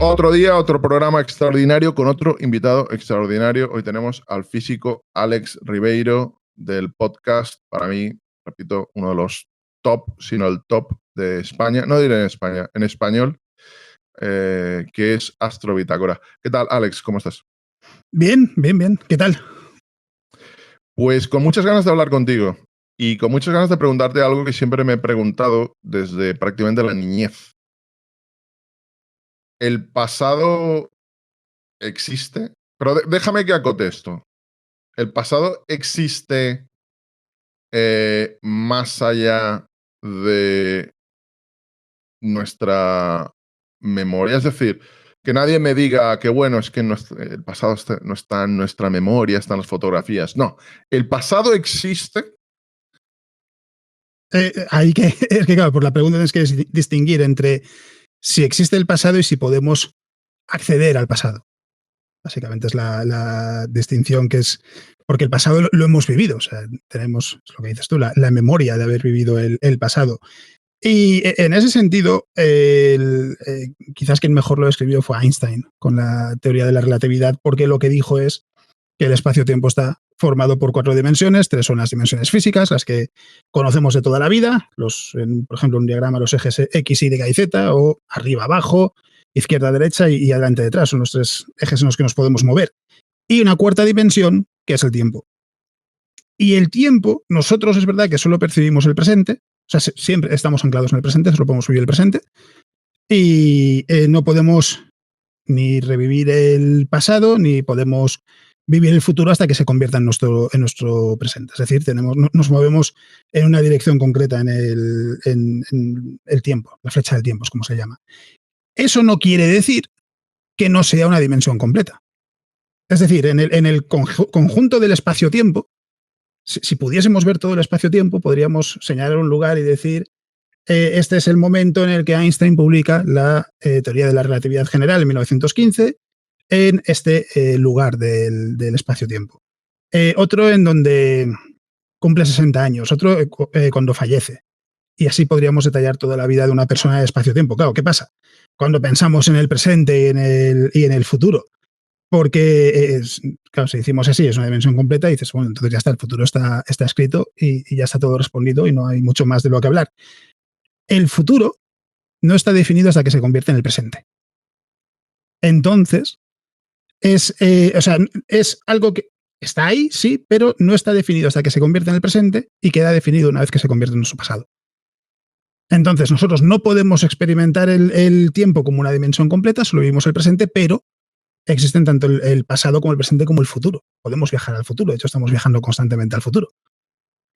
Otro día, otro programa extraordinario con otro invitado extraordinario. Hoy tenemos al físico Alex Ribeiro del podcast, para mí, repito, uno de los top, sino el top de España, no diré en España, en español, que es Astrobitácora. ¿Qué tal, Alex? ¿Cómo estás? Bien, bien, bien. ¿Qué tal? Pues con muchas ganas de hablar contigo y con muchas ganas de preguntarte algo que siempre me he preguntado desde prácticamente la niñez. ¿El pasado existe? Pero déjame que acote esto. ¿El pasado existe más allá de nuestra memoria? Es decir, que nadie me diga que bueno, es que el pasado no está en nuestra memoria, están las fotografías. No, el pasado existe. Es que, claro, por la pregunta tienes que distinguir entre si existe el pasado y si podemos acceder al pasado. Básicamente es la distinción que es, porque el pasado lo hemos vivido, o sea, tenemos, es lo que dices tú, la memoria de haber vivido el pasado. Y en ese sentido, quizás quien mejor lo describió fue Einstein con la teoría de la relatividad, porque lo que dijo es que el espacio-tiempo está formado por 4 dimensiones. 3 son las dimensiones físicas, las que conocemos de toda la vida, por ejemplo, un diagrama, los ejes X, Y y Z, o arriba, abajo, izquierda, derecha y adelante, detrás. Son los 3 ejes en los que nos podemos mover. Y una 4ª dimensión, que es el tiempo. Y el tiempo, nosotros es verdad que solo percibimos el presente, o sea, siempre estamos anclados en el presente, solo podemos vivir el presente, y no podemos ni revivir el pasado, ni podemos vivir el futuro hasta que se convierta en nuestro presente. Es decir, nos movemos en una dirección concreta en el tiempo, la flecha del tiempo es como se llama. Eso no quiere decir que no sea una dimensión completa. Es decir, en el conjunto del espacio-tiempo, si pudiésemos ver todo el espacio-tiempo, podríamos señalar un lugar y decir este es el momento en el que Einstein publica la teoría de la relatividad general en 1915 en este lugar del espacio-tiempo. Otro en donde cumple 60 años, otro cuando fallece. Y así podríamos detallar toda la vida de una persona de espacio-tiempo. Claro, ¿qué pasa? Cuando pensamos en el presente y en el futuro, porque, claro, si decimos así, es una dimensión completa, y dices, bueno, entonces ya está, el futuro está escrito y ya está todo respondido y no hay mucho más de lo que hablar. El futuro no está definido hasta que se convierte en el presente. Entonces, es algo que está ahí, sí, pero no está definido hasta que se convierte en el presente y queda definido una vez que se convierte en nuestro pasado. Entonces, nosotros no podemos experimentar el tiempo como una dimensión completa, solo vivimos el presente, pero existen tanto el pasado como el presente como el futuro. Podemos viajar al futuro, de hecho estamos viajando constantemente al futuro.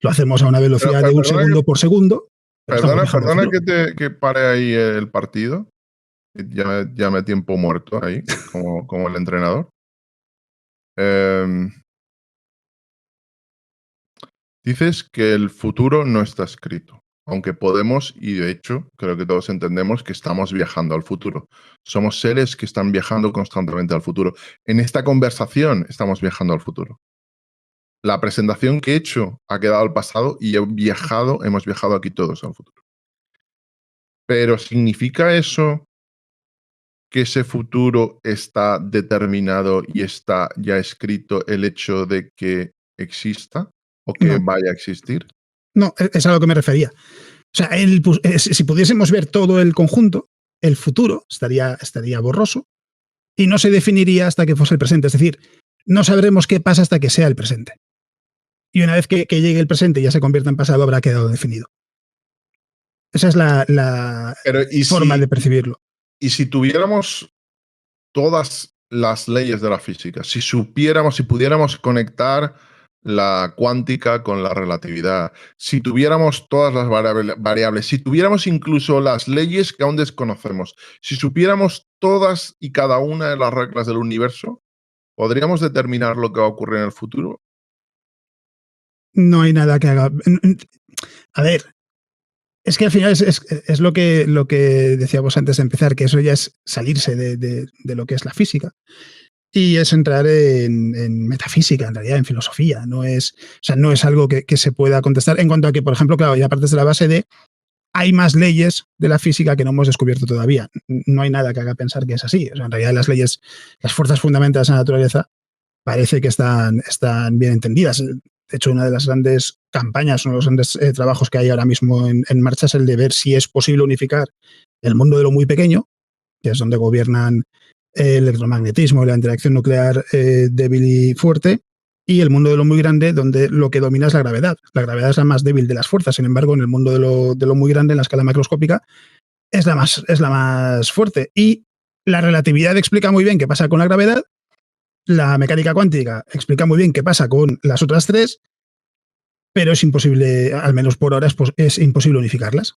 Lo hacemos a una velocidad de 1 segundo por segundo. Perdona que pare ahí el partido. Ya me tiempo muerto ahí, como el entrenador. Dices que el futuro no está escrito, aunque podemos, y de hecho creo que todos entendemos que estamos viajando al futuro. Somos seres que están viajando constantemente al futuro. En esta conversación estamos viajando al futuro. La presentación que he hecho ha quedado al pasado y hemos viajado aquí todos al futuro. Pero ¿significa eso que ese futuro está determinado y está ya escrito el hecho de que exista o que vaya a existir? No, es a lo que me refería. O sea, si pudiésemos ver todo el conjunto, el futuro estaría borroso y no se definiría hasta que fuese el presente. Es decir, no sabremos qué pasa hasta que sea el presente. Y una vez que llegue el presente y ya se convierta en pasado, habrá quedado definido. Esa es la forma de percibirlo. Y si tuviéramos todas las leyes de la física, si pudiéramos conectar la cuántica con la relatividad, si tuviéramos todas las variables, si tuviéramos incluso las leyes que aún desconocemos, si supiéramos todas y cada una de las reglas del universo, ¿podríamos determinar lo que va a ocurrir en el futuro? No hay nada que haga. A ver, es que al final es lo que decíamos antes de empezar, que eso ya es salirse de lo que es la física. Y es entrar en metafísica, en realidad, en filosofía. No es algo que se pueda contestar en cuanto a que, por ejemplo, claro, ya partes de la base de hay más leyes de la física que no hemos descubierto todavía. No hay nada que haga pensar que es así. O sea, en realidad las leyes, las fuerzas fundamentales de la naturaleza parece que están bien entendidas. De hecho, una de las grandes campañas, uno de los grandes trabajos que hay ahora mismo en marcha es el de ver si es posible unificar el mundo de lo muy pequeño, que es donde gobiernan el electromagnetismo y la interacción nuclear débil y fuerte, y el mundo de lo muy grande, donde lo que domina es la gravedad. La gravedad es la más débil de las fuerzas. Sin embargo, en el mundo de lo muy grande, en la escala macroscópica, es la más fuerte. Y la relatividad explica muy bien qué pasa con la gravedad, la mecánica cuántica explica muy bien qué pasa con las otras tres, pero es imposible, al menos por ahora, es imposible unificarlas.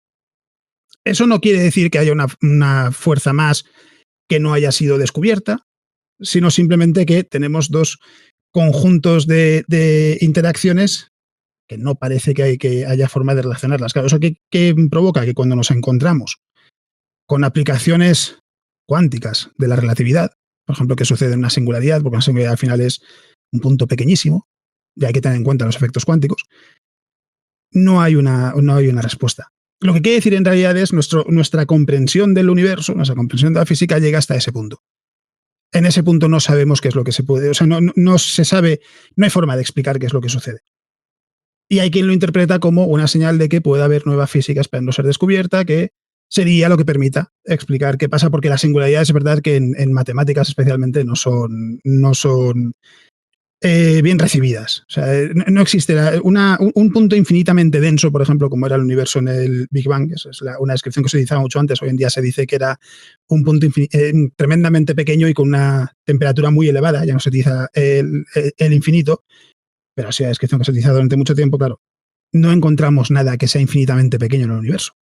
Eso no quiere decir que haya una fuerza más que no haya sido descubierta, sino simplemente que tenemos dos conjuntos de interacciones que no parece que haya forma de relacionarlas. Claro, ¿eso qué provoca? Que cuando nos encontramos con aplicaciones cuánticas de la relatividad, por ejemplo, que sucede en una singularidad, porque una singularidad al final es un punto pequeñísimo, y hay que tener en cuenta los efectos cuánticos, no hay una respuesta. Lo que quiere decir en realidad es nuestra comprensión del universo, nuestra comprensión de la física llega hasta ese punto. En ese punto no sabemos qué es lo que se puede, o sea, no se sabe, no hay forma de explicar qué es lo que sucede. Y hay quien lo interpreta como una señal de que puede haber nueva física esperando ser descubierta, que sería lo que permita explicar qué pasa, porque las singularidades es verdad que en matemáticas especialmente no son bien recibidas. O sea, no existe un punto infinitamente denso, por ejemplo, como era el universo en el Big Bang, eso es una descripción que se utilizaba mucho antes. Hoy en día se dice que era un punto tremendamente pequeño y con una temperatura muy elevada, ya no se utiliza el infinito, pero así la descripción que se ha utilizado durante mucho tiempo, claro. No encontramos nada que sea infinitamente pequeño en el universo.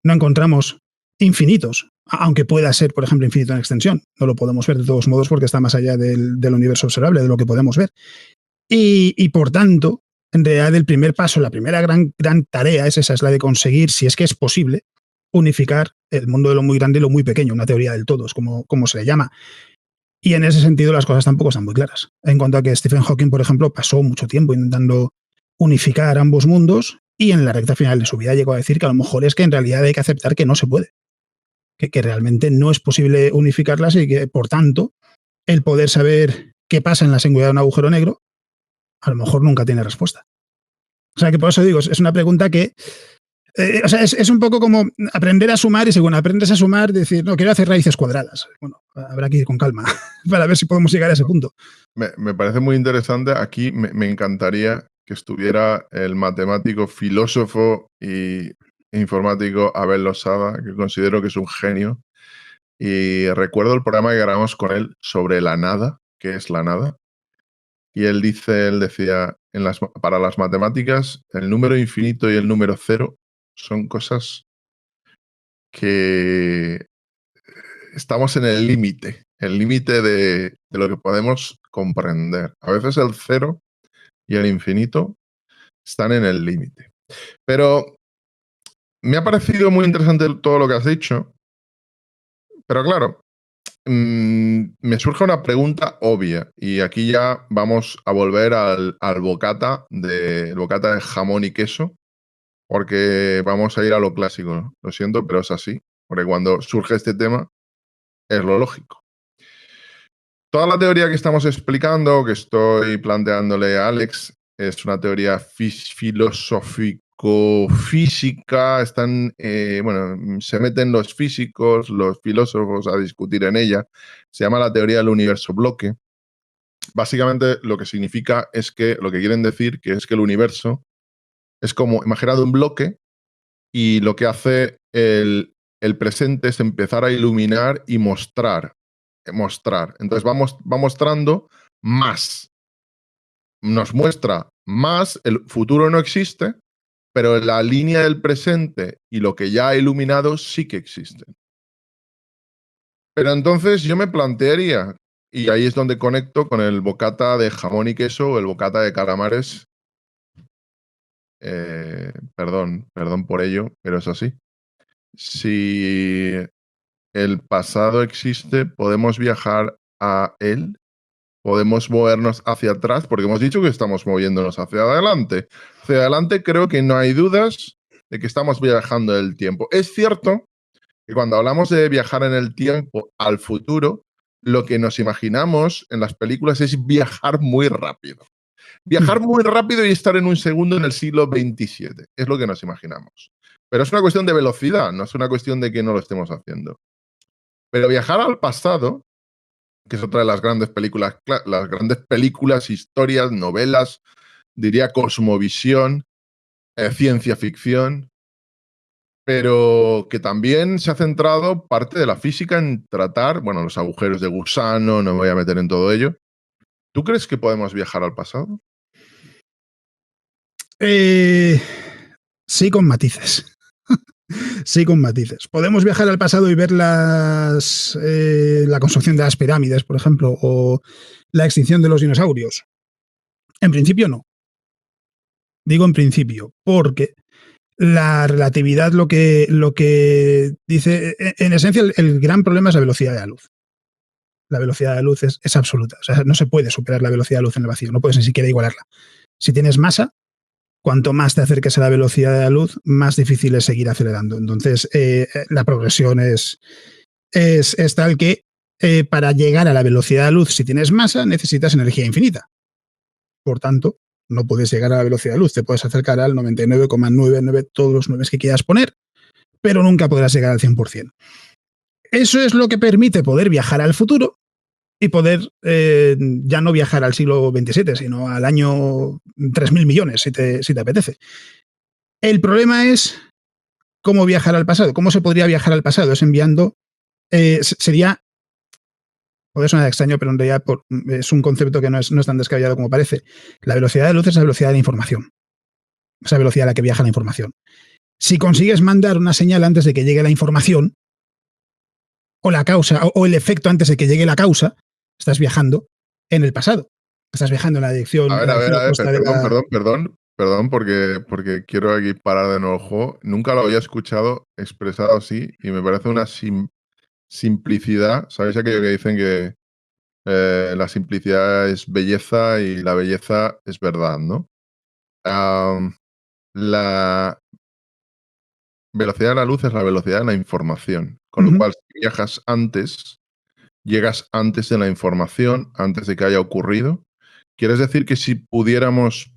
No encontramos infinitos, aunque pueda ser, por ejemplo, infinito en extensión. No lo podemos ver de todos modos porque está más allá del universo observable, de lo que podemos ver. Y por tanto, en realidad el primer paso, la primera gran tarea es esa, es la de conseguir, si es que es posible, unificar el mundo de lo muy grande y lo muy pequeño, una teoría del todo, es como se le llama. Y en ese sentido las cosas tampoco están muy claras. En cuanto a que Stephen Hawking, por ejemplo, pasó mucho tiempo intentando unificar ambos mundos y en la recta final de su vida llegó a decir que a lo mejor es que en realidad hay que aceptar que no se puede, que realmente no es posible unificarlas y que, por tanto, el poder saber qué pasa en la singularidad de un agujero negro a lo mejor nunca tiene respuesta. O sea que por eso digo, es una pregunta que o sea, es un poco como aprender a sumar y según aprendes a sumar, decir, no, quiero hacer raíces cuadradas. Bueno, habrá que ir con calma para ver si podemos llegar a ese punto. Me parece muy interesante. Aquí me encantaría que estuviera el matemático, filósofo e informático Abel Losada, que considero que es un genio. Y recuerdo el programa que grabamos con él sobre la nada, qué es la nada. Y él decía, para las matemáticas, el número infinito y el número cero son cosas que estamos en el límite de lo que podemos comprender. A veces el cero y el infinito están en el límite. Pero me ha parecido muy interesante todo lo que has dicho. Pero claro, me surge una pregunta obvia. Y aquí ya vamos a volver al bocata de jamón y queso. Porque vamos a ir a lo clásico, ¿no? Lo siento, pero es así. Porque cuando surge este tema, es lo lógico. Toda la teoría que estamos explicando, que estoy planteándole a Alex, es una teoría filosófico-física. Se meten los físicos, los filósofos a discutir en ella. Se llama la teoría del universo bloque. Básicamente lo que significa es que, lo que quieren decir, que es que el universo es como, imaginad un bloque, y lo que hace el presente es empezar a iluminar y mostrar. Entonces va mostrando más. Nos muestra más, el futuro no existe, pero la línea del presente y lo que ya ha iluminado sí que existen. Pero entonces yo me plantearía, y ahí es donde conecto con el bocata de jamón y queso o el bocata de calamares. Perdón por ello, pero es así. Si el pasado existe, podemos viajar a él, podemos movernos hacia atrás, porque hemos dicho que estamos moviéndonos hacia adelante. Hacia adelante creo que no hay dudas de que estamos viajando en el tiempo. Es cierto que cuando hablamos de viajar en el tiempo al futuro, lo que nos imaginamos en las películas es viajar muy rápido. Viajar muy rápido y estar en un segundo en el siglo XXVII. Es lo que nos imaginamos. Pero es una cuestión de velocidad, no es una cuestión de que no lo estemos haciendo. Pero viajar al pasado, que es otra de las grandes películas, historias, novelas, diría cosmovisión, ciencia ficción, pero que también se ha centrado parte de la física en tratar, bueno, los agujeros de gusano, no me voy a meter en todo ello. ¿Tú crees que podemos viajar al pasado? Sí, con matices. Sí, con matices. Podemos viajar al pasado y ver la construcción de las pirámides, por ejemplo, o la extinción de los dinosaurios. En principio no. Digo en principio, porque la relatividad lo que dice, en esencia, el gran problema es la velocidad de la luz. La velocidad de la luz es absoluta. O sea, no se puede superar la velocidad de la luz en el vacío, no puedes ni siquiera igualarla. Si tienes masa, cuanto más te acerques a la velocidad de la luz, más difícil es seguir acelerando. Entonces, la progresión es tal que para llegar a la velocidad de la luz, si tienes masa, necesitas energía infinita. Por tanto, no puedes llegar a la velocidad de luz. Te puedes acercar al 99,99, todos los 9 que quieras poner, pero nunca podrás llegar al 100%. Eso es lo que permite poder viajar al futuro y poder ya no viajar al siglo XXVII, sino al año 3.000 millones, si te apetece. El problema es cómo viajar al pasado. ¿Cómo se podría viajar al pasado? Es enviando... sería... Puede sonar extraño, pero en realidad es un concepto que no es tan descabellado como parece. La velocidad de la luz es la velocidad de la información. Esa velocidad a la que viaja la información. Si consigues mandar una señal antes de que llegue la información, o la causa, o el efecto antes de que llegue la causa, estás viajando en el pasado. Estás viajando en la dirección. A ver, perdón, porque quiero aquí parar de nuevo el juego. Nunca lo había escuchado expresado así y me parece una simplicidad. ¿Sabéis aquello que dicen que la simplicidad es belleza y la belleza es verdad, ¿no? La velocidad de la luz es la velocidad de la información, con lo cual si viajas antes, llegas antes de la información, antes de que haya ocurrido. ¿Quieres decir que si pudiéramos,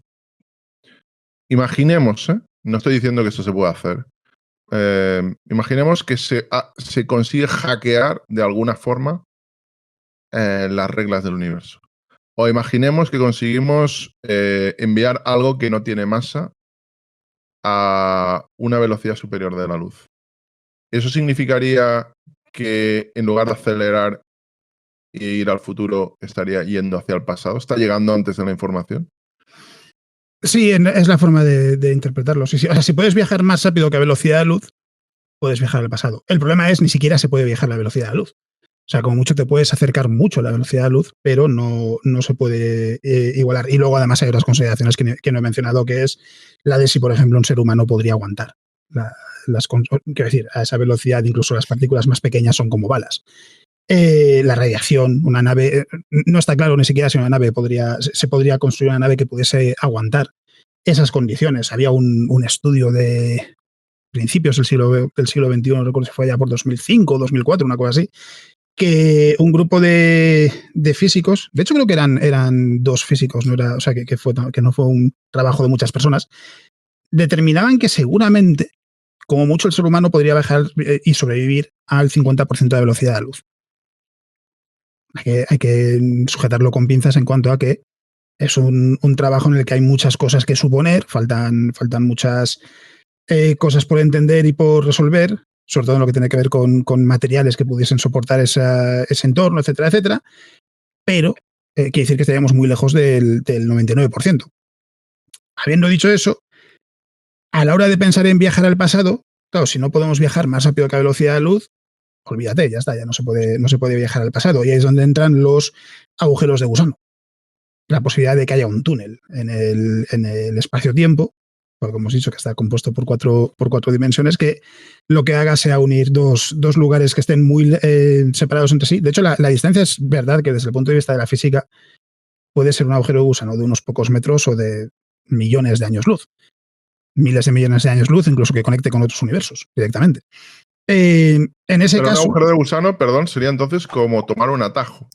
imaginemos, no estoy diciendo que esto se pueda hacer, imaginemos que se consigue hackear de alguna forma las reglas del universo? O imaginemos que conseguimos enviar algo que no tiene masa a una velocidad superior de la luz. ¿Eso significaría que en lugar de acelerar e ir al futuro, estaría yendo hacia el pasado? ¿Está llegando antes de la información? Sí, es la forma de interpretarlo. Sí. O sea, si puedes viajar más rápido que a velocidad de luz, puedes viajar al pasado. El problema es ni siquiera se puede viajar a la velocidad de la luz. O sea, como mucho te puedes acercar mucho a la velocidad de la luz, pero no se puede igualar. Y luego además hay otras consideraciones que no he mencionado, que es la de si, por ejemplo, un ser humano podría aguantar. Quiero decir, a esa velocidad incluso las partículas más pequeñas son como balas. La radiación, una nave, no está claro ni siquiera si una nave se podría construir una nave que pudiese aguantar esas condiciones. Había un estudio de principios del siglo XXI, no recuerdo si fue ya por 2005 o 2004, una cosa así, que un grupo de físicos, de hecho creo que eran dos físicos, no era, o sea, que no fue un trabajo de muchas personas, determinaban que seguramente, como mucho, el ser humano podría viajar y sobrevivir al 50% de velocidad de la luz. Hay que sujetarlo con pinzas en cuanto a que es un trabajo en el que hay muchas cosas que suponer, faltan muchas cosas por entender y por resolver, sobre todo en lo que tiene que ver con materiales que pudiesen soportar ese entorno, etcétera, etcétera. Pero quiere decir que estaríamos muy lejos del 99%. Habiendo dicho eso, a la hora de pensar en viajar al pasado, claro, si no podemos viajar más rápido que a velocidad de luz, olvídate, ya está, ya no se puede viajar al pasado. Y ahí es donde entran los agujeros de gusano. La posibilidad de que haya un túnel en el espacio-tiempo, porque como hemos dicho que está compuesto por cuatro dimensiones, que lo que haga sea unir dos lugares que estén muy separados entre sí. De hecho, la distancia es verdad que desde el punto de vista de la física puede ser un agujero de gusano de unos pocos metros o de millones de años luz. miles de millones de años luz, incluso que conecte con otros universos directamente. En ese Pero caso... un agujero de gusano, perdón, sería entonces como tomar un atajo.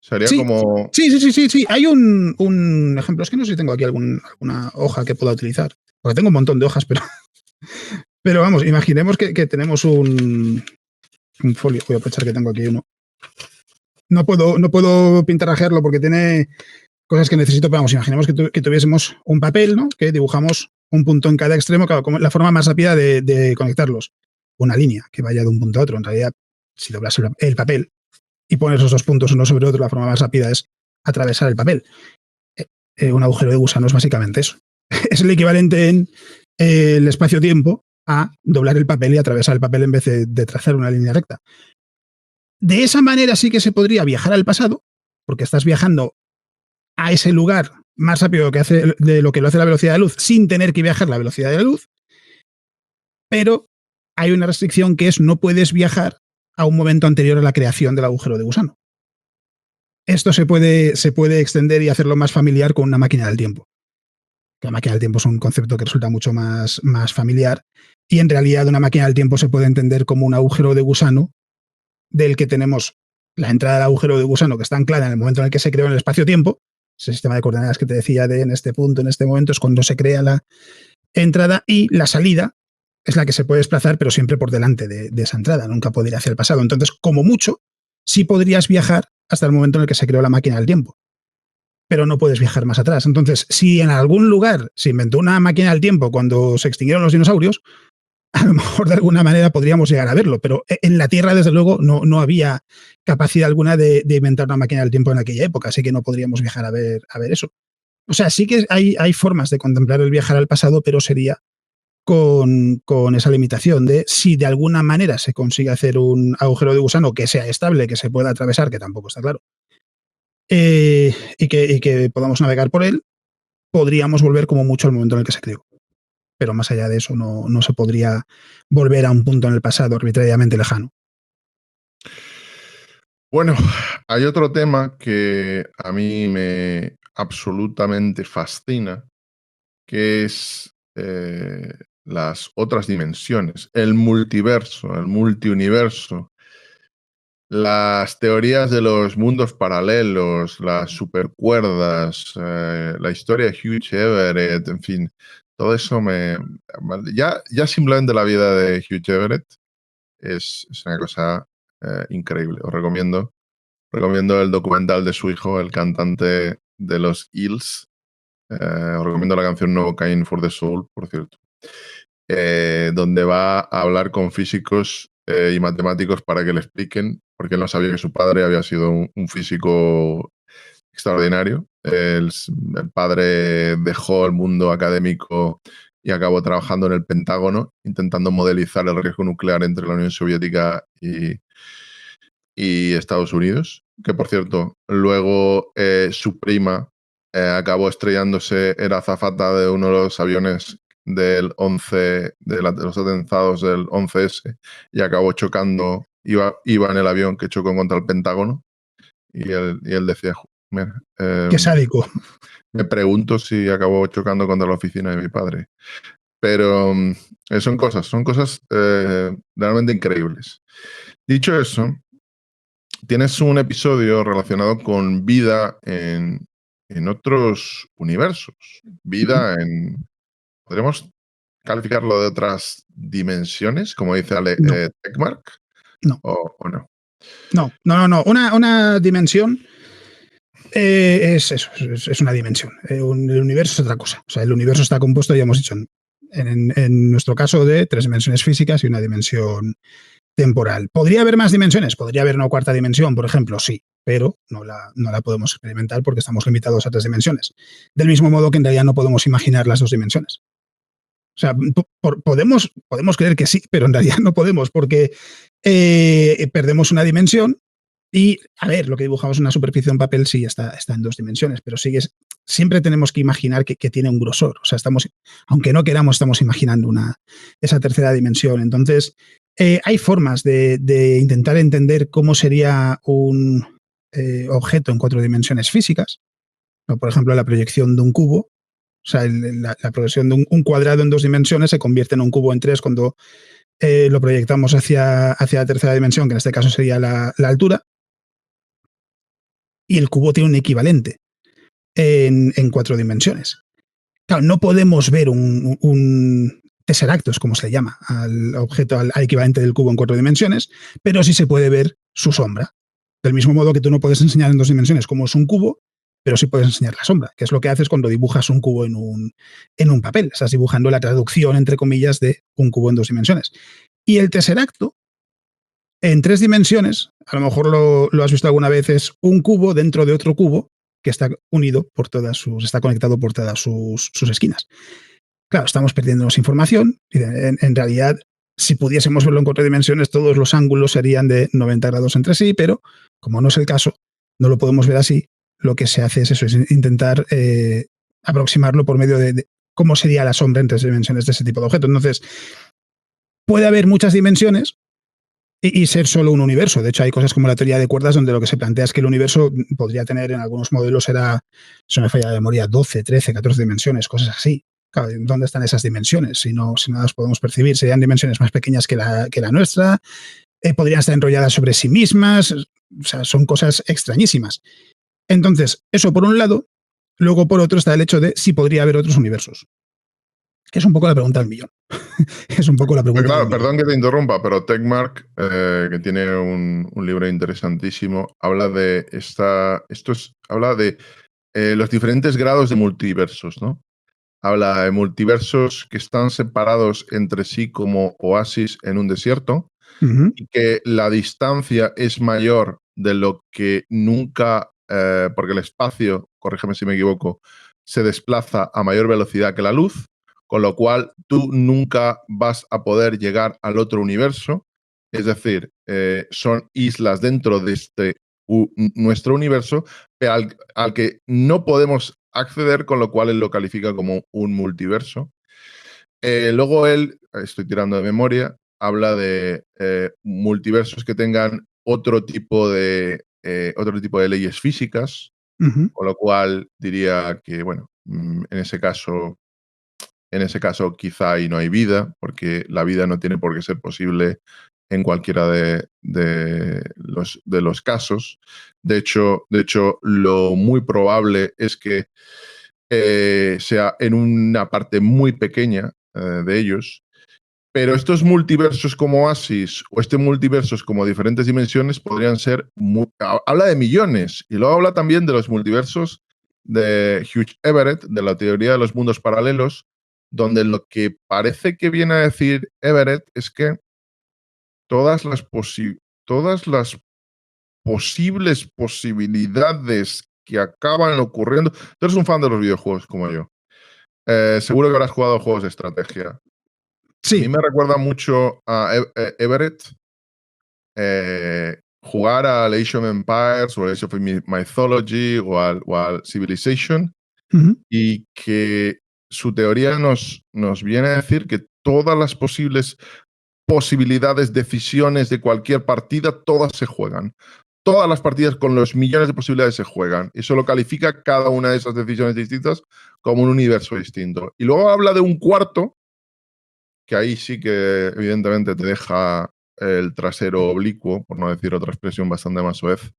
Sería Sí, como... sí. Hay un ejemplo. Es que no sé si tengo aquí alguna hoja que pueda utilizar. Porque tengo un montón de hojas, pero vamos, imaginemos que tenemos un folio. Voy a aprovechar que tengo aquí uno. No puedo pintarrajearlo porque tiene cosas que necesito, pero vamos, imaginemos que tuviésemos un papel, ¿no? Que dibujamos un punto en cada extremo, claro, como la forma más rápida de conectarlos. Una línea que vaya de un punto a otro. En realidad, si doblas el papel y pones esos dos puntos uno sobre otro, la forma más rápida es atravesar el papel. Un agujero de gusano es básicamente eso. Es el equivalente en el espacio-tiempo a doblar el papel y atravesar el papel en vez de trazar una línea recta. De esa manera sí que se podría viajar al pasado, porque estás viajando a ese lugar más rápido de lo que lo hace la velocidad de la luz, sin tener que viajar la velocidad de la luz, pero hay una restricción que es no puedes viajar a un momento anterior a la creación del agujero de gusano. Esto se puede extender y hacerlo más familiar con una máquina del tiempo. La máquina del tiempo es un concepto que resulta mucho más familiar y en realidad una máquina del tiempo se puede entender como un agujero de gusano del que tenemos la entrada del agujero de gusano que está anclada en el momento en el que se creó en el espacio-tiempo. Ese sistema de coordenadas que te decía de en este punto, en este momento, es cuando se crea la entrada, y la salida es la que se puede desplazar, pero siempre por delante de esa entrada. Nunca puede ir hacia el pasado. Entonces, como mucho, sí podrías viajar hasta el momento en el que se creó la máquina del tiempo, pero no puedes viajar más atrás. Entonces, si en algún lugar se inventó una máquina del tiempo cuando se extinguieron los dinosaurios, a lo mejor de alguna manera podríamos llegar a verlo, pero en la Tierra, desde luego, no había capacidad alguna de inventar una máquina del tiempo en aquella época, así que no podríamos viajar a ver eso. O sea, sí que hay formas de contemplar el viajar al pasado, pero sería con esa limitación de si de alguna manera se consigue hacer un agujero de gusano que sea estable, que se pueda atravesar, que tampoco está claro, y que podamos navegar por él, podríamos volver como mucho al momento en el que se creó. Pero más allá de eso no se podría volver a un punto en el pasado arbitrariamente lejano. Bueno, hay otro tema que a mí me absolutamente fascina, que es las otras dimensiones, el multiverso, el multiuniverso, las teorías de los mundos paralelos, las supercuerdas, la historia de Hugh Everett, en fin, todo eso ya simplemente la vida de Hugh Everett es una cosa increíble. Os recomiendo el documental de su hijo, el cantante de los Hills. Os recomiendo la canción No Kind for the Soul, por cierto, donde va a hablar con físicos y matemáticos para que le expliquen, porque él no sabía que su padre había sido un físico extraordinario. El padre dejó el mundo académico y acabó trabajando en el Pentágono, intentando modelizar el riesgo nuclear entre la Unión Soviética y Estados Unidos, que por cierto, luego su prima acabó estrellándose, era azafata de uno de los aviones del 11, de los atentados del 11S, y acabó chocando, iba en el avión que chocó contra el Pentágono, y él decía, mira, Qué sádico. me pregunto si acabó chocando contra la oficina de mi padre. Pero son cosas realmente increíbles. Dicho eso, tienes un episodio relacionado con vida en otros universos. Vida en... ¿Podríamos calificarlo de otras dimensiones, como dice No. Techmark? No. ¿O no? No. Una dimensión es eso, es una dimensión. El universo es otra cosa. O sea, el universo está compuesto, ya hemos dicho, en nuestro caso, de 3 dimensiones físicas y una dimensión temporal. ¿Podría haber más dimensiones? ¿Podría haber una cuarta dimensión, por ejemplo? Sí, pero no la podemos experimentar porque estamos limitados a 3 dimensiones. Del mismo modo que en realidad no podemos imaginar las 2 dimensiones. O sea, podemos creer que sí, pero en realidad no podemos porque perdemos una dimensión y, a ver, lo que dibujamos en una superficie de un papel sí está en 2 dimensiones, pero siempre tenemos que imaginar que tiene un grosor. O sea, aunque no queramos, estamos imaginando esa tercera dimensión. Entonces, hay formas de intentar entender cómo sería un objeto en 4 dimensiones físicas. Por ejemplo, la proyección de un cubo O sea, la progresión de un cuadrado en 2 dimensiones se convierte en un cubo en 3 cuando lo proyectamos hacia la tercera dimensión, que en este caso sería la altura, y el cubo tiene un equivalente en 4 dimensiones. Claro, no podemos ver un tesseracto, es como se le llama, al objeto, al equivalente del cubo en 4 dimensiones, pero sí se puede ver su sombra. Del mismo modo que tú no puedes enseñar en 2 dimensiones cómo es un cubo, pero sí puedes enseñar la sombra, que es lo que haces cuando dibujas un cubo en un papel. Estás dibujando la traducción, entre comillas, de un cubo en 2 dimensiones. Y el tesseracto, en 3 dimensiones, a lo mejor lo has visto alguna vez, es un cubo dentro de otro cubo que está unido por está conectado por todas sus esquinas. Claro, estamos perdiéndonos información y en realidad, si pudiésemos verlo en 4 dimensiones, todos los ángulos serían de 90 grados entre sí, pero como no es el caso, no lo podemos ver así. Lo que se hace es eso, es intentar aproximarlo por medio de cómo sería la sombra en 3 dimensiones de ese tipo de objetos. Entonces, puede haber muchas dimensiones y ser solo un universo. De hecho, hay cosas como la teoría de cuerdas donde lo que se plantea es que el universo podría tener, en algunos modelos si no me falla la memoria, 12, 13, 14 dimensiones, cosas así. Claro, ¿dónde están esas dimensiones? Si no las podemos percibir, serían dimensiones más pequeñas que la nuestra, podrían estar enrolladas sobre sí mismas, o sea, son cosas extrañísimas. Entonces, eso por un lado, luego por otro está el hecho de si podría haber otros universos, que es un poco la pregunta del millón. Es un poco la pregunta Claro, del millón. perdón que te interrumpa, pero TechMark, que tiene un libro interesantísimo, habla de habla de los diferentes grados de multiversos, ¿no? Habla de multiversos que están separados entre sí como oasis en un desierto y que la distancia es mayor de lo que nunca, porque el espacio, corrígeme si me equivoco, se desplaza a mayor velocidad que la luz, con lo cual tú nunca vas a poder llegar al otro universo. Es decir, son islas dentro de nuestro universo, pero al que no podemos acceder, con lo cual él lo califica como un multiverso. Luego él, estoy tirando de memoria, habla de multiversos que tengan otro tipo de leyes físicas, con lo cual diría que, bueno, en ese caso quizá ahí no hay vida, porque la vida no tiene por qué ser posible en cualquiera de los casos. De hecho, lo muy probable es que sea en una parte muy pequeña de ellos. Pero estos multiversos como Oasis o multiversos como diferentes dimensiones podrían ser. Habla de millones y luego habla también de los multiversos de Hugh Everett, de la teoría de los mundos paralelos, donde lo que parece que viene a decir Everett es que todas las posibles posibilidades que acaban ocurriendo. Tú eres un fan de los videojuegos como yo. Seguro que habrás jugado juegos de estrategia. A mí Sí. me recuerda mucho a Everett jugar al Age of Empires o Age of Mythology o al Civilization, y que su teoría nos viene a decir que todas las posibilidades, decisiones de cualquier partida, todas se juegan. Todas las partidas con los millones de posibilidades se juegan. Eso lo califica cada una de esas decisiones distintas como un universo distinto. Y luego habla de un cuarto, que ahí sí que evidentemente te deja el trasero oblicuo, por no decir otra expresión bastante más soez,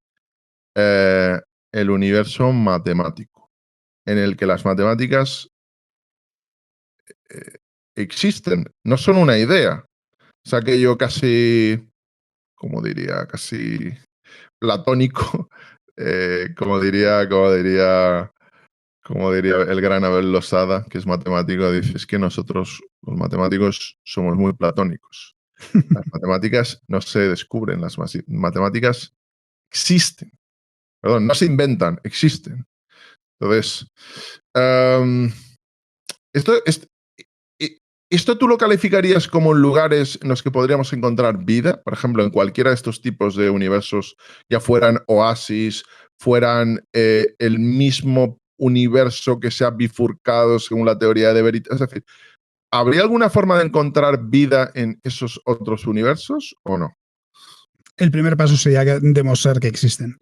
el universo matemático, en el que las matemáticas existen, no son una idea. Es aquello casi, como diría, casi platónico, como diría el gran Abel Losada, que es matemático, dice, es que nosotros, los matemáticos, somos muy platónicos. Las matemáticas no se descubren, las matemáticas existen. Perdón, no se inventan, existen. Entonces, ¿esto tú lo calificarías como lugares en los que podríamos encontrar vida? Por ejemplo, en cualquiera de estos tipos de universos, ya fueran oasis, fueran el mismo universo que se ha bifurcado según la teoría de Everett. Es decir, ¿habría alguna forma de encontrar vida en esos otros universos o no? El primer paso sería demostrar que existen.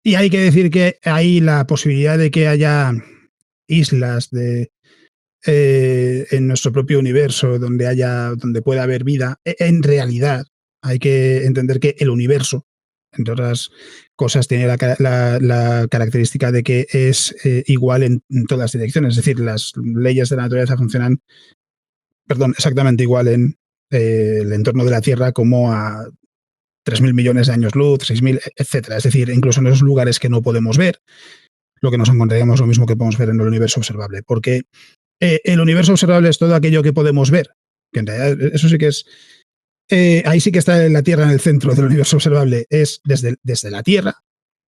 Y hay que decir que hay la posibilidad de que haya islas en nuestro propio universo donde pueda haber vida, en realidad hay que entender que el universo, entre otras cosas, tiene la característica de que es igual en todas las direcciones. Es decir, las leyes de la naturaleza funcionan, exactamente igual en el entorno de la Tierra como a 3.000 millones de años luz, 6.000, etcétera. Es decir, incluso en esos lugares que no podemos ver, lo que nos encontraríamos lo mismo que podemos ver en el universo observable. Porque el universo observable es todo aquello que podemos ver, que en realidad eso sí que es... ahí sí que está la Tierra en el centro del universo observable, es desde la Tierra,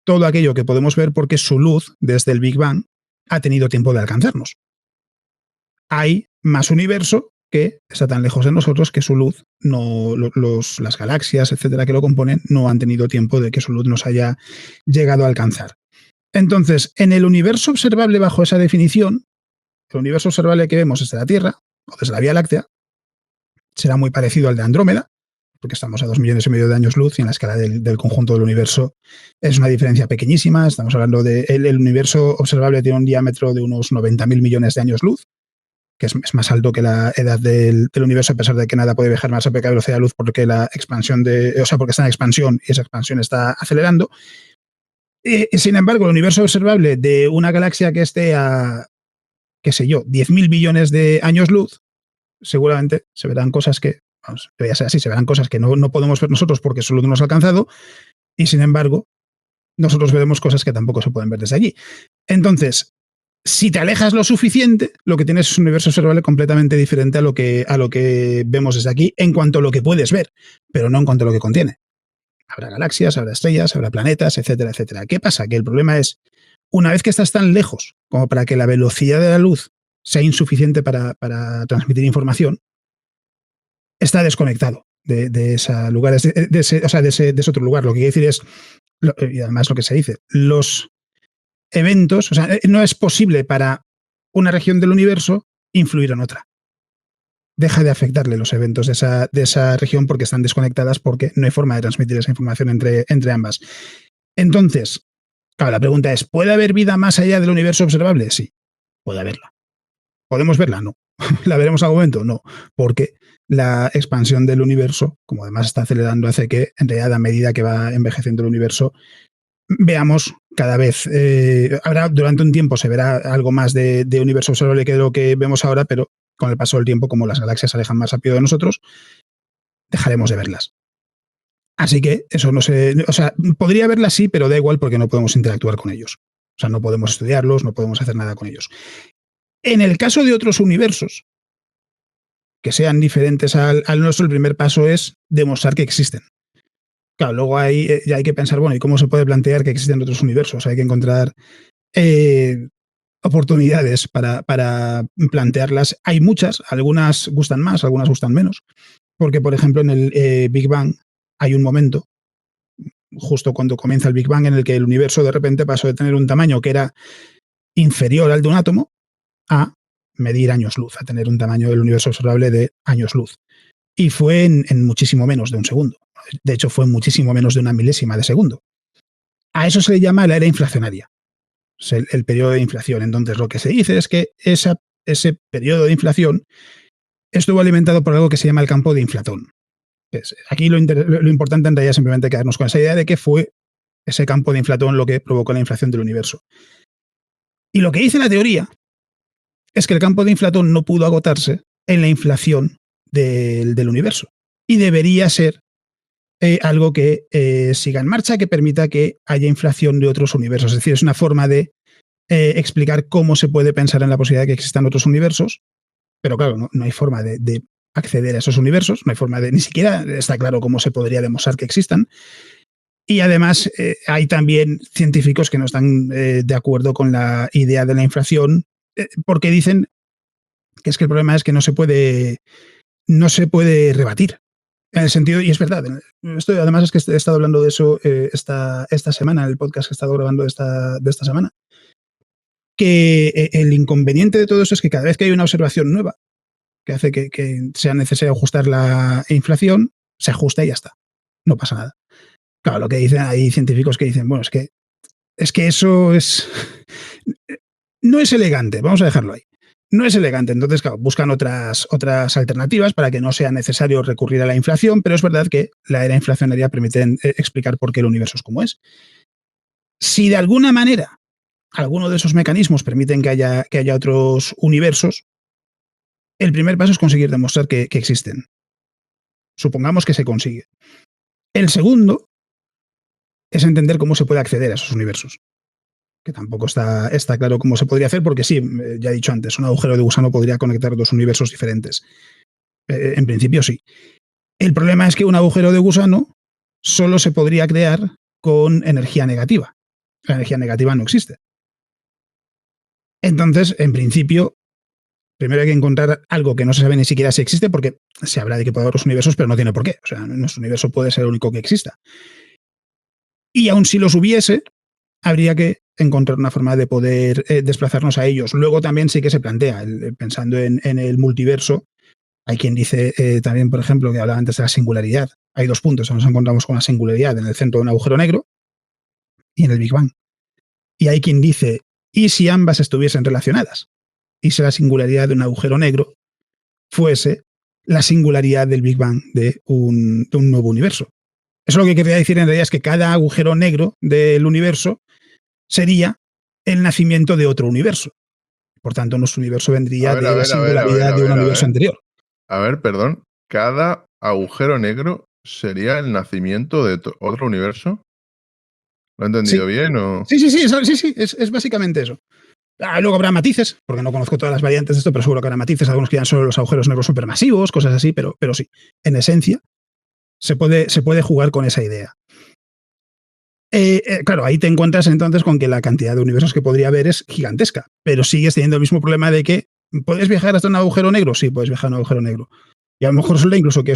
todo aquello que podemos ver porque su luz, desde el Big Bang, ha tenido tiempo de alcanzarnos. Hay más universo que está tan lejos de nosotros que su luz, las galaxias, etcétera, que lo componen, no han tenido tiempo de que su luz nos haya llegado a alcanzar. Entonces, en el universo observable bajo esa definición, el universo observable que vemos desde la Tierra o desde la Vía Láctea será muy parecido al de Andrómeda, porque estamos a 2,5 millones de años luz y en la escala del conjunto del universo es una diferencia pequeñísima. Estamos hablando de el universo observable tiene un diámetro de unos 90.000 millones de años luz, que es más alto que la edad del universo, a pesar de que nada puede viajar más rápido que la velocidad de la luz porque la expansión porque está en expansión y esa expansión está acelerando. Sin embargo, el universo observable de una galaxia que esté a, qué sé yo, 10.000 billones de años luz, seguramente se verán cosas que, debería ser así, se verán cosas que no podemos ver nosotros porque su luz no nos ha alcanzado, y sin embargo, nosotros veremos cosas que tampoco se pueden ver desde allí. Entonces, si te alejas lo suficiente, lo que tienes es un universo observable completamente diferente a lo que vemos desde aquí en cuanto a lo que puedes ver, pero no en cuanto a lo que contiene. Habrá galaxias, habrá estrellas, habrá planetas, etcétera, etcétera. ¿Qué pasa? Que el problema es, una vez que estás tan lejos como para que la velocidad de la luz sea insuficiente para transmitir información, está desconectado de ese lugar, de ese otro lugar. Lo que quiere decir es, y además lo que se dice, los eventos, no es posible para una región del universo influir en otra. Deja de afectarle los eventos de esa región porque están desconectadas, porque no hay forma de transmitir esa información entre ambas. Entonces, claro, la pregunta es, ¿puede haber vida más allá del universo observable? Sí, puede haberla. ¿Podemos verla? No. ¿La veremos a algún momento? No, porque la expansión del universo, como además está acelerando, hace que, en realidad, a medida que va envejeciendo el universo, veamos cada vez, durante un tiempo se verá algo más de universo observable que lo que vemos ahora, pero con el paso del tiempo, como las galaxias se alejan más rápido de nosotros, dejaremos de verlas. Así que eso no sé, podría verlas sí, pero da igual porque no podemos interactuar con ellos. No podemos estudiarlos, no podemos hacer nada con ellos. En el caso de otros universos que sean diferentes al nuestro, el primer paso es demostrar que existen. Claro, luego ya hay que pensar, bueno, ¿y cómo se puede plantear que existen otros universos? Hay que encontrar oportunidades para plantearlas. Hay muchas, algunas gustan más, algunas gustan menos, porque, por ejemplo, en el Big Bang hay un momento, justo cuando comienza el Big Bang, en el que el universo de repente pasó de tener un tamaño que era inferior al de un átomo a medir años luz, a tener un tamaño del universo observable de años luz. Y fue en muchísimo menos de un segundo. De hecho, fue muchísimo menos de una milésima de segundo. A eso se le llama la era inflacionaria, es el periodo de inflación. Entonces, lo que se dice es que ese periodo de inflación estuvo alimentado por algo que se llama el campo de inflatón. Aquí lo importante en realidad es simplemente quedarnos con esa idea de que fue ese campo de inflatón lo que provocó la inflación del universo. Y lo que dice la teoría es que el campo de inflatón no pudo agotarse en la inflación del universo. Y debería ser algo que siga en marcha, que permita que haya inflación de otros universos. Es decir, es una forma de explicar cómo se puede pensar en la posibilidad de que existan otros universos, pero claro, no hay forma de acceder a esos universos, no hay forma ni siquiera está claro cómo se podría demostrar que existan. Y además hay también científicos que no están de acuerdo con la idea de la inflación, porque dicen que es que el problema es que no se puede rebatir. En el sentido, y es verdad, esto además es que he estado hablando de eso esta semana, en el podcast que he estado grabando de esta semana, que el inconveniente de todo eso es que cada vez que hay una observación nueva que hace que sea necesario ajustar la inflación, se ajusta y ya está, no pasa nada. Claro, lo que dicen, hay científicos que dicen, bueno, es que eso es... no es elegante, vamos a dejarlo ahí. No es elegante, entonces claro, buscan otras alternativas para que no sea necesario recurrir a la inflación, pero es verdad que la era inflacionaria permite explicar por qué el universo es como es. Si de alguna manera alguno de esos mecanismos permiten que haya otros universos, el primer paso es conseguir demostrar que existen. Supongamos que se consigue. El segundo es entender cómo se puede acceder a esos universos, que tampoco está claro cómo se podría hacer, porque sí, ya he dicho antes, un agujero de gusano podría conectar dos universos diferentes. En principio sí. El problema es que un agujero de gusano solo se podría crear con energía negativa. La energía negativa no existe. Entonces, en principio, primero hay que encontrar algo que no se sabe ni siquiera si existe, porque se habla de que puede haber otros universos, pero no tiene por qué. O sea, nuestro universo puede ser el único que exista. Y aun si los hubiese, habría que encontrar una forma de poder desplazarnos a ellos. Luego también sí que se plantea, pensando en el multiverso, hay quien dice también, por ejemplo, que hablaba antes de la singularidad. Hay dos puntos, nos encontramos con la singularidad en el centro de un agujero negro y en el Big Bang. Y hay quien dice, ¿y si ambas estuviesen relacionadas? ¿Y si la singularidad de un agujero negro fuese la singularidad del Big Bang de un nuevo universo? Eso lo que quería decir en realidad es que cada agujero negro del universo sería el nacimiento de otro universo. Por tanto, nuestro universo vendría de la singularidad de un universo anterior. A ver, perdón. ¿Cada agujero negro sería el nacimiento de otro universo? ¿Lo he entendido bien o...? Sí, es básicamente eso. Luego habrá matices, porque no conozco todas las variantes de esto, pero seguro que habrá matices, algunos que dirán solo los agujeros negros supermasivos, cosas así, pero sí, en esencia, se puede jugar con esa idea. Claro, ahí te encuentras entonces con que la cantidad de universos que podría haber es gigantesca, pero sigues teniendo el mismo problema de que ¿puedes viajar hasta un agujero negro? Sí, puedes viajar a un agujero negro. Y a lo mejor resulta incluso que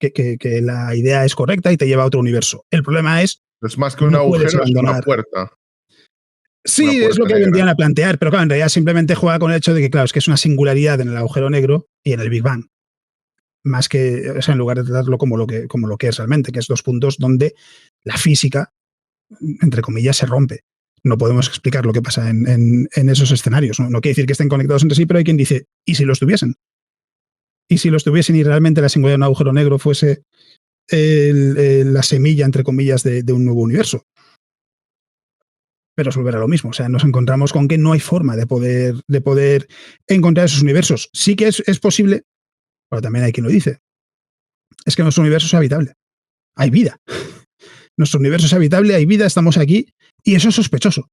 que la idea es correcta y te lleva a otro universo. El problema es más que un agujero, es una puerta. Sí, es lo que vendrían a plantear, pero claro, en realidad simplemente juega con el hecho de que, claro, es que es una singularidad en el agujero negro y en el Big Bang. Más que, o sea, en lugar de tratarlo como lo que es realmente, que es dos puntos donde la física, entre comillas, se rompe. No podemos explicar lo que pasa en esos escenarios. No quiere decir que estén conectados entre sí, pero hay quien dice, ¿y si los tuviesen? ¿Y si los tuviesen y realmente la singularidad de un agujero negro fuese la semilla, entre comillas, de un nuevo universo? Pero es volver a lo mismo. O sea, nos encontramos con que no hay forma de poder encontrar esos universos. Sí que es posible, pero también hay quien lo dice. Es que nuestro universo es habitable. Hay vida. Nuestro universo es habitable, hay vida, estamos aquí, y eso es sospechoso.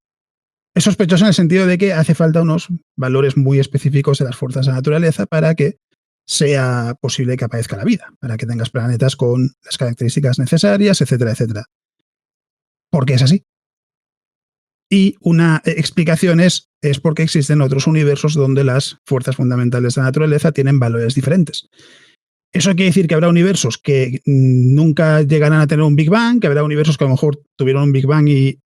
Es sospechoso en el sentido de que hace falta unos valores muy específicos de las fuerzas de la naturaleza para que sea posible que aparezca la vida, para que tengas planetas con las características necesarias, etcétera, etcétera. Porque es así. Y una explicación es porque existen otros universos donde las fuerzas fundamentales de la naturaleza tienen valores diferentes. Eso quiere decir que habrá universos que nunca llegarán a tener un Big Bang, que habrá universos que a lo mejor tuvieron un Big Bang y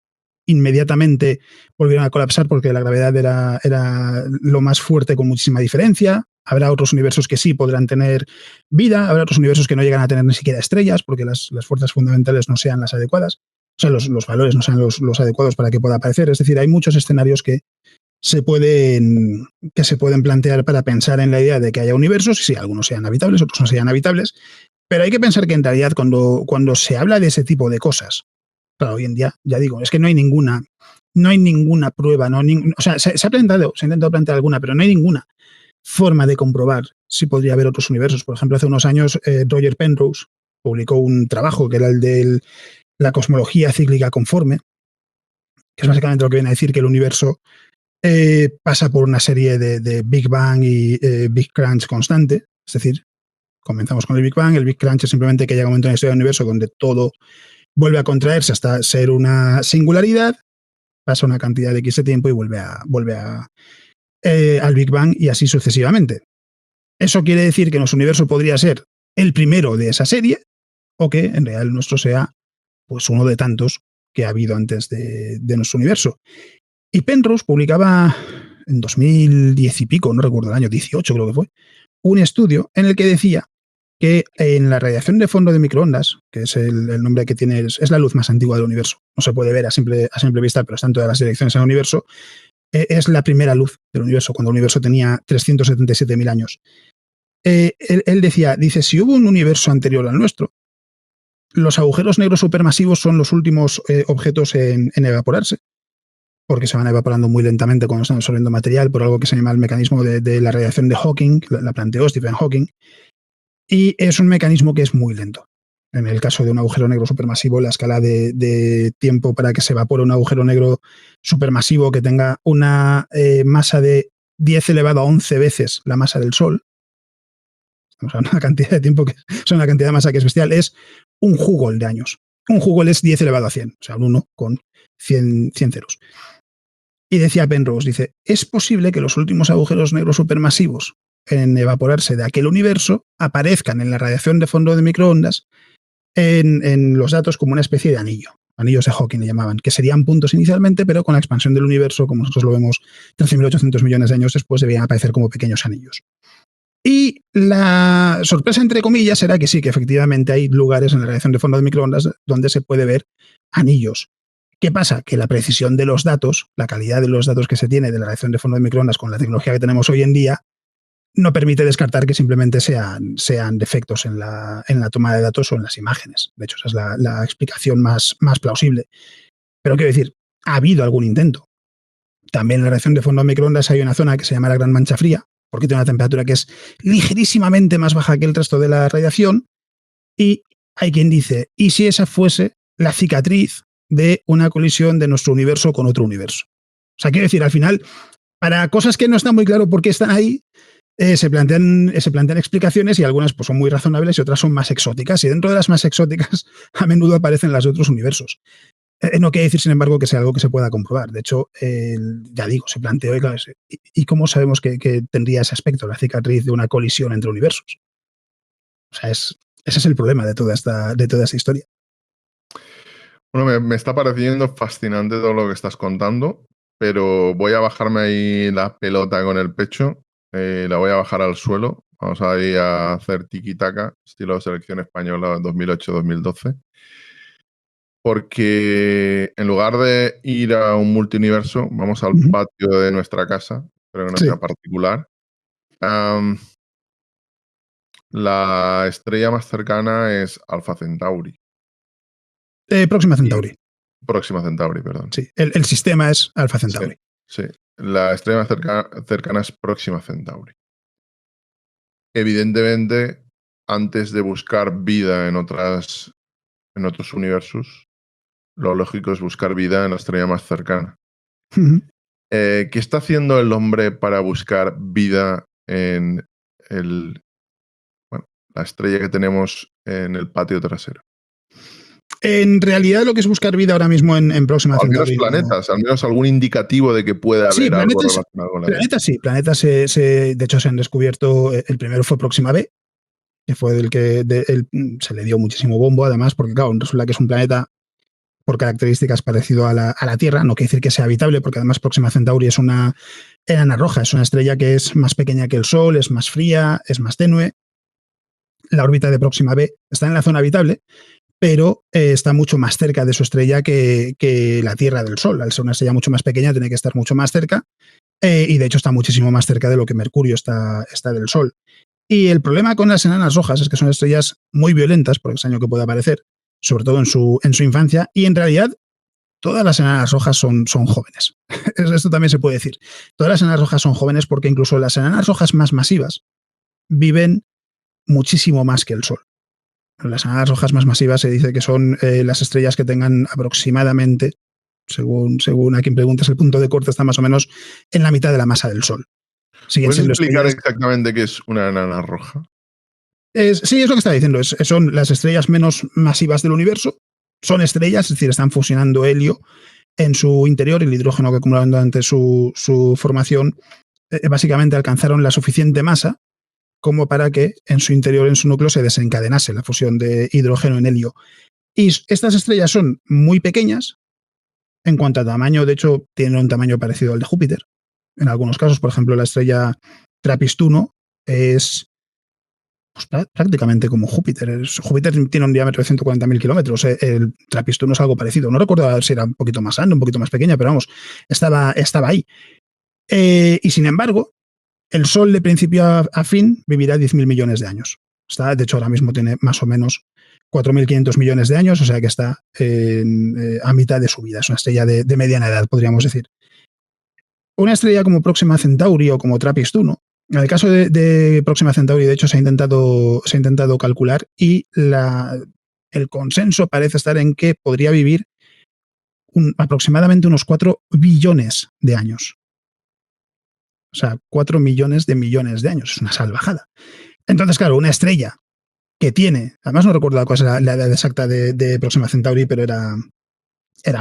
inmediatamente volvieron a colapsar porque la gravedad era lo más fuerte con muchísima diferencia. Habrá otros universos que sí podrán tener vida, habrá otros universos que no llegan a tener ni siquiera estrellas porque las fuerzas fundamentales no sean las adecuadas. O sea, los valores no sean los adecuados para que pueda aparecer. Es decir, hay muchos escenarios que se pueden plantear para pensar en la idea de que haya universos, y sí, algunos sean habitables, otros no sean habitables, pero hay que pensar que en realidad cuando se habla de ese tipo de cosas, claro, hoy en día, ya digo, es que no hay ninguna prueba, o sea, se ha intentado plantear alguna, pero no hay ninguna forma de comprobar si podría haber otros universos. Por ejemplo, hace unos años Roger Penrose publicó un trabajo que era el de la cosmología cíclica conforme, que es básicamente lo que viene a decir que el universo pasa por una serie de Big Bang y Big Crunch constante. Es decir, comenzamos con el Big Bang, el Big Crunch es simplemente que llega un momento en la historia del universo donde todo vuelve a contraerse hasta ser una singularidad, pasa una cantidad de X de tiempo y vuelve al Big Bang y así sucesivamente. Eso quiere decir que nuestro universo podría ser el primero de esa serie o que en realidad el nuestro sea pues uno de tantos que ha habido antes de nuestro universo. Y Penrose publicaba en 2010 y pico, no recuerdo el año, 18 creo que fue, un estudio en el que decía que en la radiación de fondo de microondas, que es el nombre que tiene, es la luz más antigua del universo, no se puede ver a simple vista, pero está en todas las direcciones del universo, es la primera luz del universo, cuando el universo tenía 377.000 años. Él dice, si hubo un universo anterior al nuestro, los agujeros negros supermasivos son los últimos objetos en evaporarse, porque se van evaporando muy lentamente cuando están absorbiendo material por algo que se llama el mecanismo de la radiación de Hawking, la planteó Stephen Hawking, y es un mecanismo que es muy lento. En el caso de un agujero negro supermasivo, la escala de tiempo para que se evapore un agujero negro supermasivo que tenga una masa de 10 elevado a 11 veces la masa del Sol, o sea, una cantidad de tiempo una cantidad de masa que es bestial, es un Hubble de años. Un Hubble es 10 elevado a 100, o sea, un 1 con 100 ceros. Y decía Penrose, dice, es posible que los últimos agujeros negros supermasivos en evaporarse de aquel universo aparezcan en la radiación de fondo de microondas en los datos como una especie de anillos de Hawking le llamaban, que serían puntos inicialmente, pero con la expansión del universo, como nosotros lo vemos 13.800 millones de años después, debían aparecer como pequeños anillos. Y la sorpresa, entre comillas, será que sí, que efectivamente hay lugares en la radiación de fondo de microondas donde se puede ver anillos. ¿Qué pasa? Que la precisión de los datos, la calidad de los datos que se tiene de la radiación de fondo de microondas con la tecnología que tenemos hoy en día, no permite descartar que simplemente sean defectos en la toma de datos o en las imágenes. De hecho, esa es la explicación más plausible. Pero quiero decir, ha habido algún intento. También en la radiación de fondo de microondas hay una zona que se llama la Gran Mancha Fría, porque tiene una temperatura que es ligerísimamente más baja que el resto de la radiación, y hay quien dice, ¿y si esa fuese la cicatriz de una colisión de nuestro universo con otro universo? O sea, quiero decir, al final, para cosas que no está muy claro por qué están ahí, se plantean explicaciones, y algunas pues, son muy razonables y otras son más exóticas, y dentro de las más exóticas a menudo aparecen las de otros universos. No quiere decir, sin embargo, que sea algo que se pueda comprobar. De hecho, ya digo, se planteó, ¿y cómo sabemos que tendría ese aspecto, la cicatriz de una colisión entre universos? O sea, ese es el problema de toda esta historia. Bueno, me está pareciendo fascinante todo lo que estás contando, pero voy a bajarme ahí la pelota con el pecho, la voy a bajar al suelo. Vamos a ir a hacer tiki-taka, estilo selección española 2008-2012. Porque en lugar de ir a un multiuniverso, vamos al patio de nuestra casa, pero que no sea particular. La estrella más cercana es Alpha Centauri. Próxima Centauri. Próxima Centauri, perdón. Sí, el sistema es Alpha Centauri. Sí, la estrella más cercana es Próxima Centauri. Evidentemente, antes de buscar vida en otros universos, lo lógico es buscar vida en la estrella más cercana. ¿Qué está haciendo el hombre para buscar vida en la estrella que tenemos en el patio trasero? En realidad, lo que es buscar vida ahora mismo en Próxima Centauri. Al menos planetas, al menos algún indicativo de que pueda haber algo relacionado con la vida. Planetas de hecho se han descubierto. El primero fue Próxima B, que fue del que se le dio muchísimo bombo, además, porque claro, resulta que es un planeta por características parecido a la Tierra, no quiere decir que sea habitable, porque además Próxima Centauri es una enana roja, es una estrella que es más pequeña que el Sol, es más fría, es más tenue. La órbita de Próxima B está en la zona habitable, pero está mucho más cerca de su estrella que la Tierra del Sol. Al ser una estrella mucho más pequeña, tiene que estar mucho más cerca, y de hecho está muchísimo más cerca de lo que Mercurio está del Sol. Y el problema con las enanas rojas es que son estrellas muy violentas, por extraño que pueda parecer, sobre todo en su infancia, y en realidad todas las enanas rojas son jóvenes. Esto también se puede decir. Todas las enanas rojas son jóvenes porque incluso las enanas rojas más masivas viven muchísimo más que el Sol. Las enanas rojas más masivas se dice que son las estrellas que tengan aproximadamente, según a quien preguntas, el punto de corte está más o menos en la mitad de la masa del Sol. ¿Puedes explicar exactamente qué es una enana roja? Sí, es lo que está diciendo. Son las estrellas menos masivas del universo. Son estrellas, es decir, están fusionando helio en su interior, el hidrógeno que acumularon durante su formación. Básicamente alcanzaron la suficiente masa como para que en su interior, en su núcleo, se desencadenase la fusión de hidrógeno en helio. Y estas estrellas son muy pequeñas en cuanto a tamaño. De hecho, tienen un tamaño parecido al de Júpiter. En algunos casos, por ejemplo, la estrella TRAPPIST-1 es prácticamente como Júpiter. Júpiter tiene un diámetro de 140.000 kilómetros. El TRAPPIST-1 es algo parecido. No recuerdo si era un poquito más grande, un poquito más pequeña, pero vamos, estaba ahí. Y sin embargo, el Sol de principio a fin vivirá 10.000 millones de años. De hecho, ahora mismo tiene más o menos 4.500 millones de años, o sea que está a mitad de su vida. Es una estrella de mediana edad, podríamos decir. Una estrella como Próxima Centauri o como TRAPPIST-1, en el caso de Próxima Centauri, de hecho, se ha intentado calcular y el consenso parece estar en que podría vivir aproximadamente unos 4 billones de años. O sea, 4 millones de años. Es una salvajada. Entonces, claro, una estrella que tiene, además no recuerdo cuál es la edad exacta de Próxima Centauri, pero era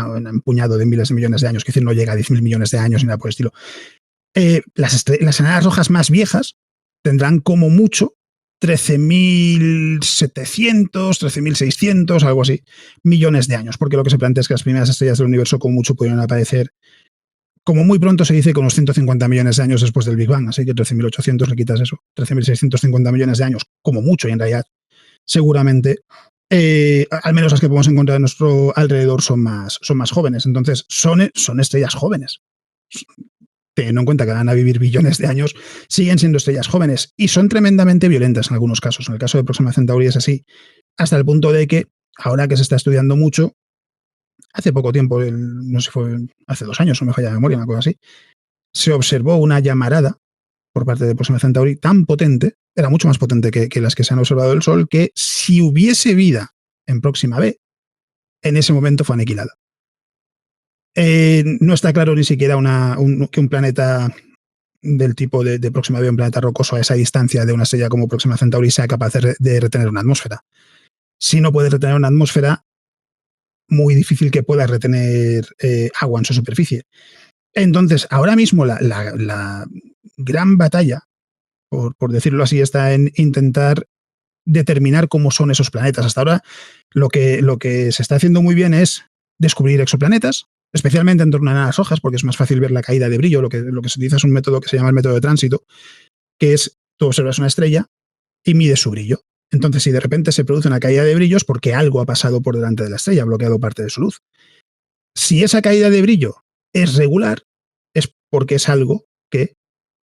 un puñado de miles de millones de años, que decir, no llega a 10.000 millones de años ni nada por el estilo. Las enanas rojas más viejas tendrán como mucho 13.700, 13.600, algo así, millones de años, porque lo que se plantea es que las primeras estrellas del universo como mucho pudieron aparecer, como muy pronto se dice, con unos 150 millones de años después del Big Bang, así que 13.800 le quitas eso, 13.650 millones de años, como mucho, y en realidad seguramente al menos las que podemos encontrar a nuestro alrededor son más jóvenes. Entonces, son estrellas jóvenes. Teniendo en cuenta que van a vivir billones de años, siguen siendo estrellas jóvenes y son tremendamente violentas en algunos casos. En el caso de Próxima Centauri es así, hasta el punto de que, ahora que se está estudiando mucho, hace poco tiempo, no sé si fue hace 2 años, o me falla la memoria, una cosa así, se observó una llamarada por parte de Próxima Centauri tan potente, era mucho más potente que las que se han observado del Sol, que si hubiese vida en Próxima B, en ese momento fue aniquilada. No está claro ni siquiera que un planeta del tipo de Próxima B, un planeta rocoso a esa distancia de una estrella como Próxima Centauri, sea capaz de retener una atmósfera. Si no puede retener una atmósfera, muy difícil que pueda retener agua en su superficie. Entonces, ahora mismo la gran batalla, por decirlo así, está en intentar determinar cómo son esos planetas. Hasta ahora, lo que se está haciendo muy bien es descubrir exoplanetas, especialmente en torno a enanas rojas, porque es más fácil ver la caída de brillo. Lo que se utiliza es un método que se llama el método de tránsito, que es, tú observas una estrella y mides su brillo. Entonces, si de repente se produce una caída de brillo, es porque algo ha pasado por delante de la estrella, ha bloqueado parte de su luz. Si esa caída de brillo es regular, es porque es algo que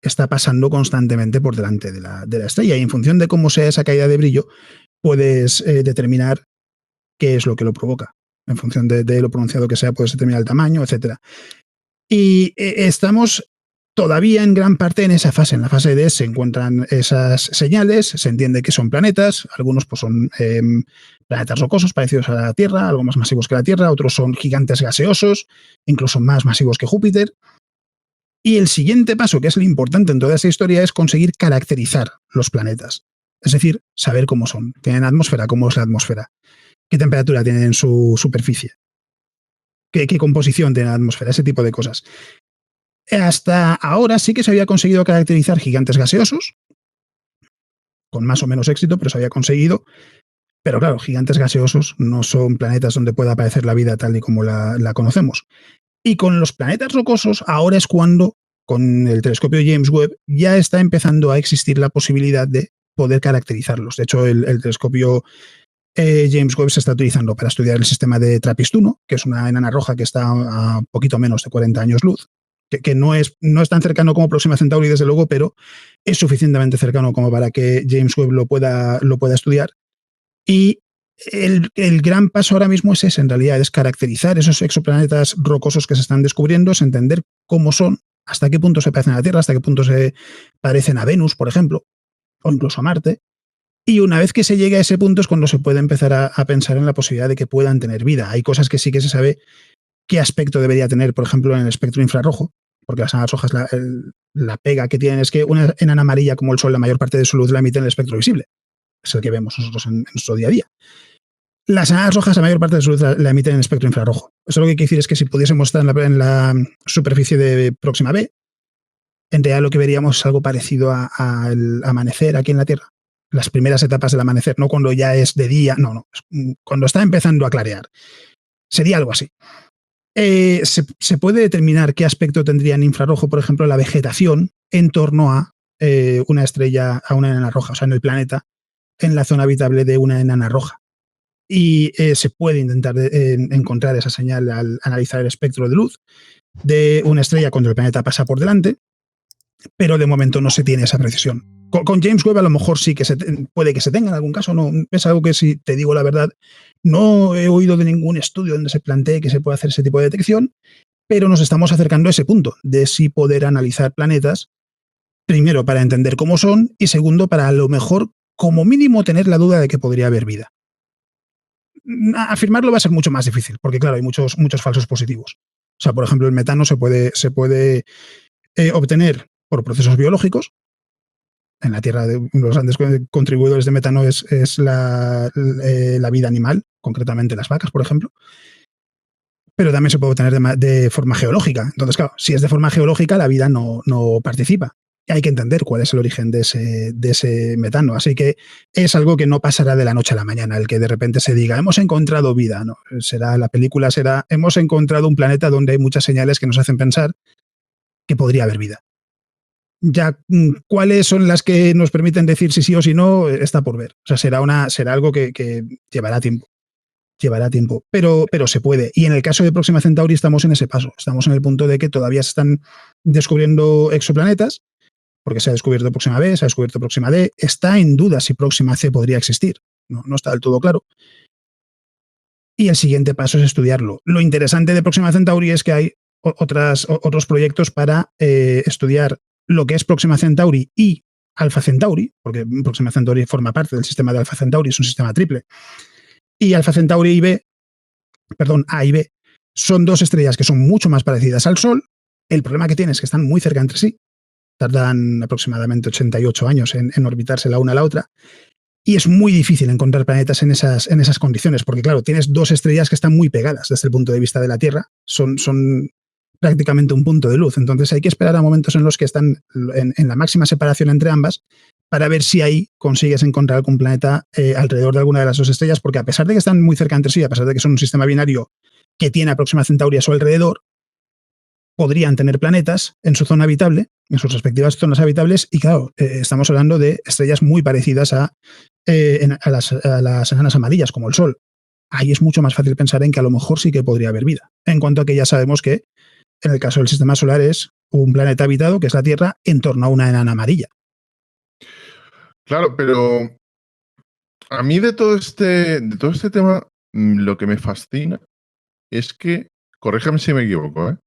está pasando constantemente por delante de la estrella. Y en función de cómo sea esa caída de brillo, puedes determinar qué es lo que lo provoca. En función de lo pronunciado que sea, puedes determinar el tamaño, etc. Y estamos todavía en gran parte en esa fase. En la fase D se encuentran esas señales, se entiende que son planetas, algunos pues son planetas rocosos parecidos a la Tierra, algo más masivos que la Tierra, otros son gigantes gaseosos, incluso más masivos que Júpiter. Y el siguiente paso, que es lo importante en toda esa historia, es conseguir caracterizar los planetas. Es decir, saber cómo son. ¿Tienen atmósfera? ¿Cómo es la atmósfera? ¿Qué temperatura tienen en su superficie? ¿Qué composición tiene la atmósfera? Ese tipo de cosas. Hasta ahora sí que se había conseguido caracterizar gigantes gaseosos, con más o menos éxito, pero se había conseguido. Pero claro, gigantes gaseosos no son planetas donde pueda aparecer la vida tal y como la conocemos. Y con los planetas rocosos, ahora es cuando, con el telescopio James Webb, ya está empezando a existir la posibilidad de poder caracterizarlos. De hecho, el telescopio James Webb se está utilizando para estudiar el sistema de TRAPPIST-1, que es una enana roja que está a poquito menos de 40 años luz, que no es tan cercano como Próxima Centauri, desde luego, pero es suficientemente cercano como para que James Webb lo pueda estudiar. Y el gran paso ahora mismo es ese, en realidad, es caracterizar esos exoplanetas rocosos que se están descubriendo, es entender cómo son, hasta qué punto se parecen a la Tierra, hasta qué punto se parecen a Venus, por ejemplo, o incluso a Marte. Y una vez que se llegue a ese punto es cuando se puede empezar a pensar en la posibilidad de que puedan tener vida. Hay cosas que sí que se sabe qué aspecto debería tener, por ejemplo, en el espectro infrarrojo, porque las enanas rojas, la pega que tienen es que una enana amarilla como el Sol, la mayor parte de su luz la emite en el espectro visible. Es el que vemos nosotros en nuestro día a día. Las enanas rojas, la mayor parte de su luz la emiten en espectro infrarrojo. Eso lo que quiere decir es que si pudiésemos estar en la superficie de Próxima B, en realidad lo que veríamos es algo parecido al amanecer aquí en la Tierra. Las primeras etapas del amanecer, no cuando ya es de día, no, cuando está empezando a clarear. Sería algo así. Se puede determinar qué aspecto tendría en infrarrojo, por ejemplo, la vegetación en torno a una estrella, a una enana roja, o sea, en el planeta, en la zona habitable de una enana roja. Y se puede intentar encontrar esa señal al analizar el espectro de luz de una estrella cuando el planeta pasa por delante. pero de momento no se tiene esa precisión. Con James Webb a lo mejor sí que puede que se tenga en algún caso, no es algo que, si te digo la verdad, no he oído de ningún estudio donde se plantee que se pueda hacer ese tipo de detección, pero nos estamos acercando a ese punto de sí poder analizar planetas, primero para entender cómo son y segundo para a lo mejor como mínimo tener la duda de que podría haber vida. Afirmarlo va a ser mucho más difícil, porque claro, hay muchos falsos positivos. O sea, por ejemplo, el metano se puede obtener por procesos biológicos. En la Tierra, uno de los grandes contribuidores de metano es la vida animal, concretamente las vacas, por ejemplo. Pero también se puede obtener de forma geológica. Entonces, claro, si es de forma geológica, la vida no participa. Y hay que entender cuál es el origen de ese metano. Así que es algo que no pasará de la noche a la mañana, el que de repente se diga, hemos encontrado vida. No, la película será, hemos encontrado un planeta donde hay muchas señales que nos hacen pensar que podría haber vida. Ya cuáles son las que nos permiten decir si sí o si no, está por ver. O sea, será algo que llevará tiempo. Llevará tiempo, pero se puede. Y en el caso de Próxima Centauri estamos en ese paso. Estamos en el punto de que todavía se están descubriendo exoplanetas, porque se ha descubierto Próxima B, se ha descubierto Próxima D. Está en duda si Próxima C podría existir. No está del todo claro. Y el siguiente paso es estudiarlo. Lo interesante de Próxima Centauri es que hay otros proyectos para estudiar lo que es Próxima Centauri y Alpha Centauri, porque Próxima Centauri forma parte del sistema de Alpha Centauri, es un sistema triple. Y Alpha Centauri A y B, son dos estrellas que son mucho más parecidas al Sol. El problema que tiene es que están muy cerca entre sí. Tardan aproximadamente 88 años en orbitarse la una a la otra. Y es muy difícil encontrar planetas en esas condiciones, porque claro, tienes dos estrellas que están muy pegadas desde el punto de vista de la Tierra. Son prácticamente un punto de luz. Entonces hay que esperar a momentos en los que están en la máxima separación entre ambas para ver si ahí consigues encontrar algún planeta alrededor de alguna de las dos estrellas, porque a pesar de que están muy cerca entre sí, a pesar de que son un sistema binario que tiene a Próxima Centauri a su alrededor, podrían tener planetas en su zona habitable, en sus respectivas zonas habitables, y claro, estamos hablando de estrellas muy parecidas a las enanas amarillas, como el Sol. Ahí es mucho más fácil pensar en que a lo mejor sí que podría haber vida, en cuanto a que ya sabemos que en el caso del sistema solar es un planeta habitado, que es la Tierra, en torno a una enana amarilla. Claro, pero a mí de todo este tema, lo que me fascina es que, corrígeme si me equivoco,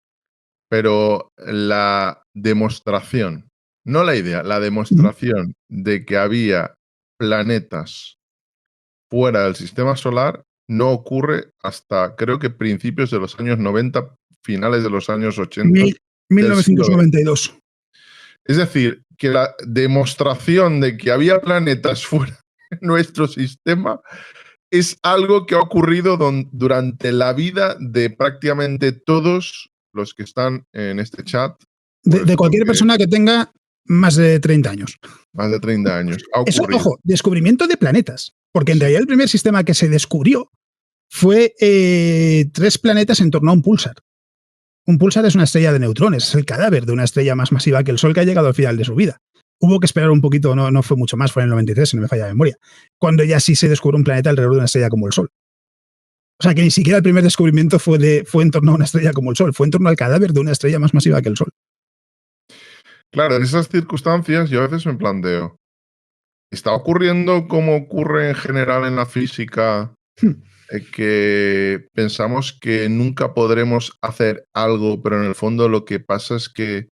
pero la demostración, no la idea, la demostración de que había planetas fuera del sistema solar no ocurre hasta, creo que principios de los años 90, finales de los años 80 del siglo XX. 1992. Es decir, que la demostración de que había planetas fuera de nuestro sistema es algo que ha ocurrido durante la vida de prácticamente todos los que están en este chat. De cualquier persona que tenga más de 30 años. Más de 30 años. Ha Eso, ocurrido. ojo, descubrimiento de planetas. Porque en realidad el primer sistema que se descubrió fue 3 planetas en torno a un púlsar. Un púlsar es una estrella de neutrones, es el cadáver de una estrella más masiva que el Sol que ha llegado al final de su vida. Hubo que esperar un poquito, no fue mucho más, fue en el 93, si no me falla la memoria, cuando ya sí se descubrió un planeta alrededor de una estrella como el Sol. O sea que ni siquiera el primer descubrimiento fue en torno a una estrella como el Sol, fue en torno al cadáver de una estrella más masiva que el Sol. Claro, en esas circunstancias yo a veces me planteo, ¿está ocurriendo como ocurre en general en la física, que pensamos que nunca podremos hacer algo, pero en el fondo lo que pasa es que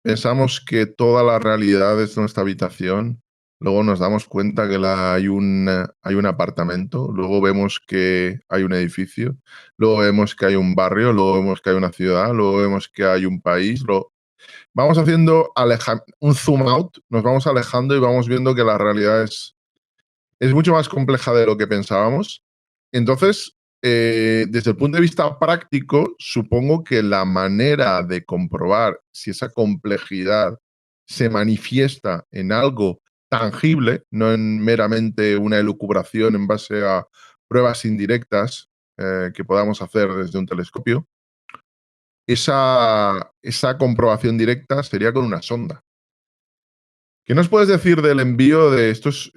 pensamos que toda la realidad es nuestra habitación, luego nos damos cuenta que hay un apartamento, luego vemos que hay un edificio, luego vemos que hay un barrio, luego vemos que hay una ciudad, luego vemos que hay un país, vamos haciendo un zoom out, nos vamos alejando y vamos viendo que la realidad es mucho más compleja de lo que pensábamos. Entonces, desde el punto de vista práctico, supongo que la manera de comprobar si esa complejidad se manifiesta en algo tangible, no en meramente una elucubración en base a pruebas indirectas que podamos hacer desde un telescopio, esa comprobación directa sería con una sonda. ¿Qué nos puedes decir del envío de estos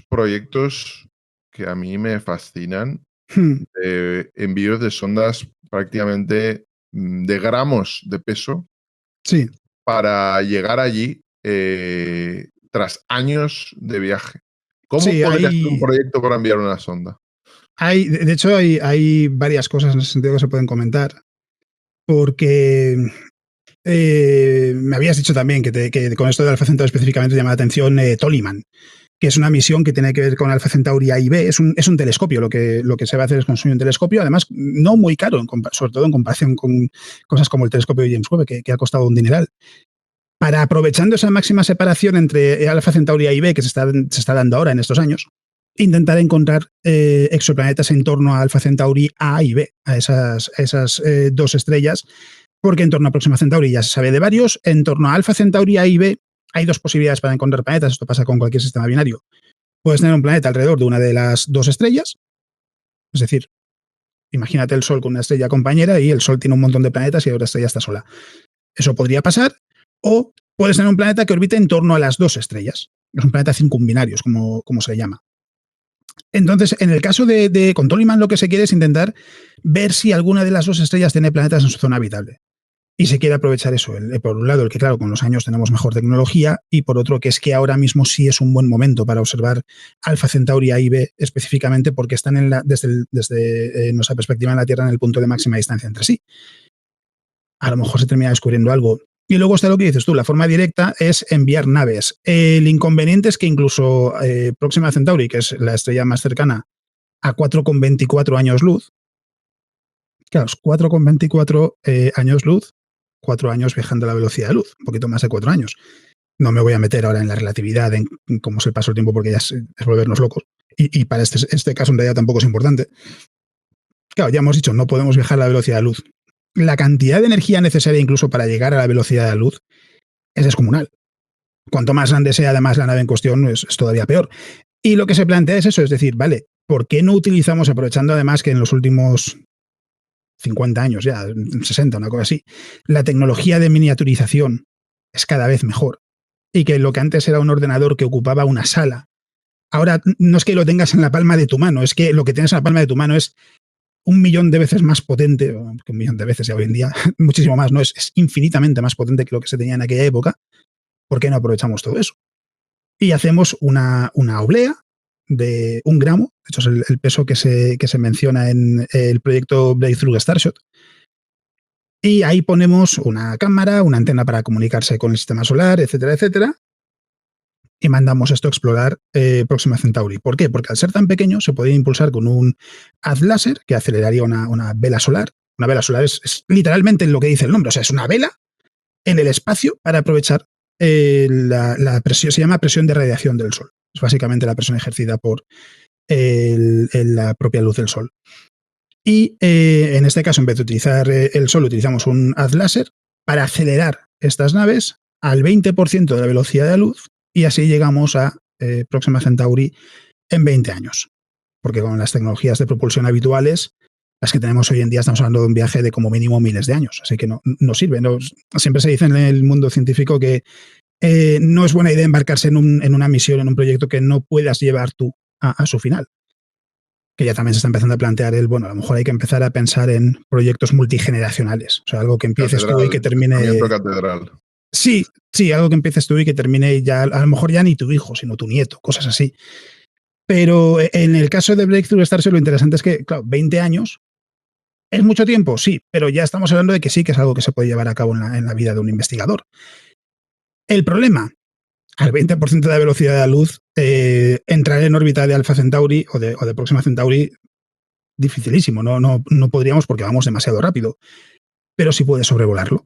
proyectos que a mí me fascinan? Envíos de sondas prácticamente de gramos de peso Sí. para llegar allí tras años de viaje. ¿Cómo Sí, podría ser un proyecto para enviar una sonda? de hecho, hay varias cosas en ese sentido que se pueden comentar, porque me habías dicho también que con esto de Alpha Centauri específicamente llama la atención Tollyman, que es una misión que tiene que ver con Alpha Centauri A y B. Es un telescopio, lo que se va a hacer es construir un telescopio, además no muy caro, sobre todo en comparación con cosas como el telescopio de James Webb, que ha costado un dineral. Para aprovechando esa máxima separación entre Alpha Centauri A y B que se está dando ahora en estos años, intentar encontrar exoplanetas en torno a Alpha Centauri A y B, a esas dos estrellas, porque en torno a Próxima Centauri ya se sabe de varios. En torno a Alpha Centauri A y B hay dos posibilidades para encontrar planetas. Esto pasa con cualquier sistema binario. Puedes tener un planeta alrededor de una de las dos estrellas, es decir, imagínate el Sol con una estrella compañera y el Sol tiene un montón de planetas y ahora la estrella está sola. Eso podría pasar. O puedes tener un planeta que orbite en torno a las dos estrellas. Es un planeta circumbinario, como se llama. Entonces, en el caso con Tollyman, lo que se quiere es intentar ver si alguna de las dos estrellas tiene planetas en su zona habitable. Y se quiere aprovechar eso. Por un lado, el que, claro, con los años tenemos mejor tecnología, y por otro, que es que ahora mismo sí es un buen momento para observar Alpha Centauri A y B específicamente porque están desde nuestra perspectiva en la Tierra en el punto de máxima distancia entre sí. A lo mejor se termina descubriendo algo. Y luego está lo que dices tú, la forma directa es enviar naves. El inconveniente es que incluso Próxima Centauri, que es la estrella más cercana a 4,24 años luz, claro, 4,24 años luz, 4 años viajando a la velocidad de luz, un poquito más de 4 años. No me voy a meter ahora en la relatividad, en cómo se pasa el tiempo, porque ya es volvernos locos. Y para este caso en realidad tampoco es importante. Claro, ya hemos dicho, no podemos viajar a la velocidad de luz. La cantidad de energía necesaria incluso para llegar a la velocidad de la luz es descomunal. Cuanto más grande sea además la nave en cuestión, es todavía peor. Y lo que se plantea es eso, es decir, vale, ¿por qué no utilizamos, aprovechando además que en los últimos 50 años ya, 60, una cosa así, la tecnología de miniaturización es cada vez mejor? Y que lo que antes era un ordenador que ocupaba una sala, ahora no es que lo tengas en la palma de tu mano, es que lo que tienes en la palma de tu mano es 1.000.000 de veces más potente, que 1.000.000 de veces ya hoy en día, muchísimo más, ¿no? Es infinitamente más potente que lo que se tenía en aquella época. ¿Por qué no aprovechamos todo eso? Y hacemos una oblea de 1 gramo, de hecho es el peso que se menciona en el proyecto Breakthrough Starshot. Y ahí ponemos una cámara, una antena para comunicarse con el sistema solar, etcétera, etcétera. Y mandamos esto a explorar Próxima Centauri. ¿Por qué? Porque al ser tan pequeño se podría impulsar con un haz láser que aceleraría una vela solar. Una vela solar es literalmente lo que dice el nombre, o sea, es una vela en el espacio para aprovechar la presión, se llama presión de radiación del Sol. Es básicamente la presión ejercida por la propia luz del Sol. Y en este caso, en vez de utilizar el Sol, utilizamos un haz láser para acelerar estas naves al 20% de la velocidad de la luz y así llegamos a Próxima Centauri en 20 años. Porque con las tecnologías de propulsión habituales, las que tenemos hoy en día, estamos hablando de un viaje de como mínimo miles de años. Así que no sirve. Siempre se dice en el mundo científico que no es buena idea embarcarse en una misión, en un proyecto que no puedas llevar tú a su final. Que ya también se está empezando a plantear bueno, a lo mejor hay que empezar a pensar en proyectos multigeneracionales. O sea, algo que empieces tú y que termine. Catedral. Sí, algo que empieces tú y que termine y ya, a lo mejor ya ni tu hijo, sino tu nieto, cosas así. Pero en el caso de Breakthrough Starship, lo interesante es que, claro, 20 años es mucho tiempo, sí, pero ya estamos hablando de que sí que es algo que se puede llevar a cabo en la vida de un investigador. El problema, al 20% de la velocidad de la luz, entrar en órbita de Alpha Centauri o de Próxima Centauri, dificilísimo, no podríamos porque vamos demasiado rápido, pero sí puedes sobrevolarlo.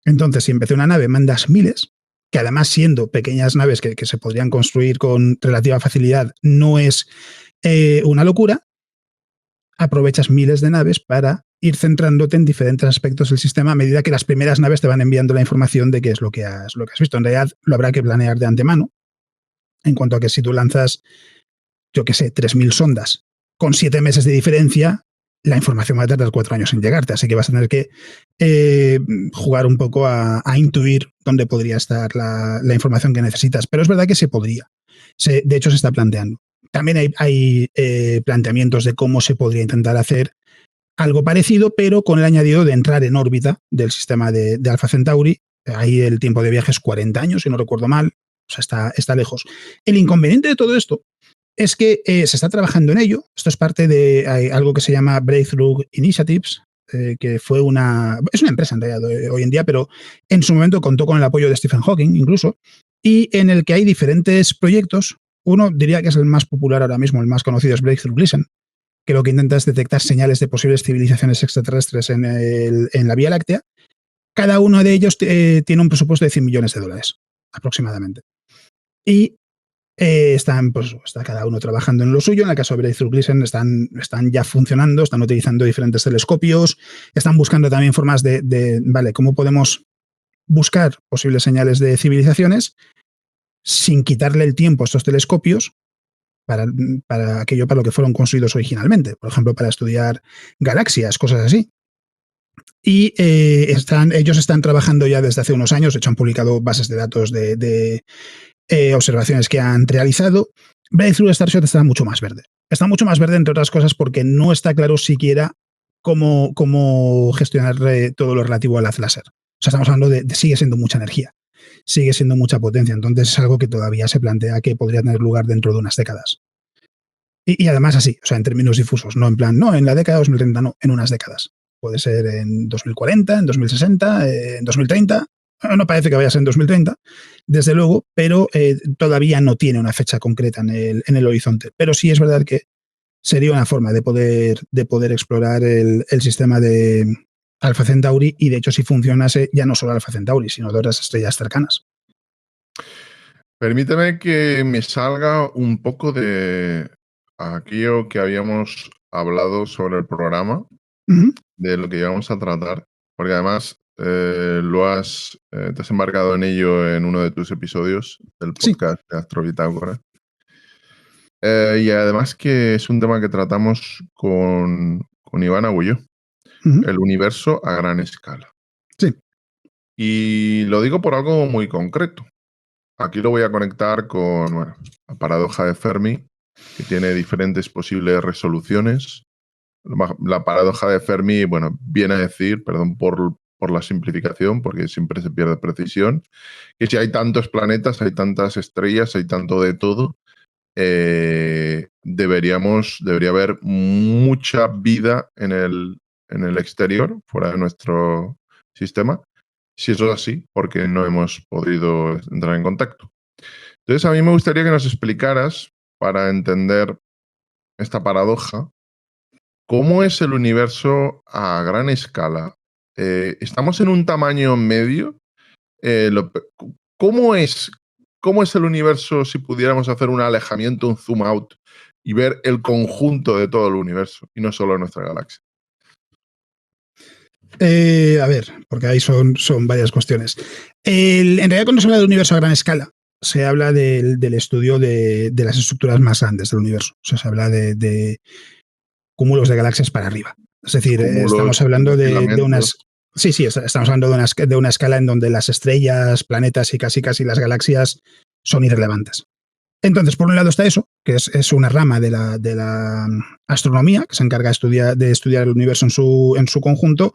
Entonces, si en vez de una nave mandas miles, que además siendo pequeñas naves que se podrían construir con relativa facilidad, no es una locura, aprovechas miles de naves para ir centrándote en diferentes aspectos del sistema a medida que las primeras naves te van enviando la información de qué es lo que has visto. En realidad lo habrá que planear de antemano, en cuanto a que si tú lanzas, yo qué sé, 3.000 sondas con 7 meses de diferencia, la información va a tardar 4 años en llegarte, así que vas a tener que jugar un poco a intuir dónde podría estar la información que necesitas. Pero es verdad que se podría. De hecho, se está planteando. También hay planteamientos de cómo se podría intentar hacer algo parecido, pero con el añadido de entrar en órbita del sistema de Alpha Centauri Ahí el tiempo de viaje es 40 años, si no recuerdo mal. O sea, está lejos. El inconveniente de todo esto es que se está trabajando en ello. Esto es parte de algo que se llama Breakthrough Initiatives, que fue es una empresa en realidad hoy en día, pero en su momento contó con el apoyo de Stephen Hawking incluso, y en el que hay diferentes proyectos. Uno diría que es el más popular ahora mismo, el más conocido es Breakthrough Listen, que lo que intenta es detectar señales de posibles civilizaciones extraterrestres en la Vía Láctea. Cada uno de ellos tiene un presupuesto de $100 millones aproximadamente. Y está cada uno trabajando en lo suyo. En el caso de Breakthrough Listen están ya funcionando, están utilizando diferentes telescopios, están buscando también formas vale, cómo podemos buscar posibles señales de civilizaciones sin quitarle el tiempo a estos telescopios para aquello para lo que fueron construidos originalmente. Por ejemplo, para estudiar galaxias, cosas así. Y ellos están trabajando ya desde hace unos años. De hecho, han publicado bases de datos de observaciones que han realizado. Breakthrough Starshot está mucho más verde. Está mucho más verde, entre otras cosas, porque no está claro siquiera cómo gestionar todo lo relativo al haz láser. O sea, estamos hablando sigue siendo mucha energía, sigue siendo mucha potencia. Entonces es algo que todavía se plantea que podría tener lugar dentro de unas décadas. Y además así, o sea, en términos difusos, no en plan, no, en la década de 2030, no, en unas décadas. Puede ser en 2040, en 2060, en 2030. No parece que vaya a ser en 2030, desde luego, pero todavía no tiene una fecha concreta en el horizonte. Pero sí es verdad que sería una forma de poder explorar el sistema de Alpha Centauri, y de hecho si funcionase ya no solo Alpha Centauri, sino de otras estrellas cercanas. Permíteme que me salga un poco de aquello que habíamos hablado sobre el programa, de lo que íbamos a tratar, porque además te has embarcado en ello en uno de tus episodios del podcast de Astrobitácora. Y además que es un tema que tratamos con Iván Agullo, el universo a gran escala. Sí. Y lo digo por algo muy concreto. Aquí lo voy a conectar con la paradoja de Fermi, que tiene diferentes posibles resoluciones. La paradoja de Fermi, viene a decir, perdón por la simplificación, porque siempre se pierde precisión, que si hay tantos planetas, hay tantas estrellas, hay tanto de todo, debería haber mucha vida en el exterior, fuera de nuestro sistema. Si eso es así, porque no hemos podido entrar en contacto. Entonces, a mí me gustaría que nos explicaras, para entender esta paradoja, cómo es el universo a gran escala. ¿Estamos en un tamaño medio? ¿Cómo es el universo si pudiéramos hacer un alejamiento, un zoom out, y ver el conjunto de todo el universo, y no solo nuestra galaxia? A ver, porque ahí son varias cuestiones. En realidad, cuando se habla del universo a gran escala, se habla del estudio de las estructuras más grandes del universo. O sea, se habla de cúmulos de galaxias para arriba. Es decir, estamos hablando de unas... Sí, estamos hablando de una escala en donde las estrellas, planetas y casi las galaxias son irrelevantes. Entonces, por un lado está eso, que es una rama de la astronomía que se encarga de estudiar el universo en su conjunto.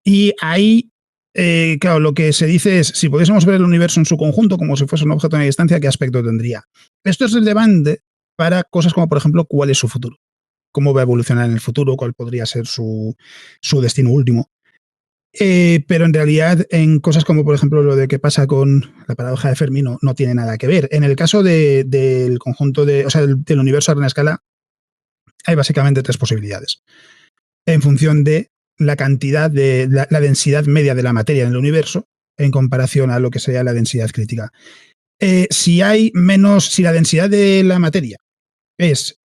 Y ahí, claro, lo que se dice es, si pudiésemos ver el universo en su conjunto como si fuese un objeto a una distancia, ¿qué aspecto tendría? Esto es relevante para cosas como, por ejemplo, cuál es su futuro, cómo va a evolucionar en el futuro, cuál podría ser su destino último. Pero en realidad, en cosas como, por ejemplo, lo de qué pasa con la paradoja de Fermi no tiene nada que ver. En el caso del conjunto del universo a gran escala, hay básicamente tres posibilidades. En función de la cantidad de la densidad media de la materia en el universo en comparación a lo que sería la densidad crítica. Si la densidad de la materia es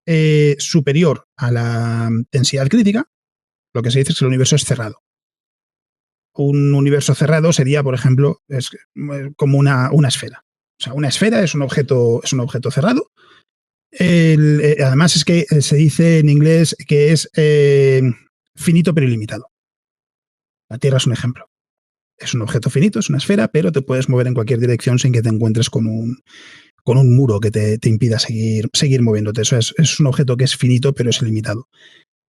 superior a la densidad crítica, lo que se dice es que el universo es cerrado. Un universo cerrado sería, por ejemplo, es como una esfera. O sea, una esfera es un objeto cerrado. Además es que se dice en inglés que es finito pero ilimitado. La Tierra es un ejemplo. Es un objeto finito, es una esfera, pero te puedes mover en cualquier dirección sin que te encuentres con un muro que te impida seguir moviéndote. Eso es un objeto que es finito pero es ilimitado.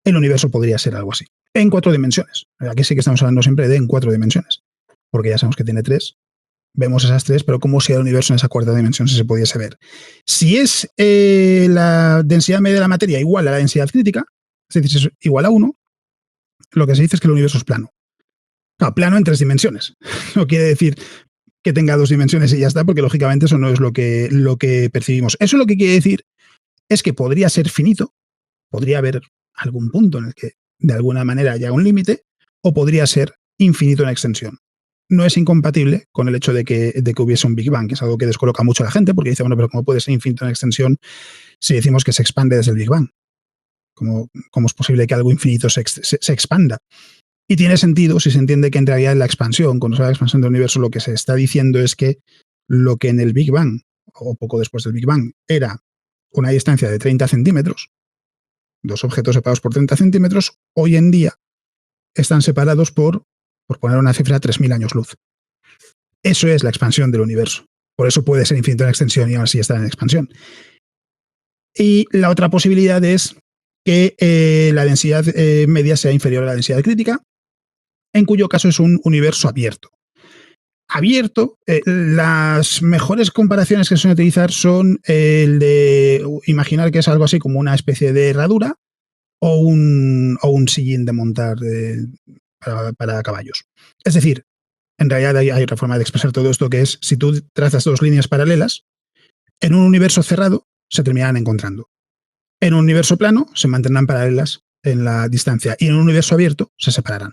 El universo podría ser algo así. En 4 dimensiones. Aquí sí que estamos hablando siempre de en 4 dimensiones. Porque ya sabemos que tiene 3. vemos esas tres, pero cómo sería el universo en esa cuarta dimensión si se pudiese ver. Si es la densidad media de la materia igual a la densidad crítica, es decir, si es igual a 1, lo que se dice es que el universo es plano. Claro, plano en 3 dimensiones. No quiere decir que tenga 2 dimensiones y ya está, porque lógicamente eso no es lo que percibimos. Eso lo que quiere decir es que podría ser finito, podría haber algún punto en el que de alguna manera haya un límite, o podría ser infinito en extensión. No es incompatible con el hecho de que hubiese un Big Bang, que es algo que descoloca mucho a la gente, porque dice, bueno, pero ¿cómo puede ser infinito en extensión si decimos que se expande desde el Big Bang? ¿Cómo es posible que algo infinito se expanda? Y tiene sentido si se entiende que en realidad la expansión, cuando se habla de expansión del universo, lo que se está diciendo es que lo que en el Big Bang, o poco después del Big Bang, era una distancia de 30 centímetros, dos objetos separados por 30 centímetros, hoy en día están separados por poner una cifra, 3.000 años luz. Eso es la expansión del universo. Por eso puede ser infinito en extensión y aún así estar en expansión. Y la otra posibilidad es que la densidad media sea inferior a la densidad crítica, en cuyo caso es un universo abierto. Abierto, las mejores comparaciones que se suelen utilizar son el de imaginar que es algo así como una especie de herradura o un sillín de montar para caballos. Es decir, en realidad hay otra forma de expresar todo esto, que es si tú trazas 2 líneas paralelas, en un universo cerrado se terminarán encontrando. En un universo plano se mantendrán paralelas en la distancia y en un universo abierto se separarán.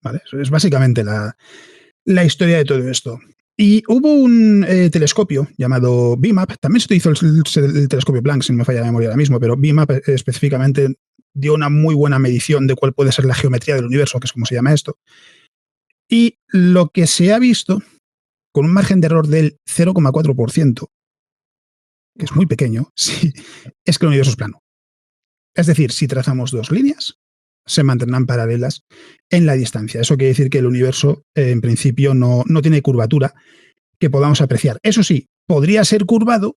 ¿Vale? Eso es básicamente la historia de todo esto. Y hubo un telescopio llamado BIMAP, también se utilizó el telescopio Planck, si no me falla la memoria ahora mismo, pero BIMAP específicamente dio una muy buena medición de cuál puede ser la geometría del universo, que es como se llama esto. Y lo que se ha visto, con un margen de error del 0,4%, que es muy pequeño, sí, es que el universo es plano. Es decir, si trazamos 2 líneas, se mantendrán paralelas en la distancia. Eso quiere decir que el universo, en principio, no tiene curvatura que podamos apreciar. Eso sí, podría ser curvado,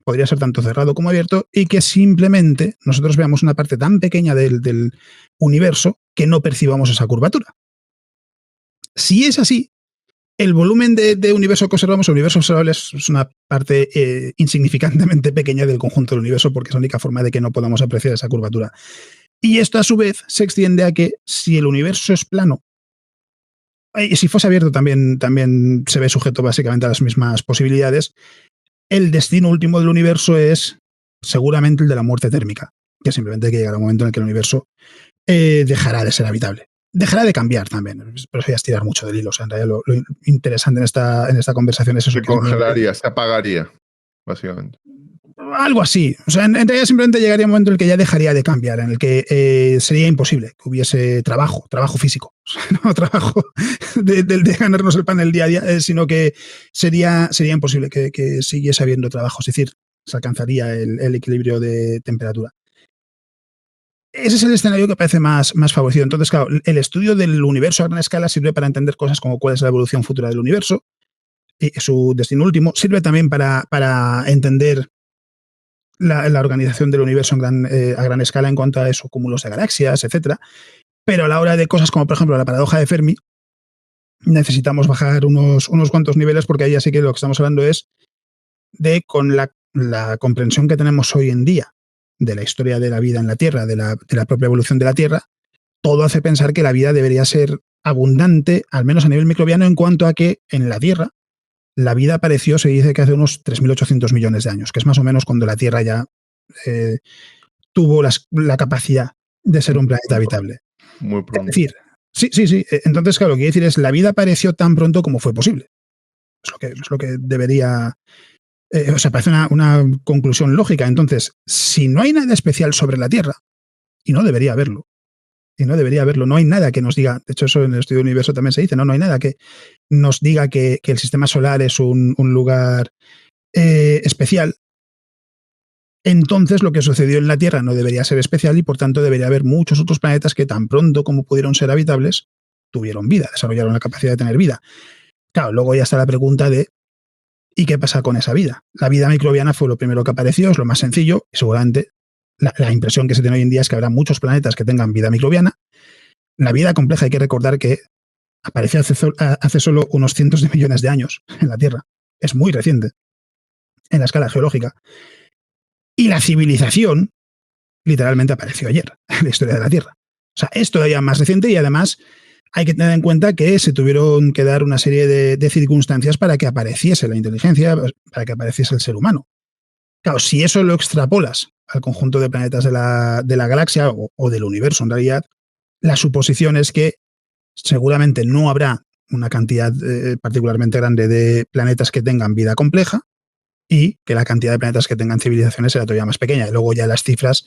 podría ser tanto cerrado como abierto, y que simplemente nosotros veamos una parte tan pequeña del universo que no percibamos esa curvatura. Si es así, el volumen de universo que observamos, el universo observable, es una parte insignificantemente pequeña del conjunto del universo, porque es la única forma de que no podamos apreciar esa curvatura. Y esto, a su vez, se extiende a que si el universo es plano, y si fuese abierto también se ve sujeto básicamente a las mismas posibilidades, el destino último del universo es seguramente el de la muerte térmica, que simplemente hay que llegar a un momento en el que el universo dejará de ser habitable. Dejará de cambiar también, pero eso ya es tirar mucho del hilo. O sea, en realidad lo interesante en esta conversación es eso. Se congelaría, se apagaría, básicamente. Algo así. O sea, en realidad simplemente llegaría un momento en el que ya dejaría de cambiar, en el que sería imposible que hubiese trabajo físico. O sea, no trabajo de ganarnos el pan el día a día, sino que sería imposible que siguiese habiendo trabajo. Es decir, se alcanzaría el equilibrio de temperatura. Ese es el escenario que parece más favorecido. Entonces, claro, el estudio del universo a gran escala sirve para entender cosas como cuál es la evolución futura del universo y su destino último. Sirve también para entender la organización del universo a gran escala en cuanto a esos cúmulos de galaxias, etcétera. Pero a la hora de cosas como, por ejemplo, la paradoja de Fermi, necesitamos bajar unos cuantos niveles, porque ahí así que lo que estamos hablando es de, con la comprensión que tenemos hoy en día de la historia de la vida en la Tierra, de la propia evolución de la Tierra, todo hace pensar que la vida debería ser abundante, al menos a nivel microbiano, en cuanto a que en la Tierra la vida apareció, se dice que hace unos 3.800 millones de años, que es más o menos cuando la Tierra ya tuvo la capacidad de ser un planeta habitable. Muy pronto. Es decir, sí. Entonces, claro, lo que quiere decir es la vida apareció tan pronto como fue posible. Es lo que debería... o sea, parece una conclusión lógica. Entonces, si no hay nada especial sobre la Tierra, y no debería haberlo, no hay nada que nos diga, de hecho eso en el estudio del universo también se dice, no hay nada que nos diga que el sistema solar es un lugar especial. Entonces lo que sucedió en la Tierra no debería ser especial y por tanto debería haber muchos otros planetas que tan pronto como pudieron ser habitables tuvieron vida, desarrollaron la capacidad de tener vida. Claro, luego ya está la pregunta de ¿y qué pasa con esa vida? La vida microbiana fue lo primero que apareció, es lo más sencillo y seguramente la impresión que se tiene hoy en día es que habrá muchos planetas que tengan vida microbiana. La vida compleja, hay que recordar que apareció hace solo unos cientos de millones de años en la Tierra. Es muy reciente en la escala geológica. Y la civilización literalmente apareció ayer en la historia de la Tierra. O sea, es todavía más reciente y además hay que tener en cuenta que se tuvieron que dar una serie de circunstancias para que apareciese la inteligencia, para que apareciese el ser humano. Claro, si eso lo extrapolas al conjunto de planetas de la galaxia o del universo en realidad, la suposición es que seguramente no habrá una cantidad particularmente grande de planetas que tengan vida compleja y que la cantidad de planetas que tengan civilizaciones será todavía más pequeña. Y luego ya las cifras,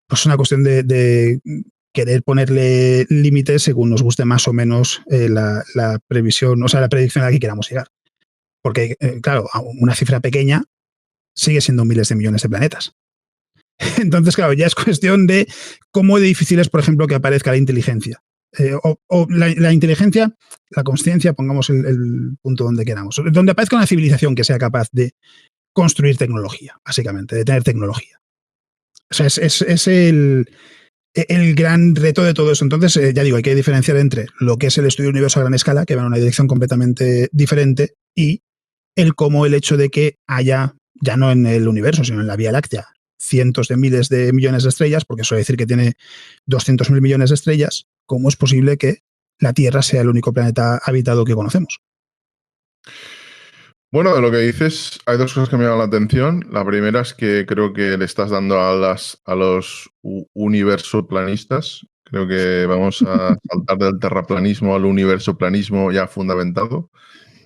pues es una cuestión de querer ponerle límites según nos guste más o menos la previsión, o sea, la predicción a la que queramos llegar. Porque, claro, una cifra pequeña sigue siendo miles de millones de planetas. Entonces, claro, ya es cuestión de cómo de difícil es, por ejemplo, que aparezca la inteligencia. O la inteligencia, la consciencia, pongamos el punto donde queramos. Donde aparezca una civilización que sea capaz de construir tecnología, básicamente, de tener tecnología. O sea, es el gran reto de todo eso. Entonces, ya digo, hay que diferenciar entre lo que es el estudio del universo a gran escala, que va en una dirección completamente diferente, y el hecho de que haya, ya no en el universo, sino en la Vía Láctea, cientos de miles de millones de estrellas, porque eso decir que tiene 200.000 millones de estrellas, ¿cómo es posible que la Tierra sea el único planeta habitado que conocemos? Bueno, de lo que dices, hay dos cosas que me llaman la atención. La primera es que creo que le estás dando a los universoplanistas. Creo que vamos a saltar del terraplanismo al universoplanismo ya fundamentado.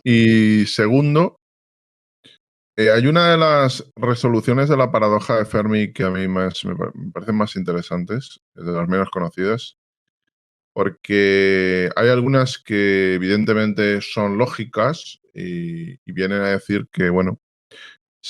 Y segundo, hay una de las resoluciones de la paradoja de Fermi que a mí me parecen más interesantes, de las menos conocidas, porque hay algunas que evidentemente son lógicas y vienen a decir que, bueno,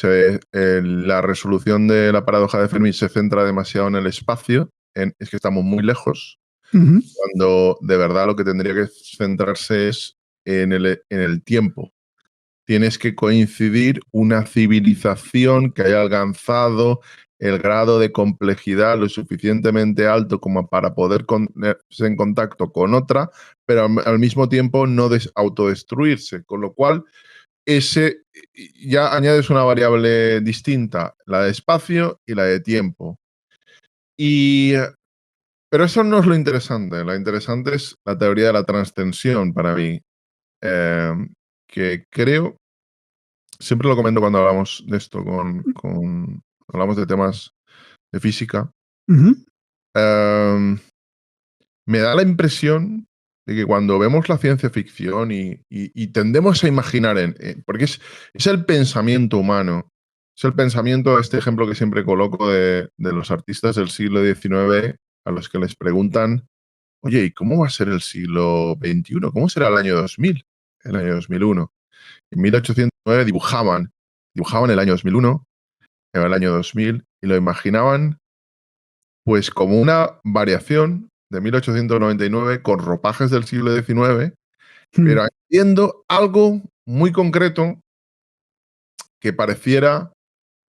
la resolución de la paradoja de Fermi se centra demasiado en el espacio, es que estamos muy lejos, cuando de verdad lo que tendría que centrarse es en el tiempo. Tienes que coincidir una civilización que haya alcanzado el grado de complejidad lo suficientemente alto como para poder ponerse en contacto con otra, pero al mismo tiempo no autodestruirse, con lo cual ese ya añades una variable distinta, la de espacio y la de tiempo. Pero eso no es lo interesante. Lo interesante es la teoría de la trascensión para mí, que creo, siempre lo comento cuando hablamos de esto, hablamos de temas de física, me da la impresión de que cuando vemos la ciencia ficción y tendemos a imaginar, porque es el pensamiento humano, es el pensamiento, este ejemplo que siempre coloco de los artistas del siglo XIX a los que les preguntan, oye, ¿y cómo va a ser el siglo XXI? ¿Cómo será el año 2000? El año 2001. En 1809 dibujaban el año 2001, el año 2000, y lo imaginaban pues como una variación de 1899 con ropajes del siglo XIX, pero haciendo algo muy concreto que pareciera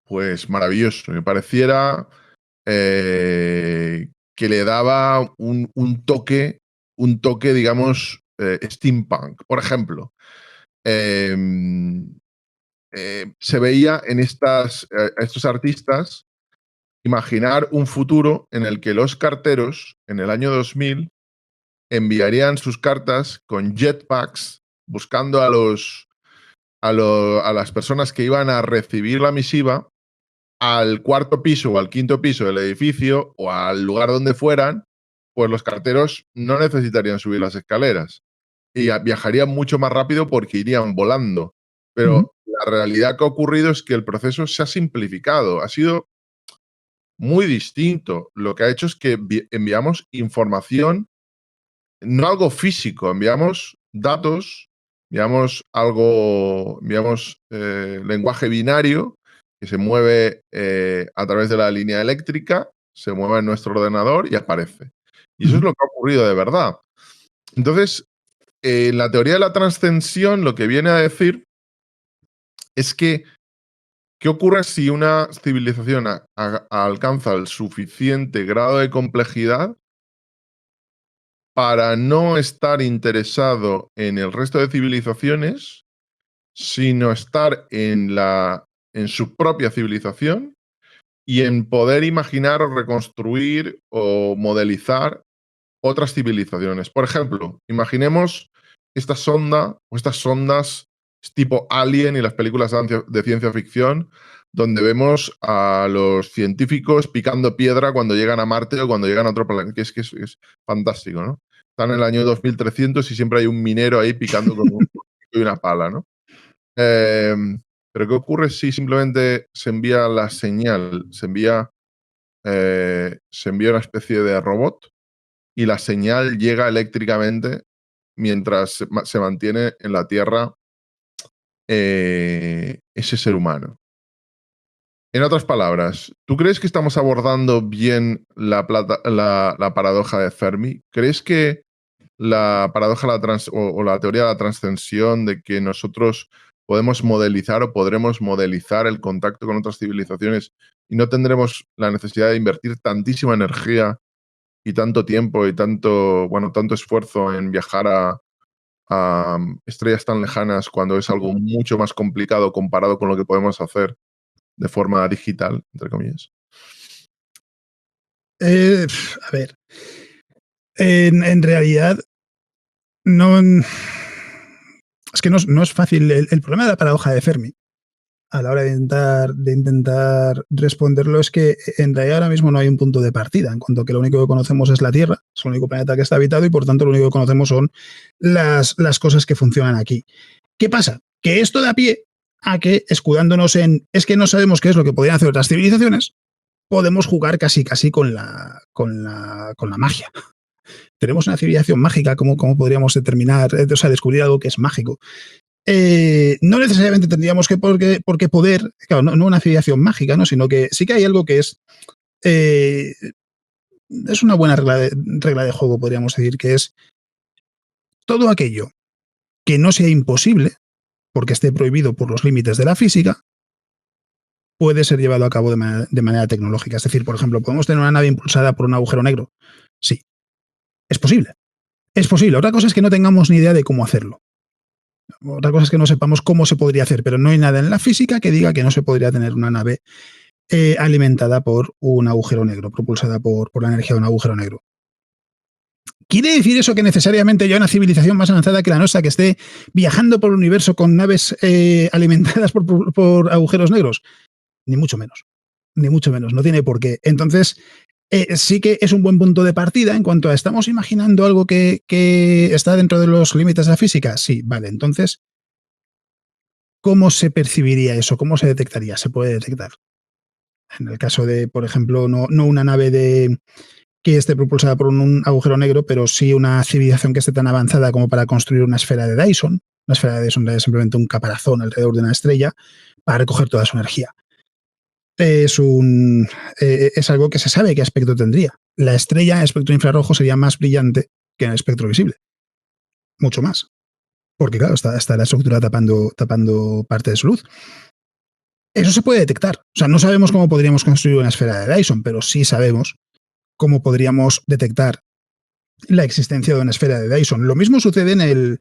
pues maravilloso, que pareciera que le daba un toque, digamos, steampunk. Por ejemplo, se veía en estos artistas imaginar un futuro en el que los carteros, en el año 2000, enviarían sus cartas con jetpacks buscando a las personas que iban a recibir la misiva al cuarto piso o al quinto piso del edificio o al lugar donde fueran, pues los carteros no necesitarían subir las escaleras y viajarían mucho más rápido porque irían volando. Pero la realidad que ha ocurrido es que el proceso se ha simplificado, ha sido muy distinto. Lo que ha hecho es que enviamos información, no algo físico, enviamos datos, enviamos lenguaje binario que se mueve a través de la línea eléctrica, se mueve en nuestro ordenador y aparece. Y eso es lo que ha ocurrido de verdad. Entonces, la teoría de la trascensión lo que viene a decir es que ¿qué ocurre si una civilización alcanza el suficiente grado de complejidad para no estar interesado en el resto de civilizaciones, sino estar en su propia civilización y en poder imaginar o reconstruir o modelizar otras civilizaciones. Por ejemplo, imaginemos esta sonda o estas sondas tipo Alien y las películas de ciencia ficción, donde vemos a los científicos picando piedra cuando llegan a Marte o cuando llegan a otro planeta, que es fantástico, ¿no? Están en el año 2300 y siempre hay un minero ahí picando con un y una pala, ¿no? Pero ¿qué ocurre si simplemente se envía la señal, se envía una especie de robot y la señal llega eléctricamente mientras se mantiene en la Tierra ese ser humano? En otras palabras, ¿tú crees que estamos abordando bien la paradoja de Fermi? ¿Crees que la paradoja o la teoría de la trascensión, de que nosotros podemos modelizar o podremos modelizar el contacto con otras civilizaciones y no tendremos la necesidad de invertir tantísima energía y tanto tiempo y tanto esfuerzo en viajar a estrellas tan lejanas cuando es algo mucho más complicado comparado con lo que podemos hacer de forma digital, entre comillas? A ver, en realidad no es que no es fácil. El problema de la paradoja de Fermi a la hora de intentar responderlo es que en realidad ahora mismo no hay un punto de partida, en cuanto que lo único que conocemos es la Tierra, es el único planeta que está habitado y por tanto lo único que conocemos son las cosas que funcionan aquí. ¿Qué pasa? Que esto da pie a que, escudándonos en es que no sabemos qué es lo que podrían hacer otras civilizaciones, podemos jugar casi con la magia. Tenemos una civilización mágica, ¿cómo podríamos determinar, o sea, descubrir algo que es mágico? No necesariamente tendríamos por qué poder, claro, no una civilización mágica, ¿no? Sino que sí que hay algo que es una buena regla de juego, podríamos decir, que es todo aquello que no sea imposible, porque esté prohibido por los límites de la física, puede ser llevado a cabo de manera tecnológica. Es decir, por ejemplo, ¿podemos tener una nave impulsada por un agujero negro? Sí, es posible. Es posible. Otra cosa es que no tengamos ni idea de cómo hacerlo. Otra cosa es que no sepamos cómo se podría hacer, pero no hay nada en la física que diga que no se podría tener una nave alimentada por un agujero negro, propulsada por la energía de un agujero negro. ¿Quiere decir eso que necesariamente haya una civilización más avanzada que la nuestra que esté viajando por el universo con naves alimentadas por agujeros negros? Ni mucho menos. Ni mucho menos. No tiene por qué. Entonces, sí que es un buen punto de partida en cuanto a ¿estamos imaginando algo que está dentro de los límites de la física? Sí, vale. Entonces, ¿cómo se percibiría eso? ¿Cómo se detectaría? Se puede detectar. En el caso de, por ejemplo, no una nave que esté propulsada por un agujero negro, pero sí una civilización que esté tan avanzada como para construir una esfera de Dyson. Una esfera de Dyson es simplemente un caparazón alrededor de una estrella para recoger toda su energía. Es algo que se sabe qué aspecto tendría. La estrella en espectro infrarrojo sería más brillante que en el espectro visible. Mucho más. Porque, claro, está la estructura tapando parte de su luz. Eso se puede detectar. O sea, no sabemos cómo podríamos construir una esfera de Dyson, pero sí sabemos cómo podríamos detectar la existencia de una esfera de Dyson. Lo mismo sucede en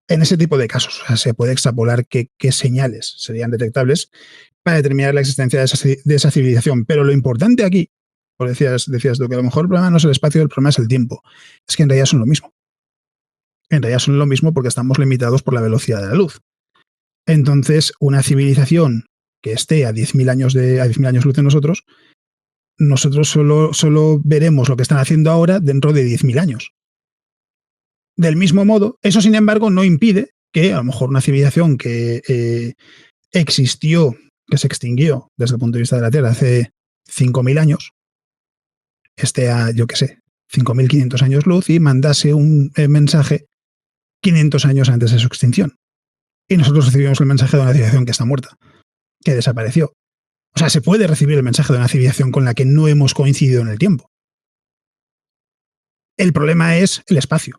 ese tipo de casos. O sea, se puede extrapolar qué señales serían detectables para determinar la existencia de esa civilización. Pero lo importante aquí, pues decías tú, que a lo mejor el problema no es el espacio, el problema es el tiempo. Es que en realidad son lo mismo. En realidad son lo mismo porque estamos limitados por la velocidad de la luz. Entonces, una civilización que esté a 10.000 años luz de nosotros solo veremos lo que están haciendo ahora dentro de 10.000 años. Del mismo modo, eso sin embargo no impide que a lo mejor una civilización que existió, que se extinguió desde el punto de vista de la Tierra hace 5.000 años, esté a, yo qué sé, 5.500 años luz y mandase un mensaje 500 años antes de su extinción. Y nosotros recibimos el mensaje de una civilización que está muerta, que desapareció. O sea, se puede recibir el mensaje de una civilización con la que no hemos coincidido en el tiempo. El problema es el espacio.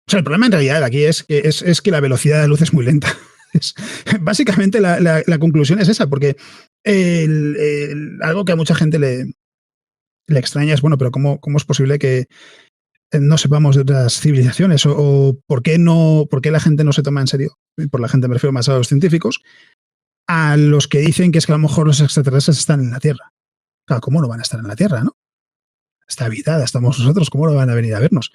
O sea, el problema en realidad aquí es que la velocidad de la luz es muy lenta. Básicamente la conclusión es esa, porque algo que a mucha gente le extraña es, bueno, pero ¿cómo es posible que no sepamos de otras civilizaciones o por qué la gente no se toma en serio, y por la gente me refiero más a los científicos, a los que dicen que es que a lo mejor los extraterrestres están en la Tierra. Claro, ¿cómo no van a estar en la Tierra, no? Está habitada, estamos nosotros, ¿cómo no van a venir a vernos?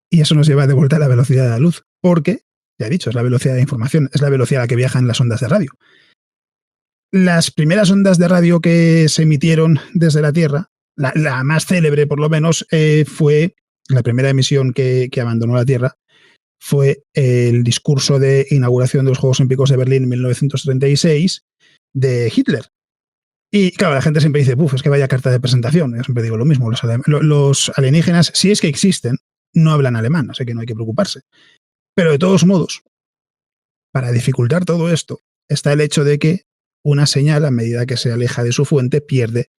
Y eso nos lleva de vuelta a la velocidad de la luz, porque, ya he dicho, es la velocidad de información, es la velocidad a la que viajan las ondas de radio. Las primeras ondas de radio que se emitieron desde la Tierra, la más célebre por lo menos, fue la primera emisión que abandonó la Tierra, fue el discurso de inauguración de los Juegos Olímpicos de Berlín en 1936 de Hitler. Y claro, la gente siempre dice, es que vaya carta de presentación. Yo siempre digo lo mismo, los alienígenas, si es que existen, no hablan alemán, así que no hay que preocuparse. Pero de todos modos, para dificultar todo esto, está el hecho de que una señal, a medida que se aleja de su fuente, pierde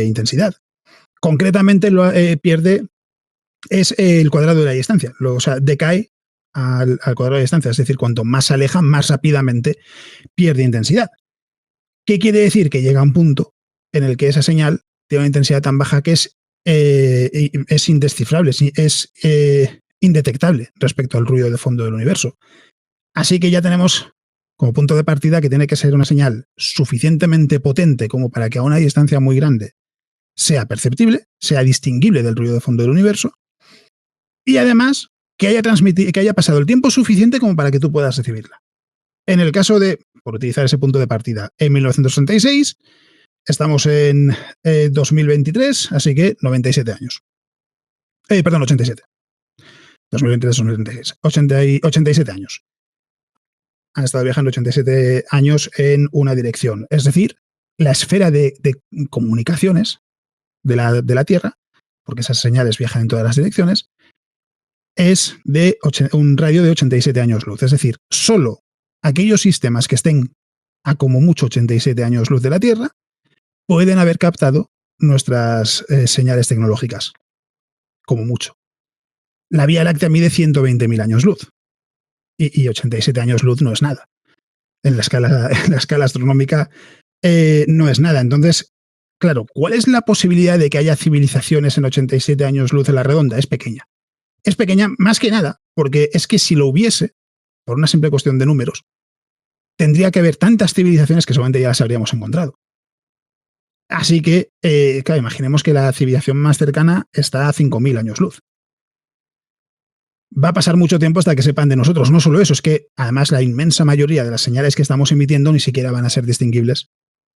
intensidad. Concretamente, pierde es el cuadrado de la distancia. O sea, decae al cuadrado de distancia. Es decir, cuanto más se aleja, más rápidamente pierde intensidad. ¿Qué quiere decir? Que llega a un punto en el que esa señal tiene una intensidad tan baja que es indescifrable, es indetectable respecto al ruido de fondo del universo. Así que ya tenemos como punto de partida que tiene que ser una señal suficientemente potente como para que a una distancia muy grande sea perceptible, sea distinguible del ruido de fondo del universo, y además que haya pasado el tiempo suficiente como para que tú puedas recibirla. En el caso de, por utilizar ese punto de partida, en 1966, estamos en 2023, así que 97 años. Perdón, 87. 2023-2036. 87 años. Han estado viajando 87 años en una dirección. Es decir, la esfera de comunicaciones de la Tierra, porque esas señales viajan en todas las direcciones, es de un radio de 87 años luz. Es decir, solo aquellos sistemas que estén a como mucho 87 años luz de la Tierra pueden haber captado nuestras señales tecnológicas, como mucho. La Vía Láctea mide 120.000 años luz y 87 años luz no es nada. En la escala astronómica no es nada. Entonces, claro, ¿cuál es la posibilidad de que haya civilizaciones en 87 años luz en la redonda? Es pequeña. Es pequeña más que nada porque es que si lo hubiese, por una simple cuestión de números, tendría que haber tantas civilizaciones que seguramente ya las habríamos encontrado. Así que, claro, imaginemos que la civilización más cercana está a 5.000 años luz. Va a pasar mucho tiempo hasta que sepan de nosotros. No solo eso, es que además la inmensa mayoría de las señales que estamos emitiendo ni siquiera van a ser distinguibles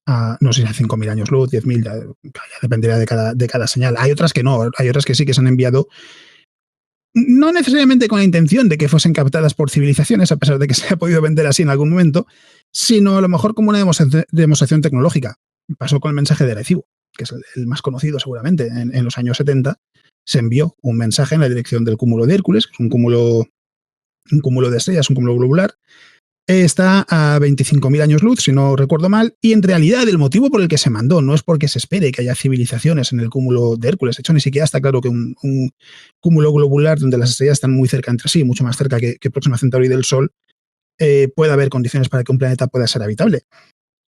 a, no sé si a 5.000 años luz, 10.000, ya dependerá de cada señal. Hay otras que no, hay otras que sí que se han enviado no necesariamente con la intención de que fuesen captadas por civilizaciones, a pesar de que se ha podido vender así en algún momento, sino a lo mejor como una demostración tecnológica. Pasó con el mensaje de Arecibo, que es el más conocido seguramente. En los años 70 se envió un mensaje en la dirección del cúmulo de Hércules, que es un cúmulo de estrellas, un cúmulo globular. Está a 25.000 años luz, si no recuerdo mal, y en realidad el motivo por el que se mandó no es porque se espere que haya civilizaciones en el cúmulo de Hércules. De hecho, ni siquiera está claro que un cúmulo globular donde las estrellas están muy cerca entre sí, mucho más cerca que Próxima Centauri del Sol, pueda haber condiciones para que un planeta pueda ser habitable.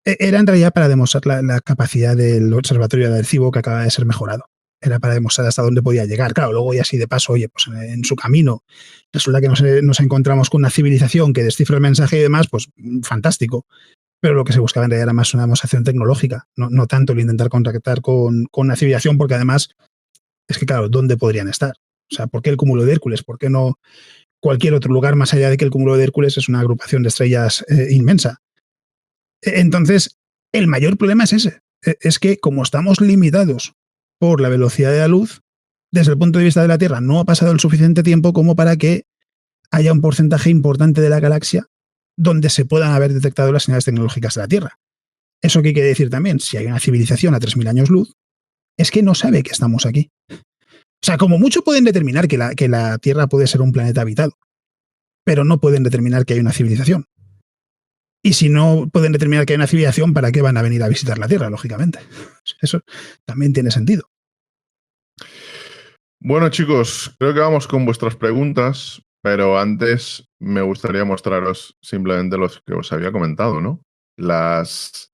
Era en realidad para demostrar la capacidad del observatorio de Arecibo, que acaba de ser mejorado. Era para demostrar hasta dónde podía llegar. Claro, luego y así de paso, oye, pues en su camino resulta que nos encontramos con una civilización que descifra el mensaje y demás, pues fantástico. Pero lo que se buscaba en realidad era más una demostración tecnológica, no tanto el intentar contactar con una civilización, porque además es que, claro, ¿dónde podrían estar? O sea, ¿por qué el cúmulo de Hércules? ¿Por qué no cualquier otro lugar más allá de que el cúmulo de Hércules es una agrupación de estrellas inmensa? Entonces, el mayor problema es ese. Es que como estamos limitados por la velocidad de la luz, desde el punto de vista de la Tierra no ha pasado el suficiente tiempo como para que haya un porcentaje importante de la galaxia donde se puedan haber detectado las señales tecnológicas de la Tierra. ¿Eso qué quiere decir también? Si hay una civilización a 3.000 años luz, es que no sabe que estamos aquí. O sea, como mucho pueden determinar que la Tierra puede ser un planeta habitado, pero no pueden determinar que hay una civilización. Y si no pueden determinar que hay una civilización, ¿para qué van a venir a visitar la Tierra, lógicamente? Eso también tiene sentido. Bueno, chicos, creo que vamos con vuestras preguntas, pero antes me gustaría mostraros simplemente los que os había comentado, ¿no? Las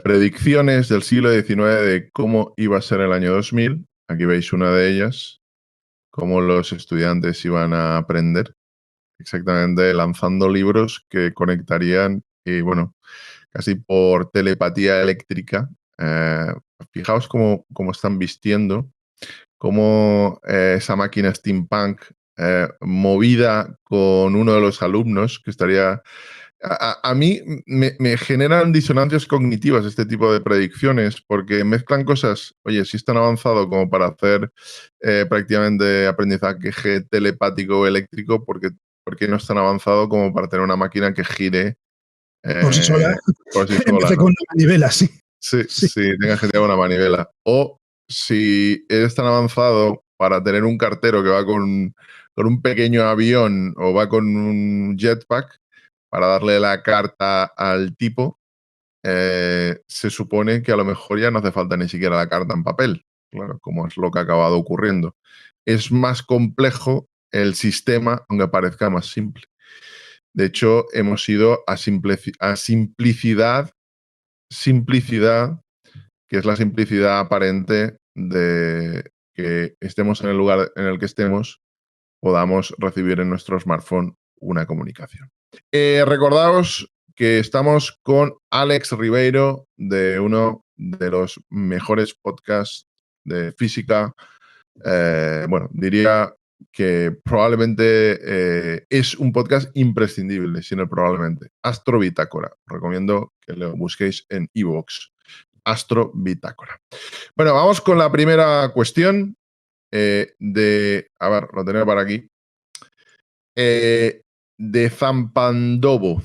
predicciones del siglo XIX de cómo iba a ser el año 2000 Aquí veis una de ellas, cómo los estudiantes iban a aprender, exactamente lanzando libros que conectarían, y bueno, casi por telepatía eléctrica. Fijaos cómo están vistiendo, cómo esa máquina steampunk movida con uno de los alumnos que estaría... A mí me generan disonancias cognitivas este tipo de predicciones porque mezclan cosas, oye, si es tan avanzado como para hacer prácticamente aprendizaje telepático o eléctrico, porque no es tan avanzado como para tener una máquina que gire Por sí sola, por sí sola, empecé ¿no? con una manivela, sí. Sí, Sí. sí, tengas que tener una manivela. O si eres tan avanzado para tener un cartero que va con un pequeño avión o va con un jetpack para darle la carta al tipo, se supone que a lo mejor ya no hace falta ni siquiera la carta en papel, claro, como es lo que ha acabado ocurriendo. Es más complejo el sistema, aunque parezca más simple. De hecho, hemos ido a simplicidad, que es la simplicidad aparente de que estemos en el lugar en el que estemos, podamos recibir en nuestro smartphone una comunicación. Recordaos que estamos con Alex Ribeiro, de uno de los mejores podcasts de física. Bueno, diría que probablemente es un podcast imprescindible, sino probablemente. Astro Bitácora. Recomiendo que lo busquéis en iVoox. Astro Bitácora. Bueno, vamos con la primera cuestión a ver, lo tenía para aquí. De Zampandobo.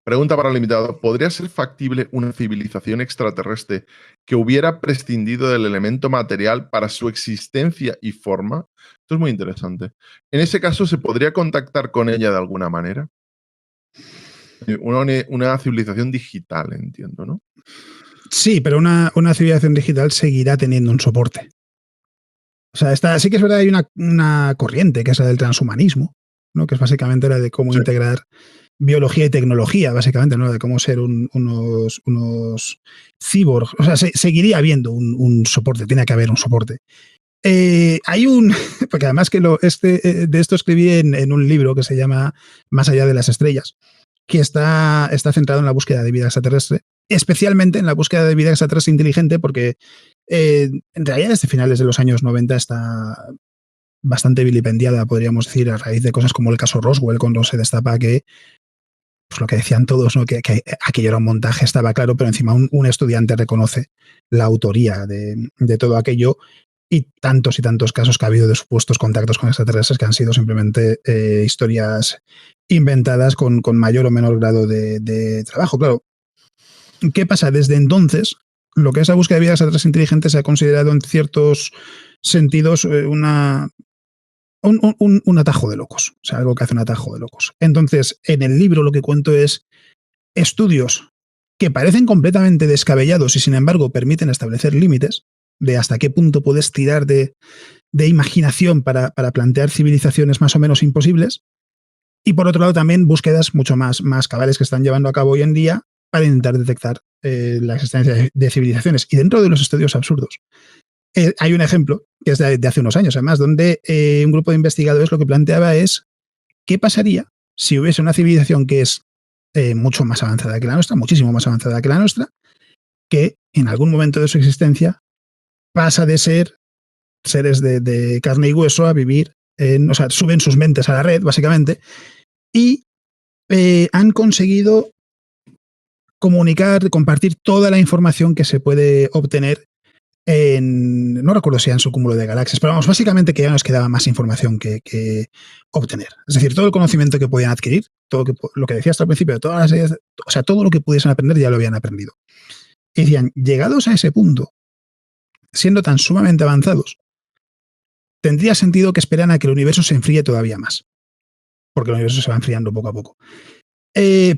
Pregunta para el invitado. ¿Podría ser factible una civilización extraterrestre que hubiera prescindido del elemento material para su existencia y forma? Esto es muy interesante. En ese caso, ¿se podría contactar con ella de alguna manera? Una civilización digital, entiendo, ¿no? Sí, pero una civilización digital seguirá teniendo un soporte. O sea, sí que es verdad, hay una corriente que es la del transhumanismo, ¿no? Que es básicamente la de cómo Sí. integrar biología y tecnología, básicamente, ¿no? De cómo ser unos cyborgs. O sea, seguiría habiendo un soporte, tiene que haber un soporte. Hay porque además que de esto escribí en un libro que se llama Más allá de las estrellas, que está centrado en la búsqueda de vida extraterrestre, especialmente en la búsqueda de vida extraterrestre inteligente, porque en realidad desde finales de los años 90 está bastante vilipendiada, podríamos decir, a raíz de cosas como el caso Roswell, cuando se destapa que, pues lo que decían todos, ¿no? que aquello era un montaje, estaba claro, pero encima un estudiante reconoce la autoría de todo aquello, y tantos casos que ha habido de supuestos contactos con extraterrestres que han sido simplemente historias inventadas con mayor o menor grado de trabajo. Claro, ¿qué pasa? Desde entonces, lo que es la búsqueda de vida extraterrestre inteligente se ha considerado en ciertos sentidos un atajo de locos, o sea, algo que hace un atajo de locos. Entonces, en el libro lo que cuento es estudios que parecen completamente descabellados y sin embargo permiten establecer límites de hasta qué punto puedes tirar de imaginación para plantear civilizaciones más o menos imposibles. Y por otro lado también búsquedas mucho más cabales que están llevando a cabo hoy en día para intentar detectar la existencia de civilizaciones. Y dentro de los estudios absurdos, hay un ejemplo que es de hace unos años, además, donde un grupo de investigadores lo que planteaba es qué pasaría si hubiese una civilización que es mucho más avanzada que la nuestra, muchísimo más avanzada que la nuestra, que en algún momento de su existencia pasa de ser seres de carne y hueso a vivir, o sea, suben sus mentes a la red, básicamente, y han conseguido comunicar, compartir toda la información que se puede obtener no recuerdo si en su cúmulo de galaxias, pero vamos, básicamente que ya nos quedaba más información que obtener. Es decir, todo el conocimiento que podían adquirir, todo lo que decía hasta el principio, o sea, todo lo que pudiesen aprender ya lo habían aprendido. Y decían, llegados a ese punto, siendo tan sumamente avanzados, tendría sentido que esperaran a que el universo se enfríe todavía más. Porque el universo se va enfriando poco a poco.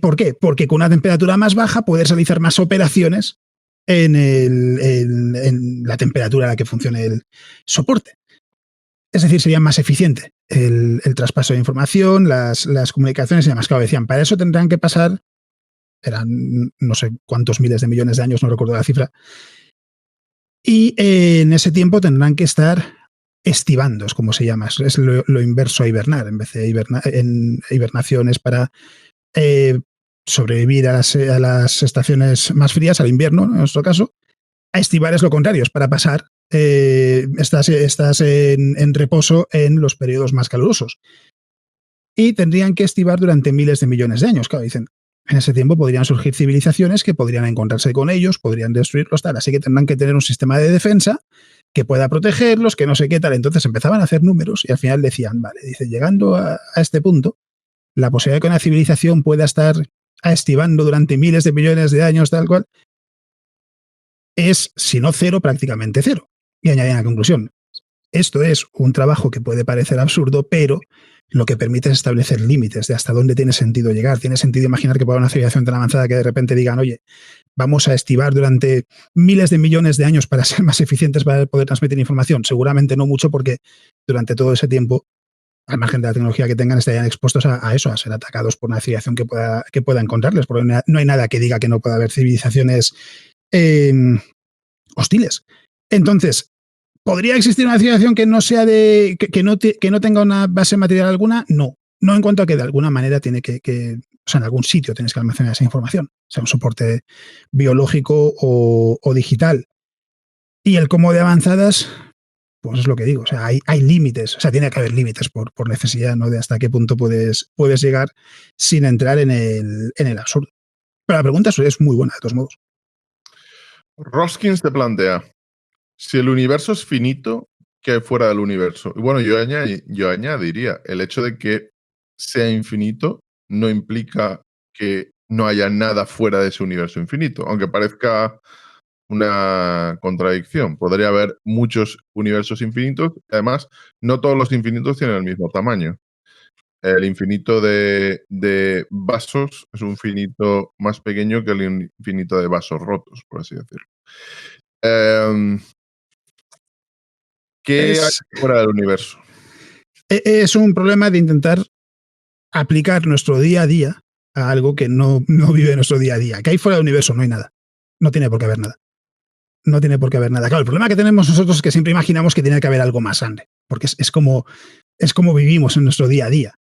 ¿Por qué? Porque con una temperatura más baja puedes realizar más operaciones en la temperatura a la que funcione el soporte. Es decir, sería más eficiente el traspaso de información, las comunicaciones y demás. Claro, decían, para eso tendrán que pasar, eran no sé cuántos miles de millones de años, no recuerdo la cifra, Y en ese tiempo tendrán que estar estivando, es como se llama, es lo inverso a hibernar. En vez de hibernación es para sobrevivir a las estaciones más frías, al invierno, en nuestro caso. A estivar es lo contrario, es para pasar, estás en reposo en los periodos más calurosos. Y tendrían que estivar durante miles de millones de años. Claro, dicen, en ese tiempo podrían surgir civilizaciones que podrían encontrarse con ellos, podrían destruirlos, tal. Así que tendrán que tener un sistema de defensa que pueda protegerlos, que no sé qué tal. Entonces empezaban a hacer números y al final decían, vale, dice, llegando a este punto, la posibilidad de que una civilización pueda estar estivando durante miles de millones de años, tal cual, es, si no cero, prácticamente cero. Y añadían la conclusión, esto es un trabajo que puede parecer absurdo, pero lo que permite es establecer límites de hasta dónde tiene sentido llegar. Tiene sentido imaginar que pueda haber una civilización tan avanzada que de repente digan, oye, vamos a estivar durante miles de millones de años para ser más eficientes para poder transmitir información. Seguramente no mucho, porque durante todo ese tiempo, al margen de la tecnología que tengan, estarían expuestos a eso, a ser atacados por una civilización que pueda encontrarles, porque no hay nada que diga que no pueda haber civilizaciones hostiles. Entonces, ¿podría existir una civilización que no sea que no tenga una base material alguna? No. No, en cuanto a que de alguna manera tiene o sea, en algún sitio tienes que almacenar esa información, sea un soporte biológico o digital. Y el cómo de avanzadas, pues es lo que digo, o sea, hay límites, o sea, tiene que haber límites por necesidad, ¿no? De hasta qué punto puedes llegar sin entrar en el absurdo. Pero la pregunta es muy buena, de todos modos. Roskins te plantea, si el universo es finito, ¿qué hay fuera del universo? Y bueno, yo añadiría, el hecho de que sea infinito no implica que no haya nada fuera de ese universo infinito, aunque parezca una contradicción. Podría haber muchos universos infinitos, además, no todos los infinitos tienen el mismo tamaño. El infinito de vasos es un finito más pequeño que el infinito de vasos rotos, por así decirlo. ¿Qué hay fuera del universo? Es un problema de intentar aplicar nuestro día a día a algo que no vive nuestro día a día. Que hay fuera del universo no hay nada. No tiene por qué haber nada. No tiene por qué haber nada. Claro, el problema que tenemos nosotros es que siempre imaginamos que tiene que haber algo más grande, porque es como vivimos en nuestro día a día.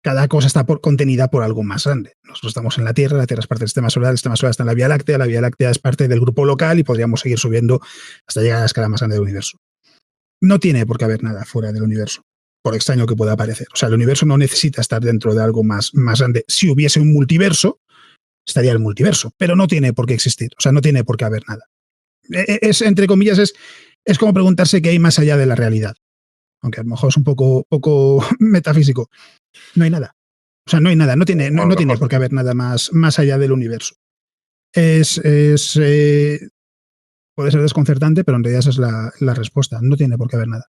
Cada cosa está contenida por algo más grande. Nosotros estamos en la Tierra es parte del sistema solar, el sistema solar está en la Vía Láctea es parte del grupo local y podríamos seguir subiendo hasta llegar a la escala más grande del universo. No tiene por qué haber nada fuera del universo, por extraño que pueda parecer. O sea, el universo no necesita estar dentro de algo más grande. Si hubiese un multiverso, estaría el multiverso, pero no tiene por qué existir. O sea, no tiene por qué haber nada. Es entre comillas, es como preguntarse qué hay más allá de la realidad. Aunque a lo mejor es un poco metafísico. No hay nada. O sea, no hay nada. No tiene por qué haber nada más allá del universo. Puede ser desconcertante, pero en realidad esa es la respuesta. No tiene por qué haber nada.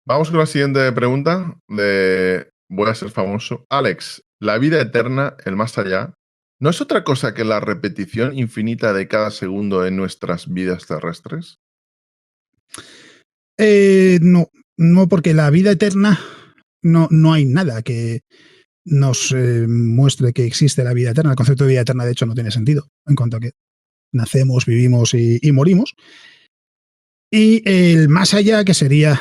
Vamos con la siguiente pregunta de Voy a ser famoso. Alex, ¿la vida eterna, el más allá, no es otra cosa que la repetición infinita de cada segundo en nuestras vidas terrestres? No, porque la vida eterna no hay nada que nos muestre que existe la vida eterna. El concepto de vida eterna, de hecho, no tiene sentido en cuanto a que nacemos, vivimos y morimos. Y el más allá, que sería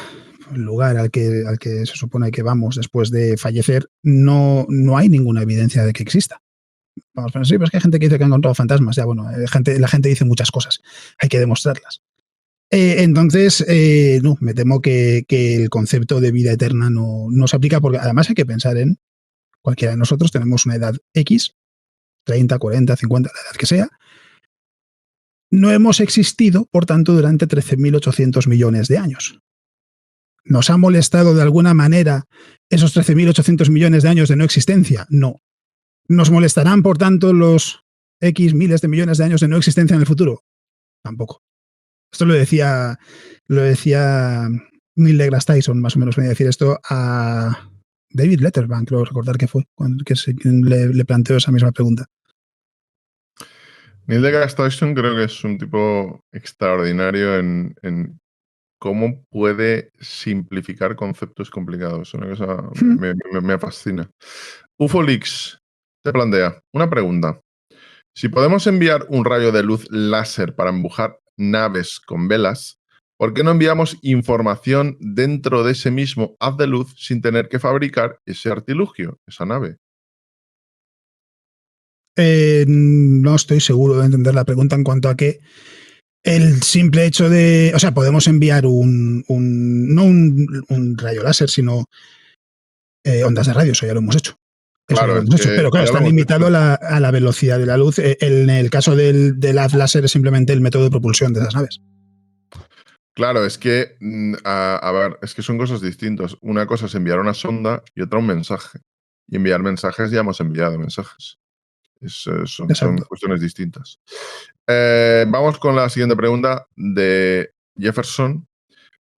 el lugar al que se supone que vamos después de fallecer, no hay ninguna evidencia de que exista. Vamos, pero sí, pero es que hay gente que dice que ha encontrado fantasmas. Ya, bueno, la gente dice muchas cosas. Hay que demostrarlas. Entonces, no, me temo que el concepto de vida eterna no se aplica, porque además hay que pensar en cualquiera de nosotros tenemos una edad X, 30, 40, 50, la edad que sea. No hemos existido, por tanto, durante 13.800 millones de años. ¿Nos ha molestado de alguna manera esos 13.800 millones de años de no existencia? No. ¿Nos molestarán, por tanto, los X miles de millones de años de no existencia en el futuro? Tampoco. Esto lo decía Neil deGrasse Tyson, más o menos venía a decir esto a David Letterman, creo recordar que fue, que le planteó esa misma pregunta. Neil deGrasse Tyson creo que es un tipo extraordinario en cómo puede simplificar conceptos complicados. Es una cosa me fascina. Ufolix te plantea una pregunta. Si podemos enviar un rayo de luz láser para naves con velas, ¿por qué no enviamos información dentro de ese mismo haz de luz sin tener que fabricar ese artilugio, esa nave? No estoy seguro de entender la pregunta en cuanto a que el simple hecho de, o sea, podemos enviar no un rayo láser, sino ondas de radio, eso ya lo hemos hecho. Eso ya Claro, lo es hemos hecho, que pero claro, ya lo está hemos limitado hecho. a la velocidad de la luz. En el caso del haz láser es simplemente el método de propulsión de esas naves. Claro, es que, a ver, es que son cosas distintas. Una cosa es enviar una sonda y otra un mensaje. Y enviar mensajes, ya hemos enviado mensajes. Son Exacto. cuestiones distintas. Vamos con la siguiente pregunta de Jefferson.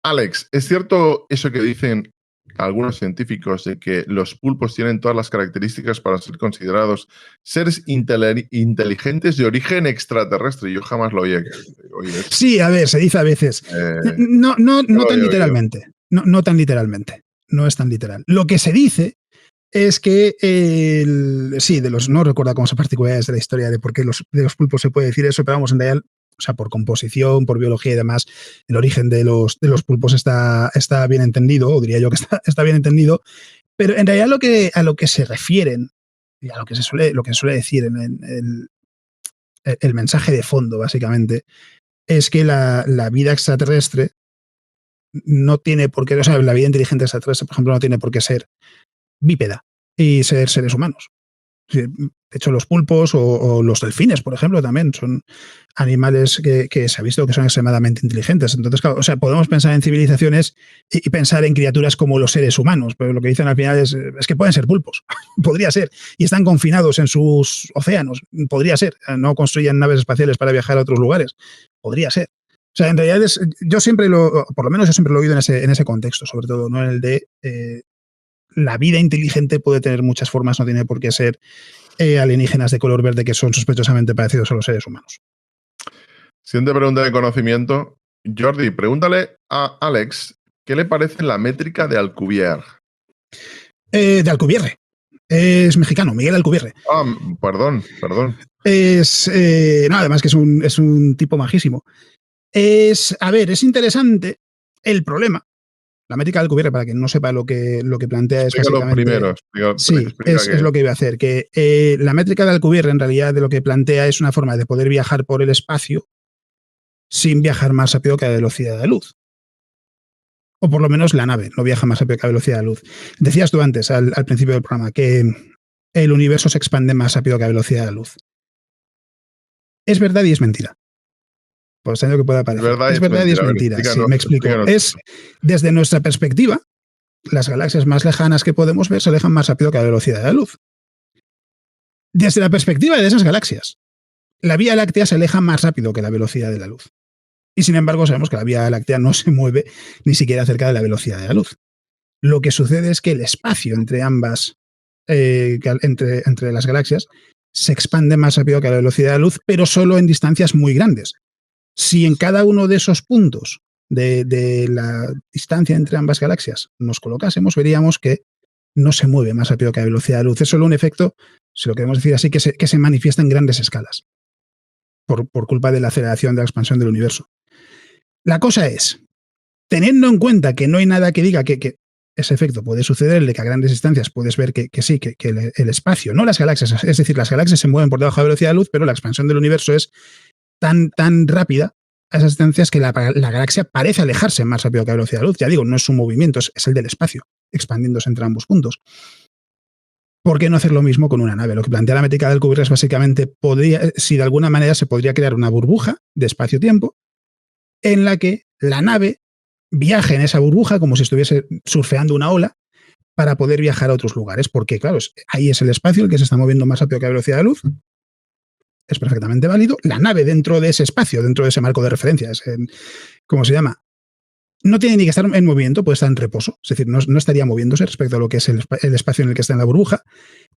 Alex, ¿es cierto eso que dicen algunos científicos de que los pulpos tienen todas las características para ser considerados seres inteligentes de origen extraterrestre? Yo jamás lo oí eso. Sí, a ver, se dice a veces. No No lo tan había oído. literalmente. No tan literalmente. No es tan literal. Lo que se dice es que sí, no recuerdo cómo se particularidades de la historia de por qué de los pulpos se puede decir eso, pero vamos, en realidad, o sea, por composición, por biología y demás, el origen de los pulpos está bien entendido, o diría yo que está bien entendido, pero en realidad a lo que se refieren y a lo que se suele decir en el mensaje de fondo, básicamente, es que la vida extraterrestre no tiene por qué, o sea, la vida inteligente extraterrestre, por ejemplo, no tiene por qué ser bípeda y ser seres humanos. De hecho, los pulpos o los delfines, por ejemplo, también son animales que se ha visto que son extremadamente inteligentes. Entonces, claro, o sea, podemos pensar en civilizaciones y pensar en criaturas como los seres humanos, pero lo que dicen al final es que pueden ser pulpos, podría ser, y están confinados en sus océanos, podría ser, no construyen naves espaciales para viajar a otros lugares, podría ser. O sea, en realidad yo siempre por lo menos yo siempre lo he oído en ese contexto, sobre todo, ¿no? En el de la vida inteligente puede tener muchas formas, no tiene por qué ser alienígenas de color verde que son sospechosamente parecidos a los seres humanos. Siguiente pregunta de conocimiento. Jordi, pregúntale a Alex qué le parece la métrica de Alcubierre. De Alcubierre. Es mexicano, Miguel Alcubierre. Ah, perdón. No, además que es un tipo majísimo. A ver, es interesante el problema. La métrica de Alcubierre, para quien no sepa lo que plantea, es Explícalo básicamente. primero. Sí, Explica es lo que iba a hacer. Que la métrica de Alcubierre, en realidad, de lo que plantea es una forma de poder viajar por el espacio sin viajar más rápido que la velocidad de la luz. O por lo menos la nave no viaja más rápido que la velocidad de la luz. Decías tú antes, al principio del programa, que el universo se expande más rápido que la velocidad de la luz. Es verdad y es mentira. Por extraño que pueda parecer. Es verdad y es A ver, mentira. Sí, me explico. explícanos. Es, desde nuestra perspectiva, las galaxias más lejanas que podemos ver se alejan más rápido que la velocidad de la luz. Desde la perspectiva de esas galaxias, la Vía Láctea se aleja más rápido que la velocidad de la luz. Y sin embargo, sabemos que la Vía Láctea no se mueve ni siquiera cerca de la velocidad de la luz. Lo que sucede es que el espacio entre ambas, entre las galaxias, se expande más rápido que la velocidad de la luz, pero solo en distancias muy grandes. Si en cada uno de esos puntos de la distancia entre ambas galaxias nos colocásemos, veríamos que no se mueve más rápido que la velocidad de la luz. Es solo un efecto, si lo queremos decir así, que se manifiesta en grandes escalas por culpa de la aceleración de la expansión del universo. La cosa es, teniendo en cuenta que no hay nada que diga que ese efecto puede suceder, el de que a grandes distancias puedes ver que sí, que el espacio, no las galaxias, es decir, las galaxias se mueven por debajo de la velocidad de la luz, pero la expansión del universo es tan rápida a esas distancias que la galaxia parece alejarse más rápido que la velocidad de la luz. Ya digo, no es su movimiento, es el del espacio, expandiéndose entre ambos puntos. ¿Por qué no hacer lo mismo con una nave? Lo que plantea la métrica de Alcubierre es básicamente, si de alguna manera se podría crear una burbuja de espacio-tiempo en la que la nave viaje en esa burbuja como si estuviese surfeando una ola para poder viajar a otros lugares, porque claro, ahí es el espacio el que se está moviendo más rápido que la velocidad de la luz. Es perfectamente válido. La nave dentro de ese espacio, dentro de ese marco de referencia, ¿cómo se llama? No tiene ni que estar en movimiento, puede estar en reposo, es decir, no estaría moviéndose respecto a lo que es el espacio en el que está en la burbuja,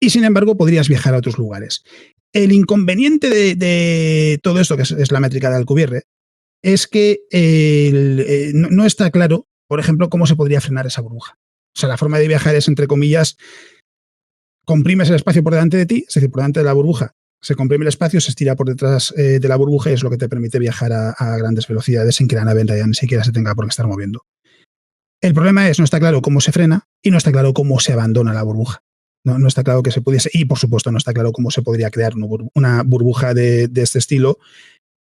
y sin embargo podrías viajar a otros lugares. El inconveniente de todo esto, que es la métrica de Alcubierre, es que no está claro, por ejemplo, cómo se podría frenar esa burbuja. O sea, la forma de viajar es, entre comillas, comprimes el espacio por delante de ti, es decir, por delante de la burbuja, Se comprime el espacio, se estira por detrás de la burbuja y es lo que te permite viajar a grandes velocidades sin que la nave en realidad ni siquiera se tenga por qué estar moviendo. El problema es, no está claro cómo se frena y no está claro cómo se abandona la burbuja. No está claro que se pudiese, y por supuesto no está claro cómo se podría crear una burbuja de este estilo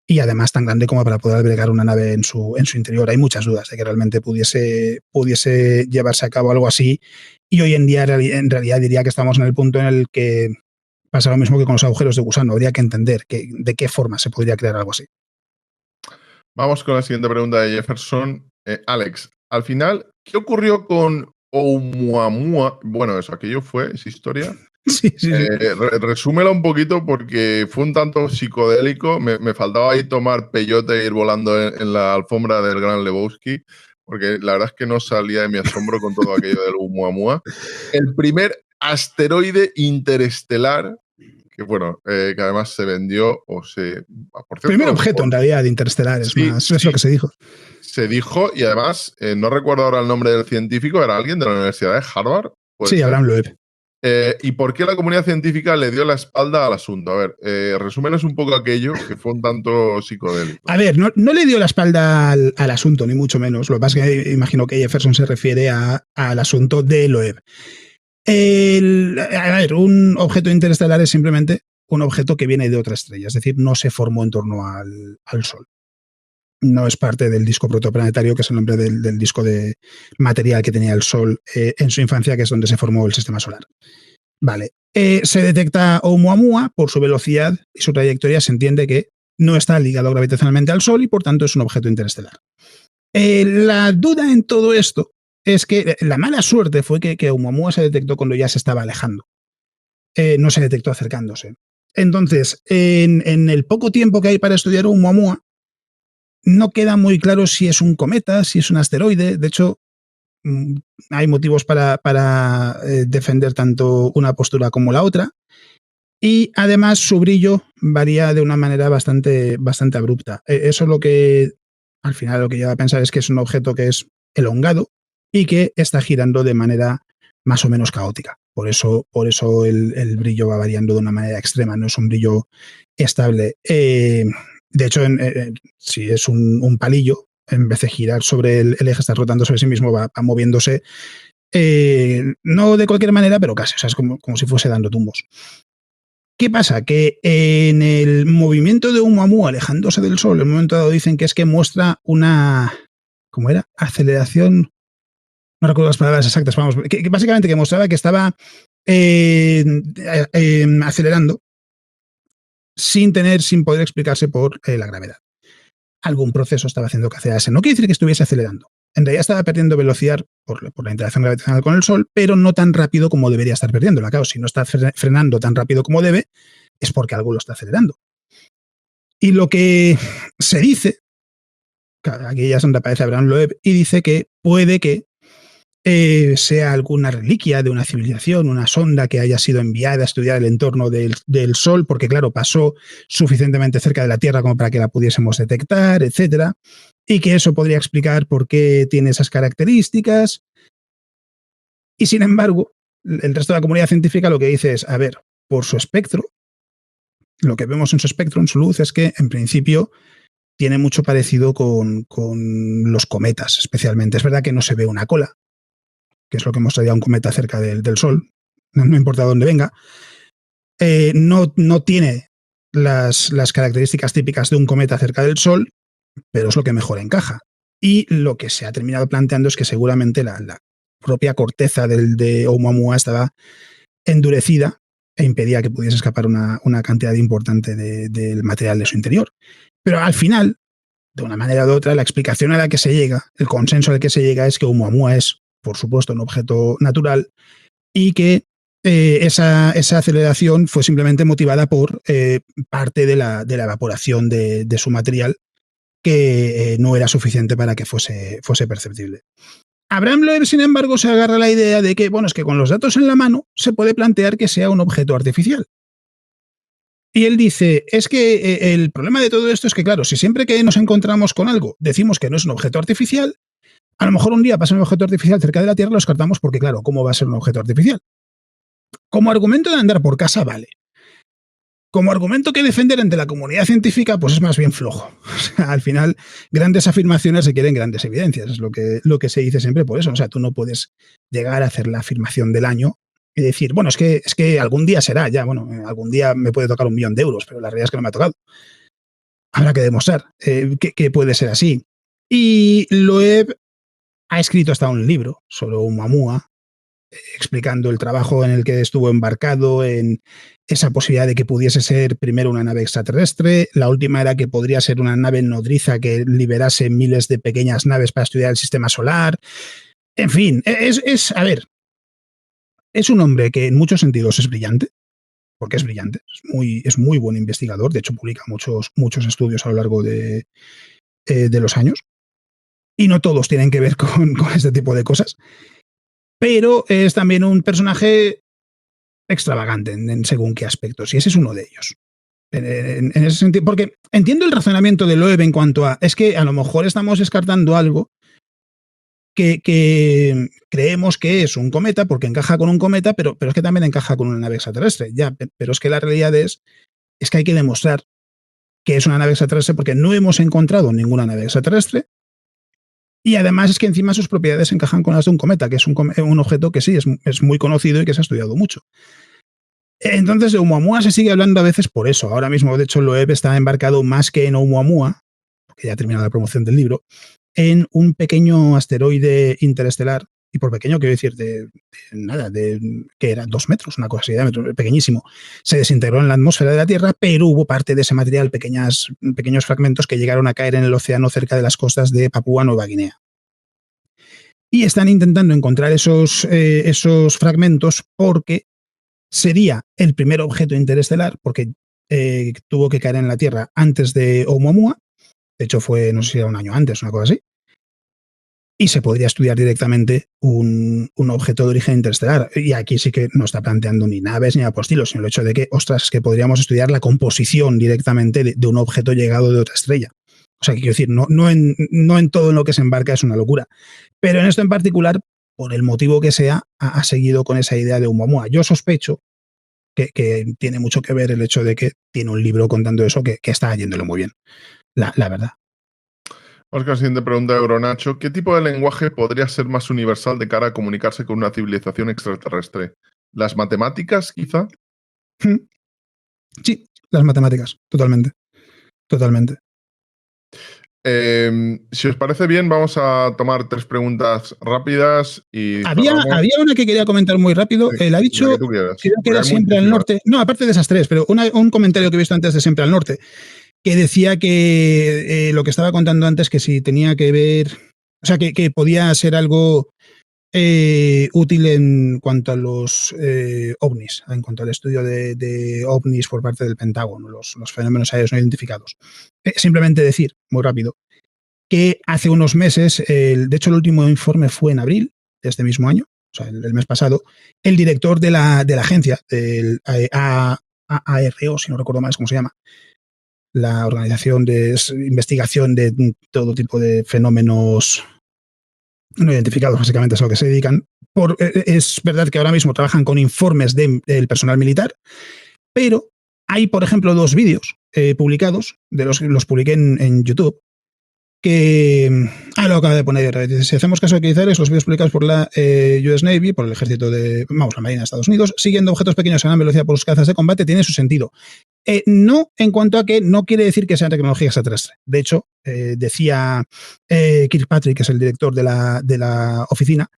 y además tan grande como para poder albergar una nave en su interior. Hay muchas dudas de que realmente pudiese llevarse a cabo algo así, y hoy en día en realidad diría que estamos en el punto en el que pasa lo mismo que con los agujeros de gusano. Habría que entender de qué forma se podría crear algo así. Vamos con la siguiente pregunta de Jefferson. Alex, al final, ¿qué ocurrió con Oumuamua? Bueno, eso, aquello fue, es historia. Sí. Resúmela un poquito porque fue un tanto psicodélico. Me faltaba ahí tomar peyote e ir volando en la alfombra del Gran Lebowski, porque la verdad es que no salía de mi asombro con todo aquello del Oumuamua. El primer asteroide interestelar que, bueno, que además se vendió o se... Por cierto, Primer objeto en realidad de interestelar, es lo que se dijo. Se dijo, y además, no recuerdo ahora el nombre del científico, era alguien de la Universidad de Harvard. Sí, Abraham Loeb. ¿Y por qué la comunidad científica le dio la espalda al asunto? A ver, resúmenos un poco aquello, que fue un tanto psicodélico. A ver, no le dio la espalda al asunto, ni mucho menos. Lo que pasa es que imagino que Jefferson se refiere al asunto de Loeb. A ver, un objeto interestelar es simplemente un objeto que viene de otra estrella, es decir, no se formó en torno al Sol. No es parte del disco protoplanetario, que es el nombre del disco de material que tenía el Sol en su infancia, que es donde se formó el sistema solar. Vale. Se detecta Oumuamua por su velocidad y su trayectoria. Se entiende que no está ligado gravitacionalmente al Sol y por tanto es un objeto interestelar. La duda en todo esto es que la mala suerte fue que Oumuamua se detectó cuando ya se estaba alejando. No se detectó acercándose. Entonces, en el poco tiempo que hay para estudiar Oumuamua, no queda muy claro si es un cometa, si es un asteroide. De hecho, hay motivos para defender tanto una postura como la otra. Y además su brillo varía de una manera bastante abrupta. Eso es lo que, al final, lo que lleva a pensar es que es un objeto que es elongado y que está girando de manera más o menos caótica. Por eso el brillo va variando de una manera extrema, no es un brillo estable. De hecho, si es un palillo, en vez de girar sobre el eje, está rotando sobre sí mismo, va moviéndose, no de cualquier manera, pero casi, o sea, es como si fuese dando tumbos. ¿Qué pasa? Que en el movimiento de Oumuamua alejándose del Sol, en un momento dado dicen que es que muestra una, ¿cómo era? Aceleración, no recuerdo las palabras exactas, vamos, que básicamente que mostraba que estaba acelerando sin poder explicarse por la gravedad. Algún proceso estaba haciendo que acelerase. No quiere decir que estuviese acelerando. En realidad estaba perdiendo velocidad por la interacción gravitacional con el Sol, pero no tan rápido como debería estar perdiéndola. Claro, si no está frenando tan rápido como debe, es porque algo lo está acelerando. Y lo que se dice, aquí ya es donde aparece Abraham Loeb, y dice que puede que sea alguna reliquia de una civilización, una sonda que haya sido enviada a estudiar el entorno del Sol, porque claro, pasó suficientemente cerca de la Tierra como para que la pudiésemos detectar, etcétera, y que eso podría explicar por qué tiene esas características. Y sin embargo, el resto de la comunidad científica lo que dice es, a ver, por su espectro, lo que vemos en su espectro, en su luz, es que en principio tiene mucho parecido con los cometas, especialmente. Es verdad que no se ve una cola, que es lo que mostraría un cometa cerca del Sol, no importa dónde venga. No tiene las características típicas de un cometa cerca del Sol, pero es lo que mejor encaja. Y lo que se ha terminado planteando es que seguramente la propia corteza de Oumuamua estaba endurecida e impedía que pudiese escapar una cantidad importante del material de su interior. Pero al final, de una manera u otra, la explicación a la que se llega, el consenso al que se llega es que Oumuamua es, por supuesto, un objeto natural y que esa aceleración fue simplemente motivada por parte de la evaporación de su material, que no era suficiente para que fuese perceptible. Abraham Loeb, sin embargo, se agarra a la idea de que, bueno, es que con los datos en la mano se puede plantear que sea un objeto artificial. Y él dice, es que el problema de todo esto es que, claro, si siempre que nos encontramos con algo decimos que no es un objeto artificial, a lo mejor un día pasa un objeto artificial cerca de la Tierra y lo descartamos porque, claro, ¿cómo va a ser un objeto artificial? Como argumento de andar por casa, vale. como argumento que defender ante la comunidad científica, pues es más bien flojo. O sea, al final, grandes afirmaciones requieren grandes evidencias, es lo que se dice siempre por eso. O sea, tú no puedes llegar a hacer la afirmación del año y decir, bueno, es que algún día será, ya, bueno, algún día me puede tocar 1.000.000 de euros, pero la realidad es que no me ha tocado. Habrá que demostrar que puede ser así. Y Loeb ha escrito hasta un libro sobre Oumuamua, explicando el trabajo en el que estuvo embarcado, en esa posibilidad de que pudiese ser primero una nave extraterrestre, la última era que podría ser una nave nodriza que liberase miles de pequeñas naves para estudiar el sistema solar. En fin, a ver, es un hombre que en muchos sentidos es brillante, porque es brillante, es muy buen investigador, de hecho publica muchos estudios a lo largo de los años, y no todos tienen que ver con este tipo de cosas, pero es también un personaje extravagante en según qué aspectos, y ese es uno de ellos. En ese sentido, porque entiendo el razonamiento de Loeb en cuanto a, es que a lo mejor estamos descartando algo que creemos que es un cometa, porque encaja con un cometa, pero es que también encaja con una nave extraterrestre, ya, pero es que la realidad es que hay que demostrar que es una nave extraterrestre porque no hemos encontrado ninguna nave extraterrestre, y además es que encima sus propiedades encajan con las de un cometa, que es un objeto que sí, es muy conocido y que se ha estudiado mucho. Entonces de Oumuamua se sigue hablando a veces por eso. Ahora mismo, de hecho, Loeb está embarcado más que en Oumuamua, porque ya ha terminado la promoción del libro, en un pequeño asteroide interestelar, y por pequeño quiero decir que era 2 metros, una cosa así de diámetro, pequeñísimo. Se desintegró en la atmósfera de la Tierra, pero hubo parte de ese material, pequeños fragmentos que llegaron a caer en el océano cerca de las costas de Papúa Nueva Guinea. Y están intentando encontrar esos fragmentos porque sería el primer objeto interestelar, porque tuvo que caer en la Tierra antes de Oumuamua. De hecho, fue, no sé si era un año antes, una cosa así. Y se podría estudiar directamente un objeto de origen interestelar. Y aquí sí que no está planteando ni naves ni apostilos, sino el hecho de que, ostras, que podríamos estudiar la composición directamente de un objeto llegado de otra estrella. O sea, que quiero decir, no en todo en lo que se embarca es una locura. Pero en esto en particular, por el motivo que sea, ha seguido con esa idea de Oumuamua. Yo sospecho que tiene mucho que ver el hecho de que tiene un libro contando eso que está yéndolo muy bien, la verdad. Oscar, siguiente pregunta de Euronacho. ¿Qué tipo de lenguaje podría ser más universal de cara a comunicarse con una civilización extraterrestre? ¿Las matemáticas, quizá? Sí, las matemáticas, totalmente. Totalmente. Si os parece bien, vamos a tomar 3 preguntas rápidas y Había una que quería comentar muy rápido. Sí, La ha dicho, la que tú quieras, creo que porque era hay Siempre al muchísimas. Norte. No, aparte de esas 3, pero un comentario que he visto antes de Siempre al Norte, que decía que lo que estaba contando antes, que si tenía que ver, o sea, que podía ser algo útil en cuanto a los ovnis, en cuanto al estudio de ovnis por parte del Pentágono, los fenómenos aéreos no identificados. Simplemente decir, muy rápido, que hace unos meses, de hecho el último informe fue en abril de este mismo año, o sea, el mes pasado, el director de la agencia, del AARO, si no recuerdo mal es cómo se llama, la organización de investigación de todo tipo de fenómenos no identificados, básicamente es a lo que se dedican. Es verdad que ahora mismo trabajan con informes del personal militar, pero hay, por ejemplo, 2 vídeos publicados, de los publiqué en YouTube, que lo acaba de poner. Si hacemos caso de que los vídeos publicados por la US Navy, por el ejército la Marina de Estados Unidos, siguiendo objetos pequeños a gran velocidad por los cazas de combate, tiene su sentido. No en cuanto a que no quiere decir que sea tecnología extraterrestre. De hecho, decía Kirkpatrick, que es el director de la oficina,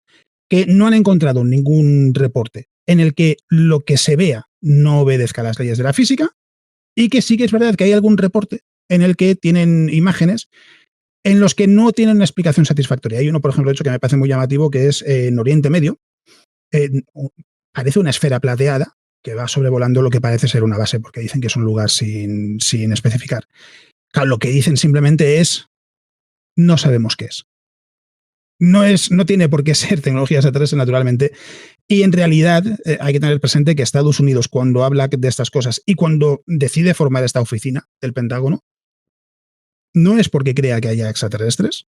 que no han encontrado ningún reporte en el que lo que se vea no obedezca a las leyes de la física, y que sí que es verdad que hay algún reporte en el que tienen imágenes en los que no tienen una explicación satisfactoria. Hay uno, por ejemplo, de hecho, que me parece muy llamativo, que es en Oriente Medio. Parece una esfera plateada que va sobrevolando lo que parece ser una base, porque dicen que es un lugar sin especificar. Claro, lo que dicen simplemente es, no sabemos qué es. No tiene por qué ser tecnología extraterrestre, naturalmente. Y en realidad hay que tener presente que Estados Unidos, cuando habla de estas cosas y cuando decide formar esta oficina del Pentágono, no es porque crea que haya extraterrestres,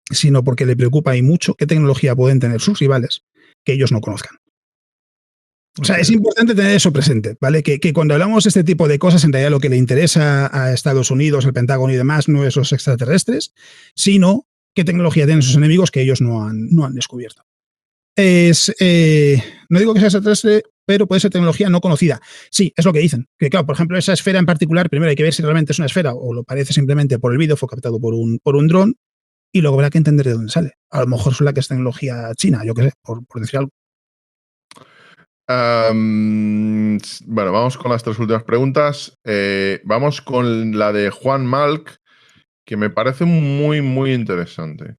sino porque le preocupa y mucho qué tecnología pueden tener sus rivales que ellos no conozcan. O sea, Ok. es importante tener eso presente, ¿vale? Que cuando hablamos de este tipo de cosas, en realidad lo que le interesa a Estados Unidos, el Pentágono y demás, no es los extraterrestres, sino qué tecnología tienen sus enemigos que ellos no han descubierto. No digo que sea extraterrestre, pero puede ser tecnología no conocida. Sí, es lo que dicen. Que claro, por ejemplo, esa esfera en particular, primero hay que ver si realmente es una esfera o lo parece simplemente por el vídeo, fue captado por un dron, y luego habrá que entender de dónde sale. A lo mejor es la que es tecnología china, yo qué sé, por decir algo. Bueno, vamos con las 3 últimas preguntas. Vamos con la de Juan Malk, que me parece muy, muy interesante.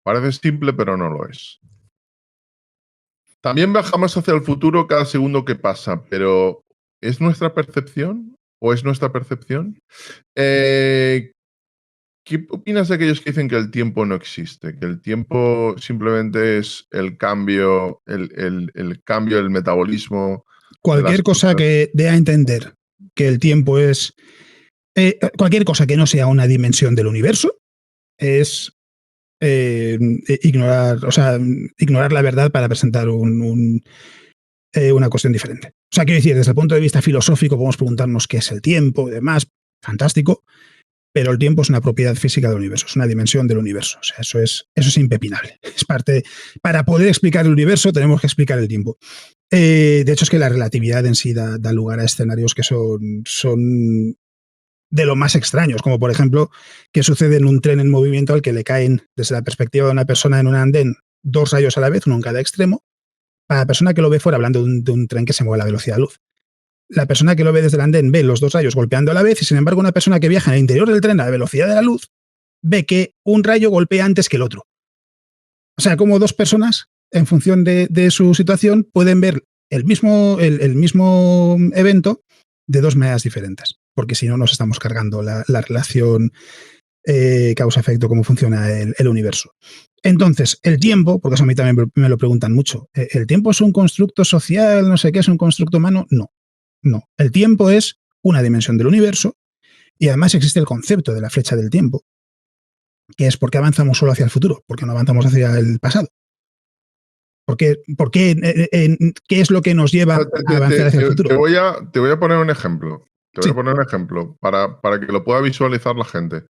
Parece simple, pero no lo es. También viajamos hacia el futuro cada segundo que pasa, pero ¿es nuestra percepción o es nuestra percepción? Eh, ¿Qué opinas de aquellos que dicen que el tiempo no existe? Que el tiempo simplemente es el cambio, el cambio del metabolismo de las Cualquier cosa cosas. que dé a entender que el tiempo es. Cualquier cosa que no sea una dimensión del universo es ignorar, o sea, ignorar la verdad para presentar una cuestión diferente. O sea, quiero decir, desde el punto de vista filosófico podemos preguntarnos qué es el tiempo y demás, fantástico, pero el tiempo es una propiedad física del universo, es una dimensión del universo. O sea, eso es impepinable. Es parte, para poder explicar el universo tenemos que explicar el tiempo. De hecho, es que la relatividad en sí da lugar a escenarios que son de lo más extraños, como por ejemplo, que sucede en un tren en movimiento al que le caen, desde la perspectiva de una persona en un andén, 2 rayos a la vez, uno en cada extremo, para la persona que lo ve fuera, hablando de un tren que se mueve a la velocidad de luz. La persona que lo ve desde el andén ve los 2 rayos golpeando a la vez y, sin embargo, una persona que viaja en el interior del tren a la velocidad de la luz ve que un rayo golpea antes que el otro. O sea, como 2 personas, en función de su situación, pueden ver el mismo evento de 2 maneras diferentes, porque si no nos estamos cargando la relación causa-efecto, cómo funciona el universo. Entonces, el tiempo, porque eso a mí también me lo preguntan mucho, ¿el tiempo es un constructo social, no sé qué, es un constructo humano? No, no. El tiempo es una dimensión del universo y además existe el concepto de la flecha del tiempo, que es por qué avanzamos solo hacia el futuro, porque no avanzamos hacia el pasado. ¿Qué es lo que nos lleva a avanzar hacia el futuro? Te voy a poner un ejemplo. Te voy a Sí, poner un ejemplo para que lo pueda visualizar la gente.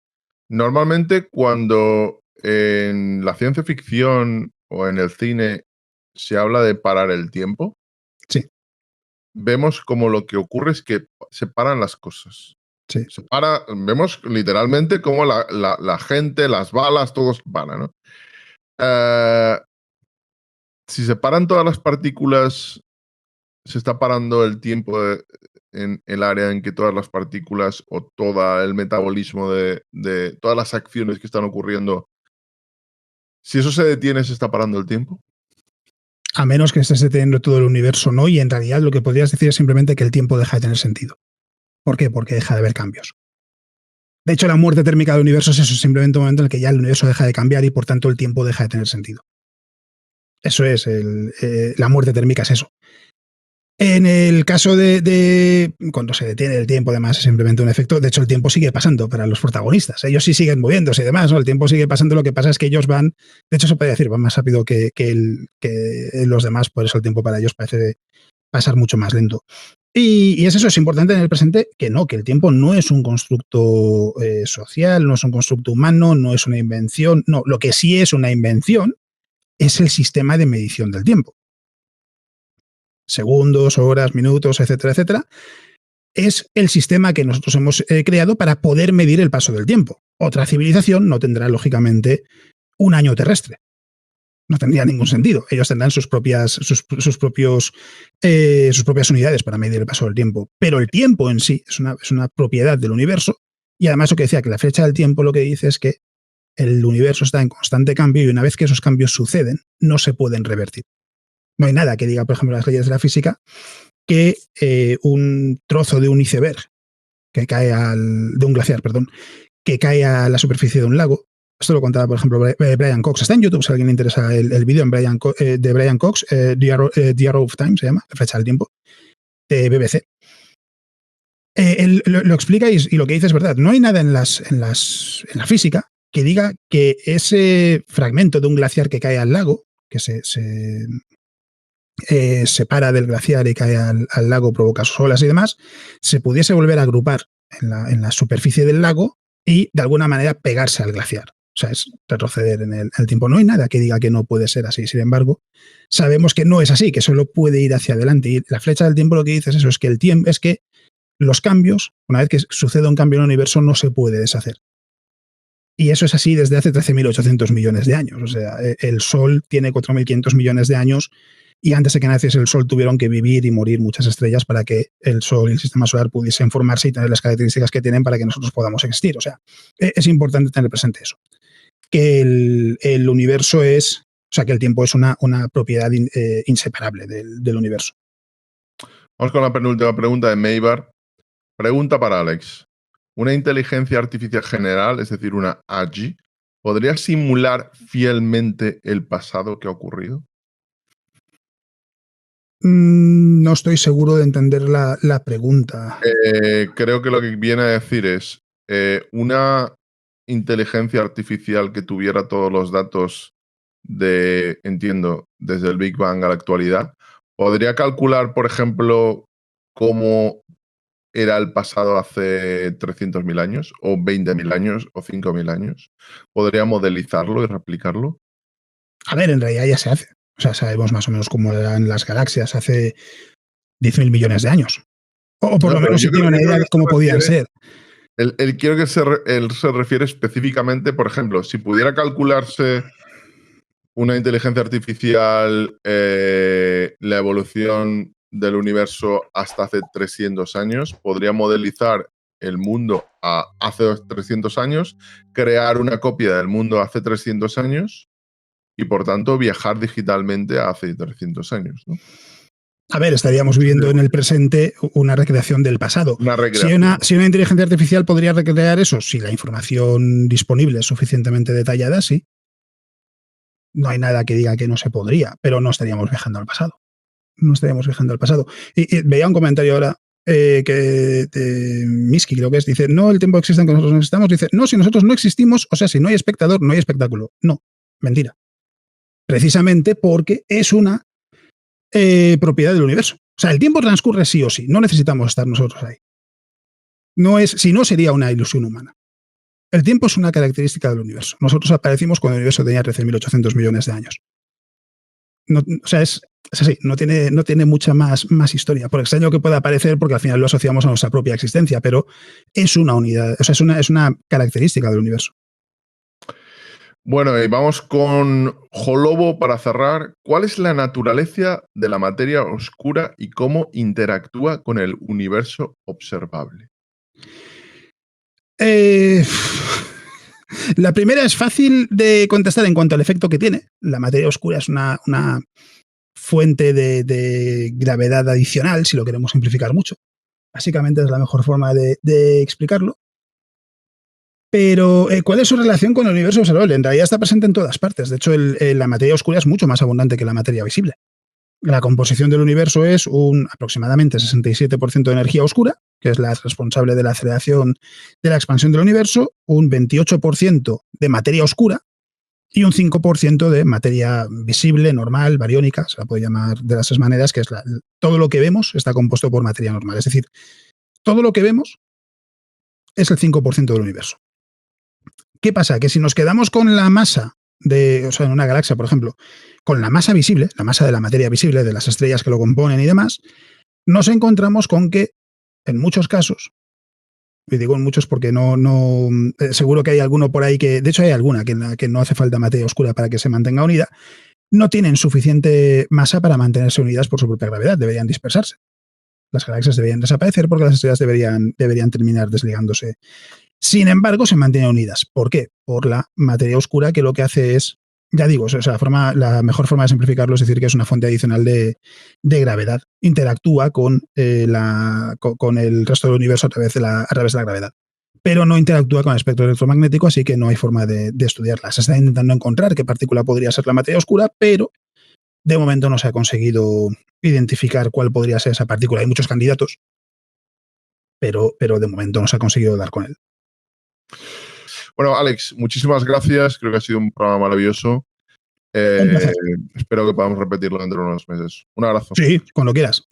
Normalmente, cuando en la ciencia ficción o en el cine se habla de parar el tiempo, sí, vemos como lo que ocurre es que se paran las cosas. sí. Vemos literalmente cómo la gente, las balas, todos paran, ¿no? Eh, si se paran todas las partículas, se está parando el tiempo en el área en que todas las partículas o todo el metabolismo de todas las acciones que están ocurriendo, si eso se detiene, ¿se está parando el tiempo? A menos que estés deteniendo todo el universo, no, y en realidad lo que podrías decir es simplemente que el tiempo deja de tener sentido. ¿Por qué? Porque deja de haber cambios. De hecho, la muerte térmica del universo es eso, simplemente un momento en el que ya el universo deja de cambiar y por tanto el tiempo deja de tener sentido. Eso es, la muerte térmica es eso. En el caso de cuando se detiene el tiempo, además, es simplemente un efecto. De hecho, el tiempo sigue pasando para los protagonistas. Ellos sí siguen moviéndose y demás, ¿no? El tiempo sigue pasando. Lo que pasa es que ellos van, de hecho, se puede decir, van más rápido que los demás, por eso el tiempo para ellos parece pasar mucho más lento. Y es eso, es importante en el presente que no, que el tiempo no es un constructo social, no es un constructo humano, no es una invención. No, lo que sí es una invención es el sistema de medición del tiempo. Segundos, horas, minutos, etcétera, etcétera. Es el sistema que nosotros hemos creado para poder medir el paso del tiempo. Otra civilización no tendrá, lógicamente, un año terrestre. No tendría ningún sentido. Ellos tendrán sus propias unidades para medir el paso del tiempo. Pero el tiempo en sí es una propiedad del universo. Y además lo que decía, que la flecha del tiempo lo que dice es que el universo está en constante cambio y una vez que esos cambios suceden, no se pueden revertir. No hay nada que diga, por ejemplo, las leyes de la física, que un trozo de un iceberg que cae de un glaciar, perdón, que cae a la superficie de un lago. Esto lo contaba, por ejemplo, Brian Cox. Está en YouTube, si a alguien le interesa el vídeo de Brian Cox, The Arrow of Time se llama, la flecha del tiempo, de BBC. Él lo explica y lo que dice es verdad. No hay nada en la física que diga que ese fragmento de un glaciar que cae al lago, que separa del glaciar y cae al lago, provoca sus olas y demás, se pudiese volver a agrupar en la superficie del lago y de alguna manera pegarse al glaciar. O sea, es retroceder en el tiempo. No hay nada que diga que no puede ser así. Sin embargo, sabemos que no es así, que solo puede ir hacia adelante. Y la flecha del tiempo lo que dice es eso, es que el tiempo, es que los cambios, una vez que sucede un cambio en el universo, no se puede deshacer. Y eso es así desde hace 13.800 millones de años. O sea, el Sol tiene 4.500 millones de años y antes de que naciese el Sol tuvieron que vivir y morir muchas estrellas para que el Sol y el Sistema Solar pudiesen formarse y tener las características que tienen para que nosotros podamos existir. O sea, es importante tener presente eso. Que el universo es, o sea, que el tiempo es una propiedad inseparable del universo. Vamos con la penúltima pregunta de Maybar. Pregunta para Alex. ¿Una inteligencia artificial general, es decir, una AGI, podría simular fielmente el pasado que ha ocurrido? No estoy seguro de entender la pregunta. Creo que lo que viene a decir es una inteligencia artificial que tuviera todos los datos entiendo, desde el Big Bang a la actualidad, podría calcular, por ejemplo, cómo era el pasado hace 300.000 años, o 20.000 años, o 5.000 años. ¿Podría modelizarlo y replicarlo? A ver, en realidad ya se hace. O sea, sabemos más o menos cómo eran las galaxias hace 10.000 millones de años. O por No, lo pero menos se tiene una idea de cómo podían ser. Quiero que él se refiere específicamente, por ejemplo, si pudiera calcularse una inteligencia artificial la evolución del universo hasta hace 300 años, podría modelizar el mundo hace 300 años, crear una copia del mundo hace 300 años y, por tanto, viajar digitalmente a hace 300 años, ¿no? A ver, estaríamos viviendo en el presente una recreación del pasado. Una recreación. Si una inteligencia artificial podría recrear eso, si la información disponible es suficientemente detallada, sí. No hay nada que diga que no se podría, pero no estaríamos viajando al pasado. No estaríamos viajando al pasado. Y veía un comentario ahora que de Miski, creo que es, dice, no, el tiempo existe aunque nosotros no existamos. Dice, no, si nosotros no existimos, o sea, si no hay espectador, no hay espectáculo. No, mentira. Precisamente porque es una propiedad del universo. O sea, el tiempo transcurre sí o sí, no necesitamos estar nosotros ahí. No es, si no, sería una ilusión humana. El tiempo es una característica del universo. Nosotros aparecimos cuando el universo tenía 13.800 millones de años. No, o sea, es así, no tiene mucha más historia. Por extraño que pueda parecer, porque al final lo asociamos a nuestra propia existencia, pero es una unidad, o sea, es una característica del universo. Bueno, y vamos con Jolobo para cerrar. ¿Cuál es la naturaleza de la materia oscura y cómo interactúa con el universo observable? La primera es fácil de contestar en cuanto al efecto que tiene. La materia oscura es una fuente de gravedad adicional, si lo queremos simplificar mucho. Básicamente es la mejor forma de explicarlo. Pero, ¿cuál es su relación con el universo observable? En realidad está presente en todas partes. De hecho, la materia oscura es mucho más abundante que la materia visible. La composición del universo es un aproximadamente 67% de energía oscura, que es la responsable de la aceleración de la expansión del universo, un 28% de materia oscura y un 5% de materia visible, normal, bariónica, se la puede llamar de las tres maneras, que es todo lo que vemos está compuesto por materia normal. Es decir, todo lo que vemos es el 5% del universo. ¿Qué pasa? Que si nos quedamos con la masa o sea, en una galaxia, por ejemplo, con la masa visible, la masa de la materia visible, de las estrellas que lo componen y demás, nos encontramos con que, en muchos casos, y digo en muchos porque seguro que hay alguno por ahí de hecho hay alguna que no hace falta materia oscura para que se mantenga unida, no tienen suficiente masa para mantenerse unidas por su propia gravedad, deberían dispersarse. Las galaxias deberían desaparecer porque las estrellas deberían terminar desligándose. Sin embargo, se mantienen unidas. ¿Por qué? Por la materia oscura, que lo que hace es, ya digo, o sea, la mejor forma de simplificarlo es decir que es una fuente adicional de gravedad. Interactúa con el resto del universo a través de la gravedad. Pero no interactúa con el espectro electromagnético, así que no hay forma de estudiarla. Se está intentando encontrar qué partícula podría ser la materia oscura, pero de momento no se ha conseguido identificar cuál podría ser esa partícula. Hay muchos candidatos, pero de momento no se ha conseguido dar con él. Bueno, Alex, muchísimas gracias. Creo que ha sido un programa maravilloso. Un placer. Espero que podamos repetirlo dentro de unos meses. Un abrazo. Sí, cuando quieras.